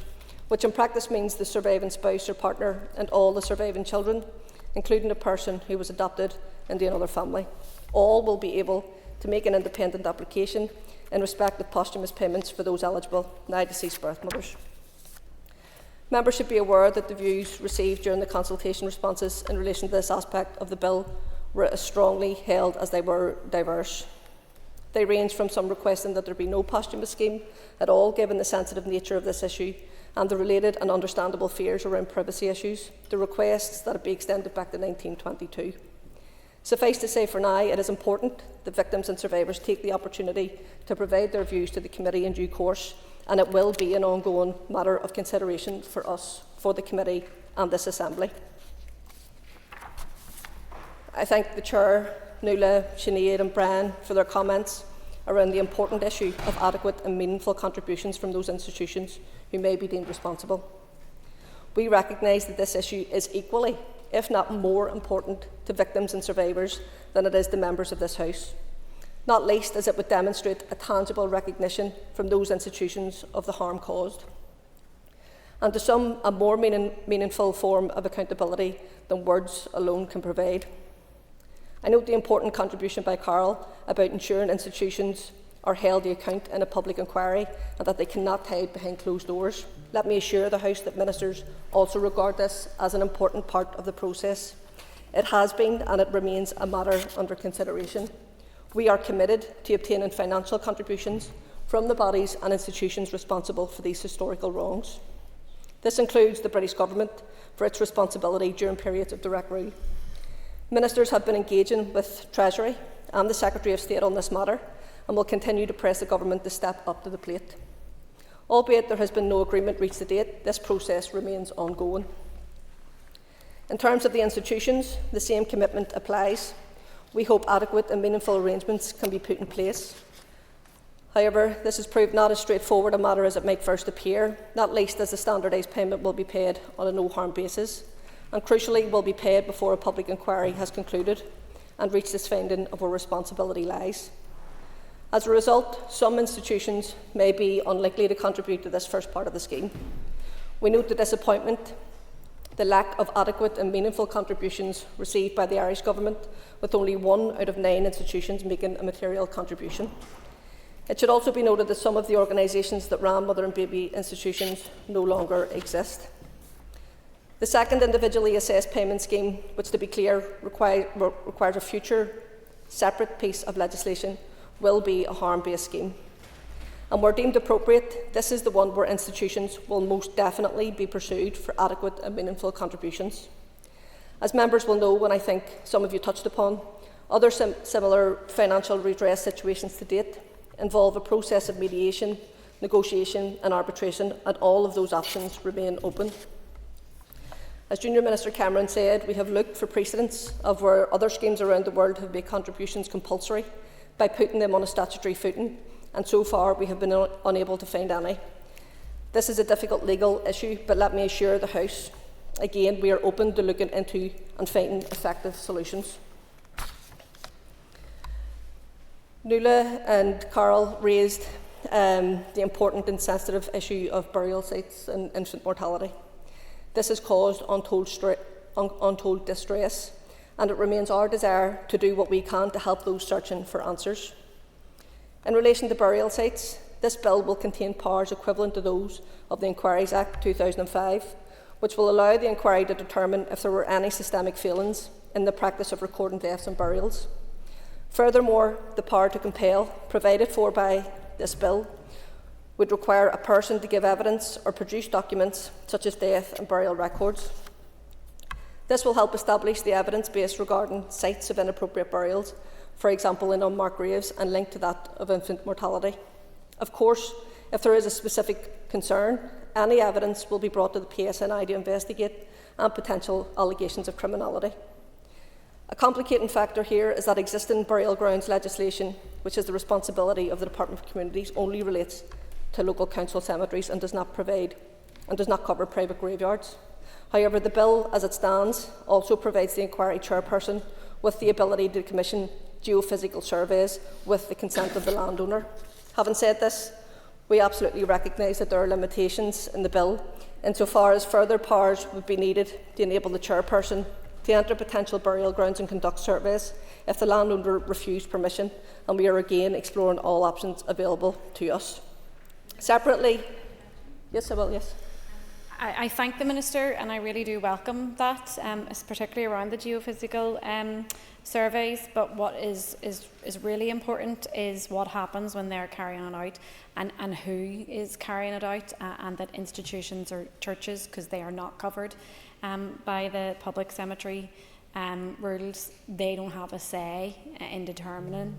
which in practice means the surviving spouse or partner and all the surviving children, including a person who was adopted into another family. All will be able to make an independent application in respect of posthumous payments for those eligible, now deceased birth mothers. Members should be aware that the views received during the consultation responses in relation to this aspect of the Bill were as strongly held as they were diverse. They range from some requesting that there be no posthumous scheme at all, given the sensitive nature of this issue and the related and understandable fears around privacy issues, to requests that it be extended back to 1922. Suffice to say, for now, it is important that victims and survivors take the opportunity to provide their views to the committee in due course, and it will be an ongoing matter of consideration for us, for the committee and this Assembly. I thank the Chair, Nuala, Sinead and Brian for their comments around the important issue of adequate and meaningful contributions from those institutions who may be deemed responsible. We recognise that this issue is equally, if not more, important to victims and survivors than it is to members of this House, not least as it would demonstrate a tangible recognition from those institutions of the harm caused, and to some a more meaningful form of accountability than words alone can provide. I note the important contribution by Carol about ensuring institutions are held to account in a public inquiry and that they cannot hide behind closed doors. Let me assure the House that ministers also regard this as an important part of the process. It has been and it remains a matter under consideration. We are committed to obtaining financial contributions from the bodies and institutions responsible for these historical wrongs. This includes the British Government for its responsibility during periods of direct rule. Ministers have been engaging with Treasury and the Secretary of State on this matter and will continue to press the Government to step up to the plate. Albeit there has been no agreement reached to date, this process remains ongoing. In terms of the institutions, the same commitment applies. We hope adequate and meaningful arrangements can be put in place. However, this has proved not as straightforward a matter as it might first appear, not least as the standardised payment will be paid on a no-harm basis, and crucially will be paid before a public inquiry has concluded and reached its finding of where responsibility lies. As a result, some institutions may be unlikely to contribute to this first part of the scheme. We note the disappointment, the lack of adequate and meaningful contributions received by the Irish Government, with only 1 out of 9 institutions making a material contribution. It should also be noted that some of the organisations that ran mother and baby institutions no longer exist. The second individually assessed payment scheme, which to be clear requires a future separate piece of legislation, will be a harm-based scheme. And where deemed appropriate, this is the one where institutions will most definitely be pursued for adequate and meaningful contributions. As members will know, and I think some of you touched upon, other similar financial redress situations to date involve a process of mediation, negotiation and arbitration, and all of those options remain open. As Junior Minister Cameron said, we have looked for precedents of where other schemes around the world have made contributions compulsory by putting them on a statutory footing and so far we have been unable to find any. This is a difficult legal issue, but let me assure the House, again, we are open to looking into and finding effective solutions. Nuala and Carol raised the important and sensitive issue of burial sites and infant mortality. This has caused untold distress, and it remains our desire to do what we can to help those searching for answers. In relation to burial sites, this bill will contain powers equivalent to those of the Inquiries Act 2005, which will allow the inquiry to determine if there were any systemic failings in the practice of recording deaths and burials. Furthermore, the power to compel, provided for by this bill, would require a person to give evidence or produce documents such as death and burial records. This will help establish the evidence base regarding sites of inappropriate burials, for example in unmarked graves, and linked to that of infant mortality. Of course, if there is a specific concern, any evidence will be brought to the PSNI to investigate and potential allegations of criminality. A complicating factor here is that existing burial grounds legislation, which is the responsibility of the Department of Communities, only relates to local council cemeteries and does not cover private graveyards. However, the bill as it stands also provides the inquiry chairperson with the ability to commission geophysical surveys with the consent of the landowner. Having said this, we absolutely recognise that there are limitations in the bill insofar as further powers would be needed to enable the chairperson to enter potential burial grounds and conduct surveys if the landowner refused permission, and we are again exploring all options available to us. Separately, yes, I will, yes. I thank the Minister, and I really do welcome that, particularly around the geophysical surveys. But what is really important is what happens when they're carrying it out, and who is carrying it out, and that institutions or churches, because they are not covered by the public cemetery rules, they don't have a say in determining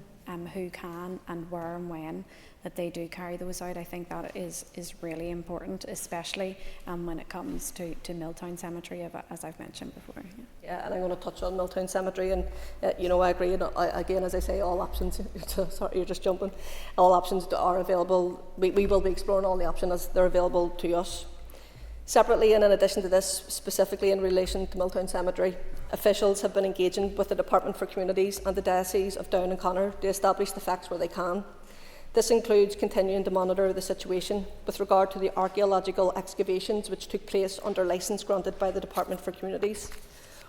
who can and where and when that they do carry those out. I think that is really important, especially when it comes to Milltown Cemetery, as I've mentioned before. Yeah, and I'm going to touch on Milltown Cemetery, and I agree. And again, as I say, all options. Sorry, you're just jumping. All options are available. We will be exploring all the options as they're available to us. Separately, and in addition to this, specifically in relation to Milltown Cemetery, officials have been engaging with the Department for Communities and the Diocese of Down and Conor to establish the facts where they can. This includes continuing to monitor the situation with regard to the archaeological excavations which took place under licence granted by the Department for Communities.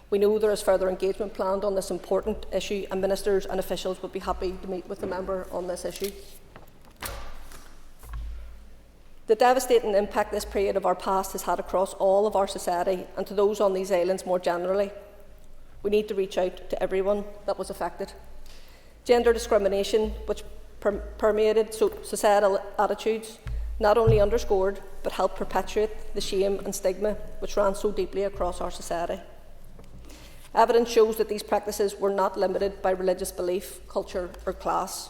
We know there is further engagement planned on this important issue, and ministers and officials would be happy to meet with the member on this issue. The devastating impact this period of our past has had across all of our society and to those on these islands more generally. We need to reach out to everyone that was affected. Gender discrimination, which permeated societal attitudes, not only underscored but helped perpetuate the shame and stigma which ran so deeply across our society. Evidence shows that these practices were not limited by religious belief, culture or class.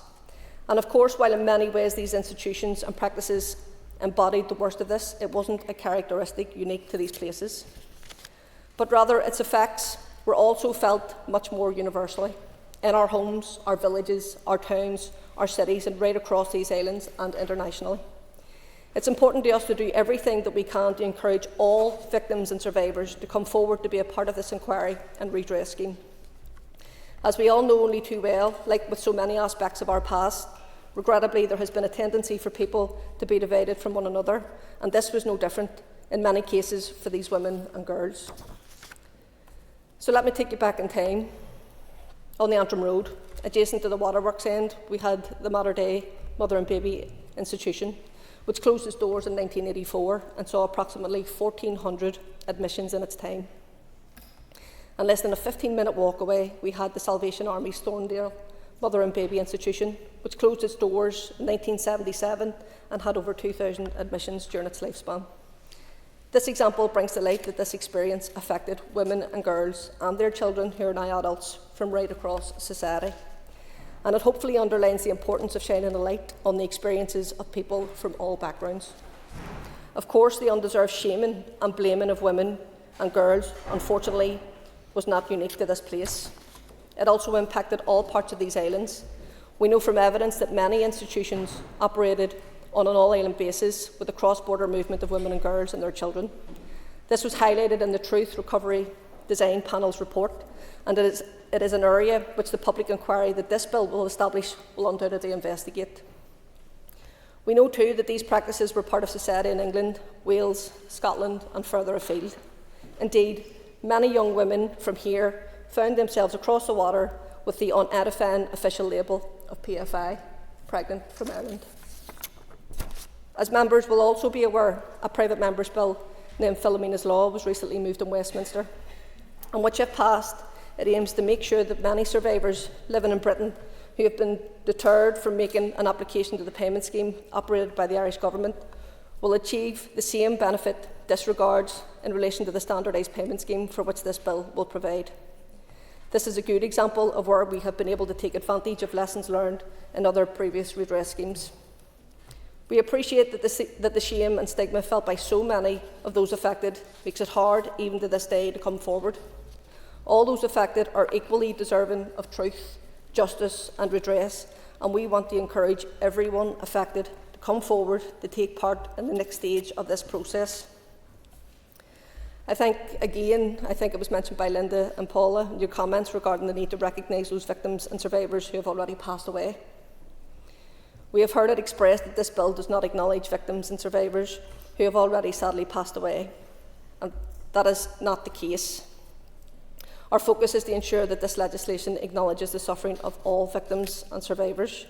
And of course, while in many ways these institutions and practices embodied the worst of this, it wasn't a characteristic unique to these places. But rather, its effects were also felt much more universally in our homes, our villages, our towns, our cities, and right across these islands and internationally. It's important to us to do everything that we can to encourage all victims and survivors to come forward to be a part of this inquiry and redress scheme. As we all know only too well, like with so many aspects of our past, regrettably there has been a tendency for people to be divided from one another, and this was no different in many cases for these women and girls. So let me take you back in time. On the Antrim Road, adjacent to the waterworks end, we had the Mater Dei Mother and Baby Institution, which closed its doors in 1984 and saw approximately 1,400 admissions in its time. And less than a 15-minute walk away, we had the Salvation Army's Thorndale Mother and Baby Institution, which closed its doors in 1977 and had over 2,000 admissions during its lifespan. This example brings to light that this experience affected women and girls and their children who are now adults from right across society. And it hopefully underlines the importance of shining a light on the experiences of people from all backgrounds. Of course, the undeserved shaming and blaming of women and girls, unfortunately, was not unique to this place. It also impacted all parts of these islands, We know from evidence that many institutions operated on an all-island basis with the cross-border movement of women and girls and their children. This was highlighted in the Truth, Recovery, Design Panel's report, and it is an area which the public inquiry that this bill will establish will undoubtedly investigate. We know too that these practices were part of society in England, Wales, Scotland and further afield. Indeed, many young women from here found themselves across the water with the unedifying official label of PFI, pregnant from Ireland. As members will also be aware, a private member's bill named Philomena's Law was recently moved in Westminster, and which, if passed, it aims to make sure that many survivors living in Britain who have been deterred from making an application to the payment scheme operated by the Irish Government will achieve the same benefit disregards in relation to the standardised payment scheme for which this bill will provide. This is a good example of where we have been able to take advantage of lessons learned in other previous redress schemes. We appreciate that the shame and stigma felt by so many of those affected makes it hard, even to this day, to come forward. All those affected are equally deserving of truth, justice and redress, and we want to encourage everyone affected to come forward to take part in the next stage of this process. I think it was mentioned by Linda and Paula in your comments regarding the need to recognise those victims and survivors who have already passed away. We have heard it expressed that this bill does not acknowledge victims and survivors who have already sadly passed away, and that is not the case. Our focus is to ensure that this legislation acknowledges the suffering of all victims and survivors.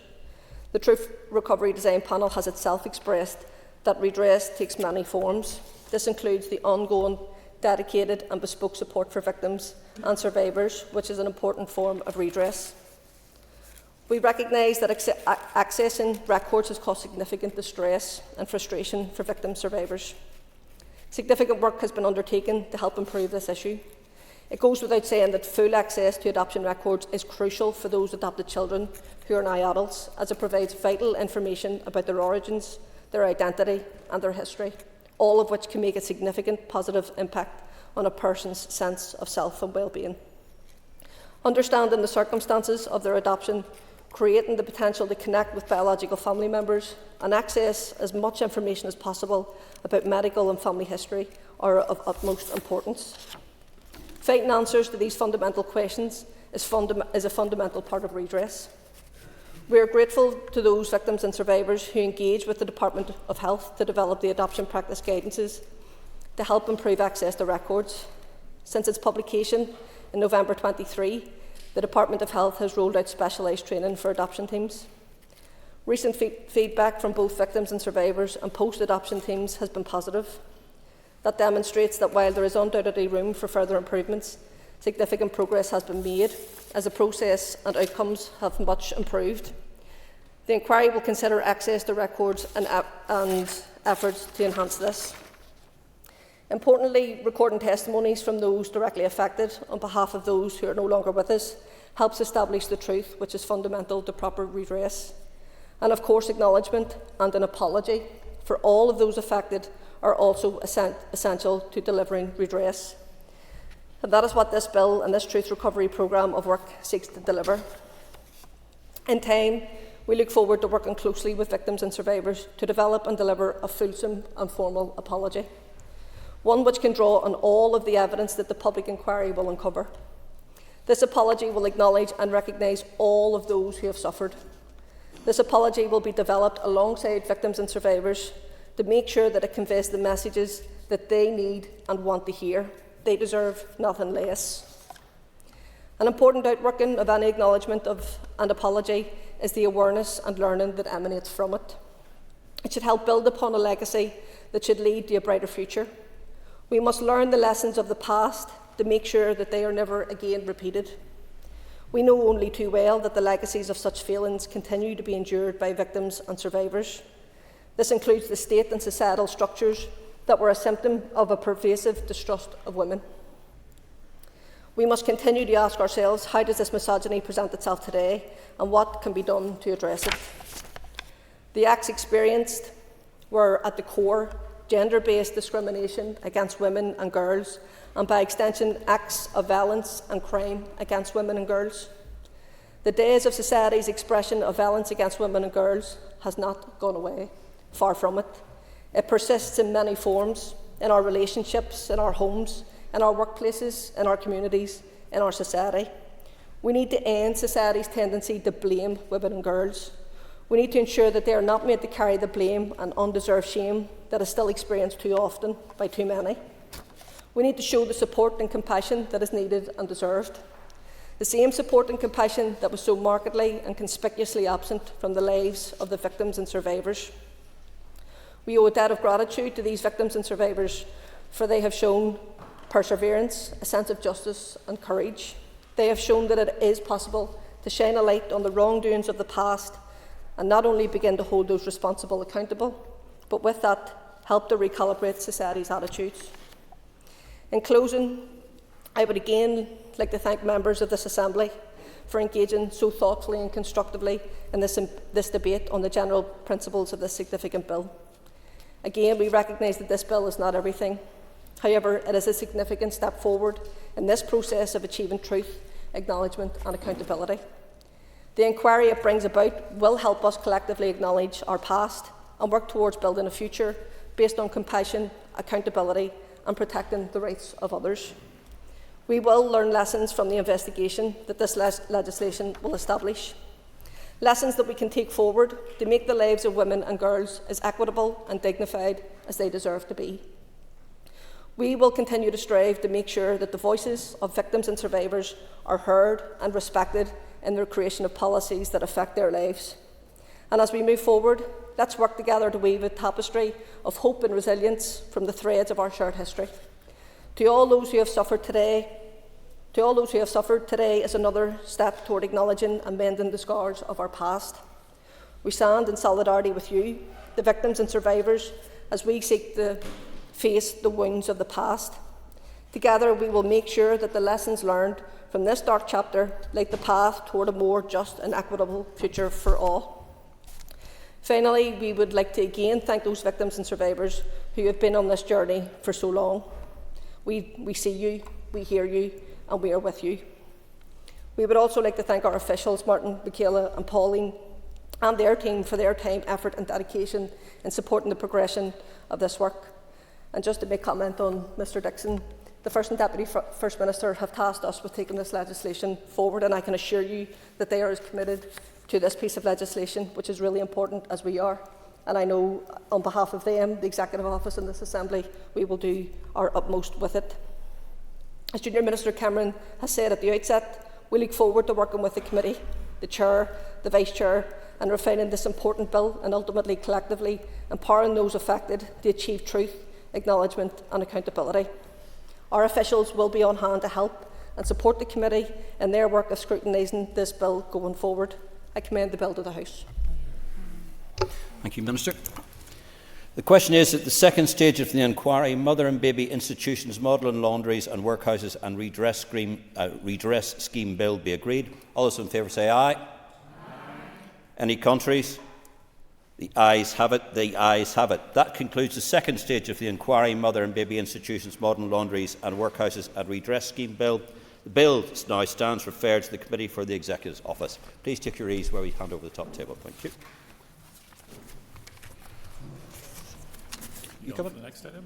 The Truth, Recovery, Design Panel has itself expressed that redress takes many forms. This includes the ongoing, dedicated and bespoke support for victims and survivors, which is an important form of redress. We recognise that accessing records has caused significant distress and frustration for victim survivors. Significant work has been undertaken to help improve this issue. It goes without saying that full access to adoption records is crucial for those adopted children who are now adults, as it provides vital information about their origins, their identity and their history, all of which can make a significant positive impact on a person's sense of self and well-being. Understanding the circumstances of their adoption, creating the potential to connect with biological family members and access as much information as possible about medical and family history are of utmost importance. Finding answers to these fundamental questions is a fundamental part of redress. We are grateful to those victims and survivors who engage with the Department of Health to develop the adoption practice guidances to help improve access to records. Since its publication in November 23, the Department of Health has rolled out specialised training for adoption teams. Recent feedback from both victims and survivors and post-adoption teams has been positive. That demonstrates that while there is undoubtedly room for further improvements, significant progress has been made as the process and outcomes have much improved. The inquiry will consider access to records and efforts to enhance this. Importantly, recording testimonies from those directly affected on behalf of those who are no longer with us helps establish the truth, which is fundamental to proper redress. And of course, acknowledgement and an apology for all of those affected are also essential to delivering redress. And that is what this bill and this Truth Recovery programme of work seeks to deliver. In time, we look forward to working closely with victims and survivors to develop and deliver a fulsome and formal apology, one which can draw on all of the evidence that the public inquiry will uncover. This apology will acknowledge and recognise all of those who have suffered. This apology will be developed alongside victims and survivors to make sure that it conveys the messages that they need and want to hear. They deserve nothing less. An important outworking of any acknowledgement of an apology is the awareness and learning that emanates from it. It should help build upon a legacy that should lead to a brighter future. We must learn the lessons of the past to make sure that they are never again repeated. We know only too well that the legacies of such failings continue to be endured by victims and survivors. This includes the state and societal structures that were a symptom of a pervasive distrust of women. We must continue to ask ourselves, how does this misogyny present itself today, and what can be done to address it? The acts experienced were, at the core, gender-based discrimination against women and girls, and by extension, acts of violence and crime against women and girls. The days of society's expression of violence against women and girls has not gone away. Far from it. It persists in many forms, in our relationships, in our homes, in our workplaces, in our communities, in our society. We need to end society's tendency to blame women and girls. We need to ensure that they are not made to carry the blame and undeserved shame that is still experienced too often by too many. We need to show the support and compassion that is needed and deserved. The same support and compassion that was so markedly and conspicuously absent from the lives of the victims and survivors. We owe a debt of gratitude to these victims and survivors, for they have shown perseverance, a sense of justice and courage. They have shown that it is possible to shine a light on the wrongdoings of the past and not only begin to hold those responsible accountable, but with that help to recalibrate society's attitudes. In closing, I would again like to thank members of this Assembly for engaging so thoughtfully and constructively in this debate on the general principles of this significant bill. Again, we recognise that this bill is not everything. However, it is a significant step forward in this process of achieving truth, acknowledgement and accountability. The inquiry it brings about will help us collectively acknowledge our past and work towards building a future based on compassion, accountability and protecting the rights of others. We will learn lessons from the investigation that this legislation will establish. Lessons that we can take forward to make the lives of women and girls as equitable and dignified as they deserve to be. We will continue to strive to make sure that the voices of victims and survivors are heard and respected in the creation of policies that affect their lives. And as we move forward, let's work together to weave a tapestry of hope and resilience from the threads of our shared history. To all those who have suffered today is another step toward acknowledging and mending the scars of our past. We stand in solidarity with you, the victims and survivors, as we seek to face the wounds of the past. Together, we will make sure that the lessons learned from this dark chapter light the path toward a more just and equitable future for all. Finally, we would like to again thank those victims and survivors who have been on this journey for so long. We see you, we hear you, and we are with you. We would also like to thank our officials, Martin, Michaela and Pauline, and their team for their time, effort and dedication in supporting the progression of this work. And just to make comment on Mr Dixon, the First and Deputy First Minister have tasked us with taking this legislation forward, and I can assure you that they are as committed to this piece of legislation, which is really important, as we are. And I know on behalf of them, the Executive Office and this Assembly, we will do our utmost with it. As Junior Minister Cameron has said at the outset, we look forward to working with the Committee, the Chair, the Vice Chair, and refining this important bill and ultimately collectively empowering those affected to achieve truth, acknowledgement and accountability. Our officials will be on hand to help and support the Committee in their work of scrutinising this bill going forward. I commend the bill to the House. Thank you, Minister. The question is that the second stage of the inquiry, Mother and Baby Institutions, Magdalene Laundries and Workhouses and Redress Scheme Bill, be agreed. All those in favour say aye. Aye. Any contraries? The ayes have it. The ayes have it. That concludes the second stage of the inquiry, Mother and Baby Institutions, Magdalene Laundries and Workhouses and Redress Scheme Bill. The bill now stands referred to the Committee for the Executive's Office. Please take your ease where we hand over the top table. Thank you. You come on to the next item?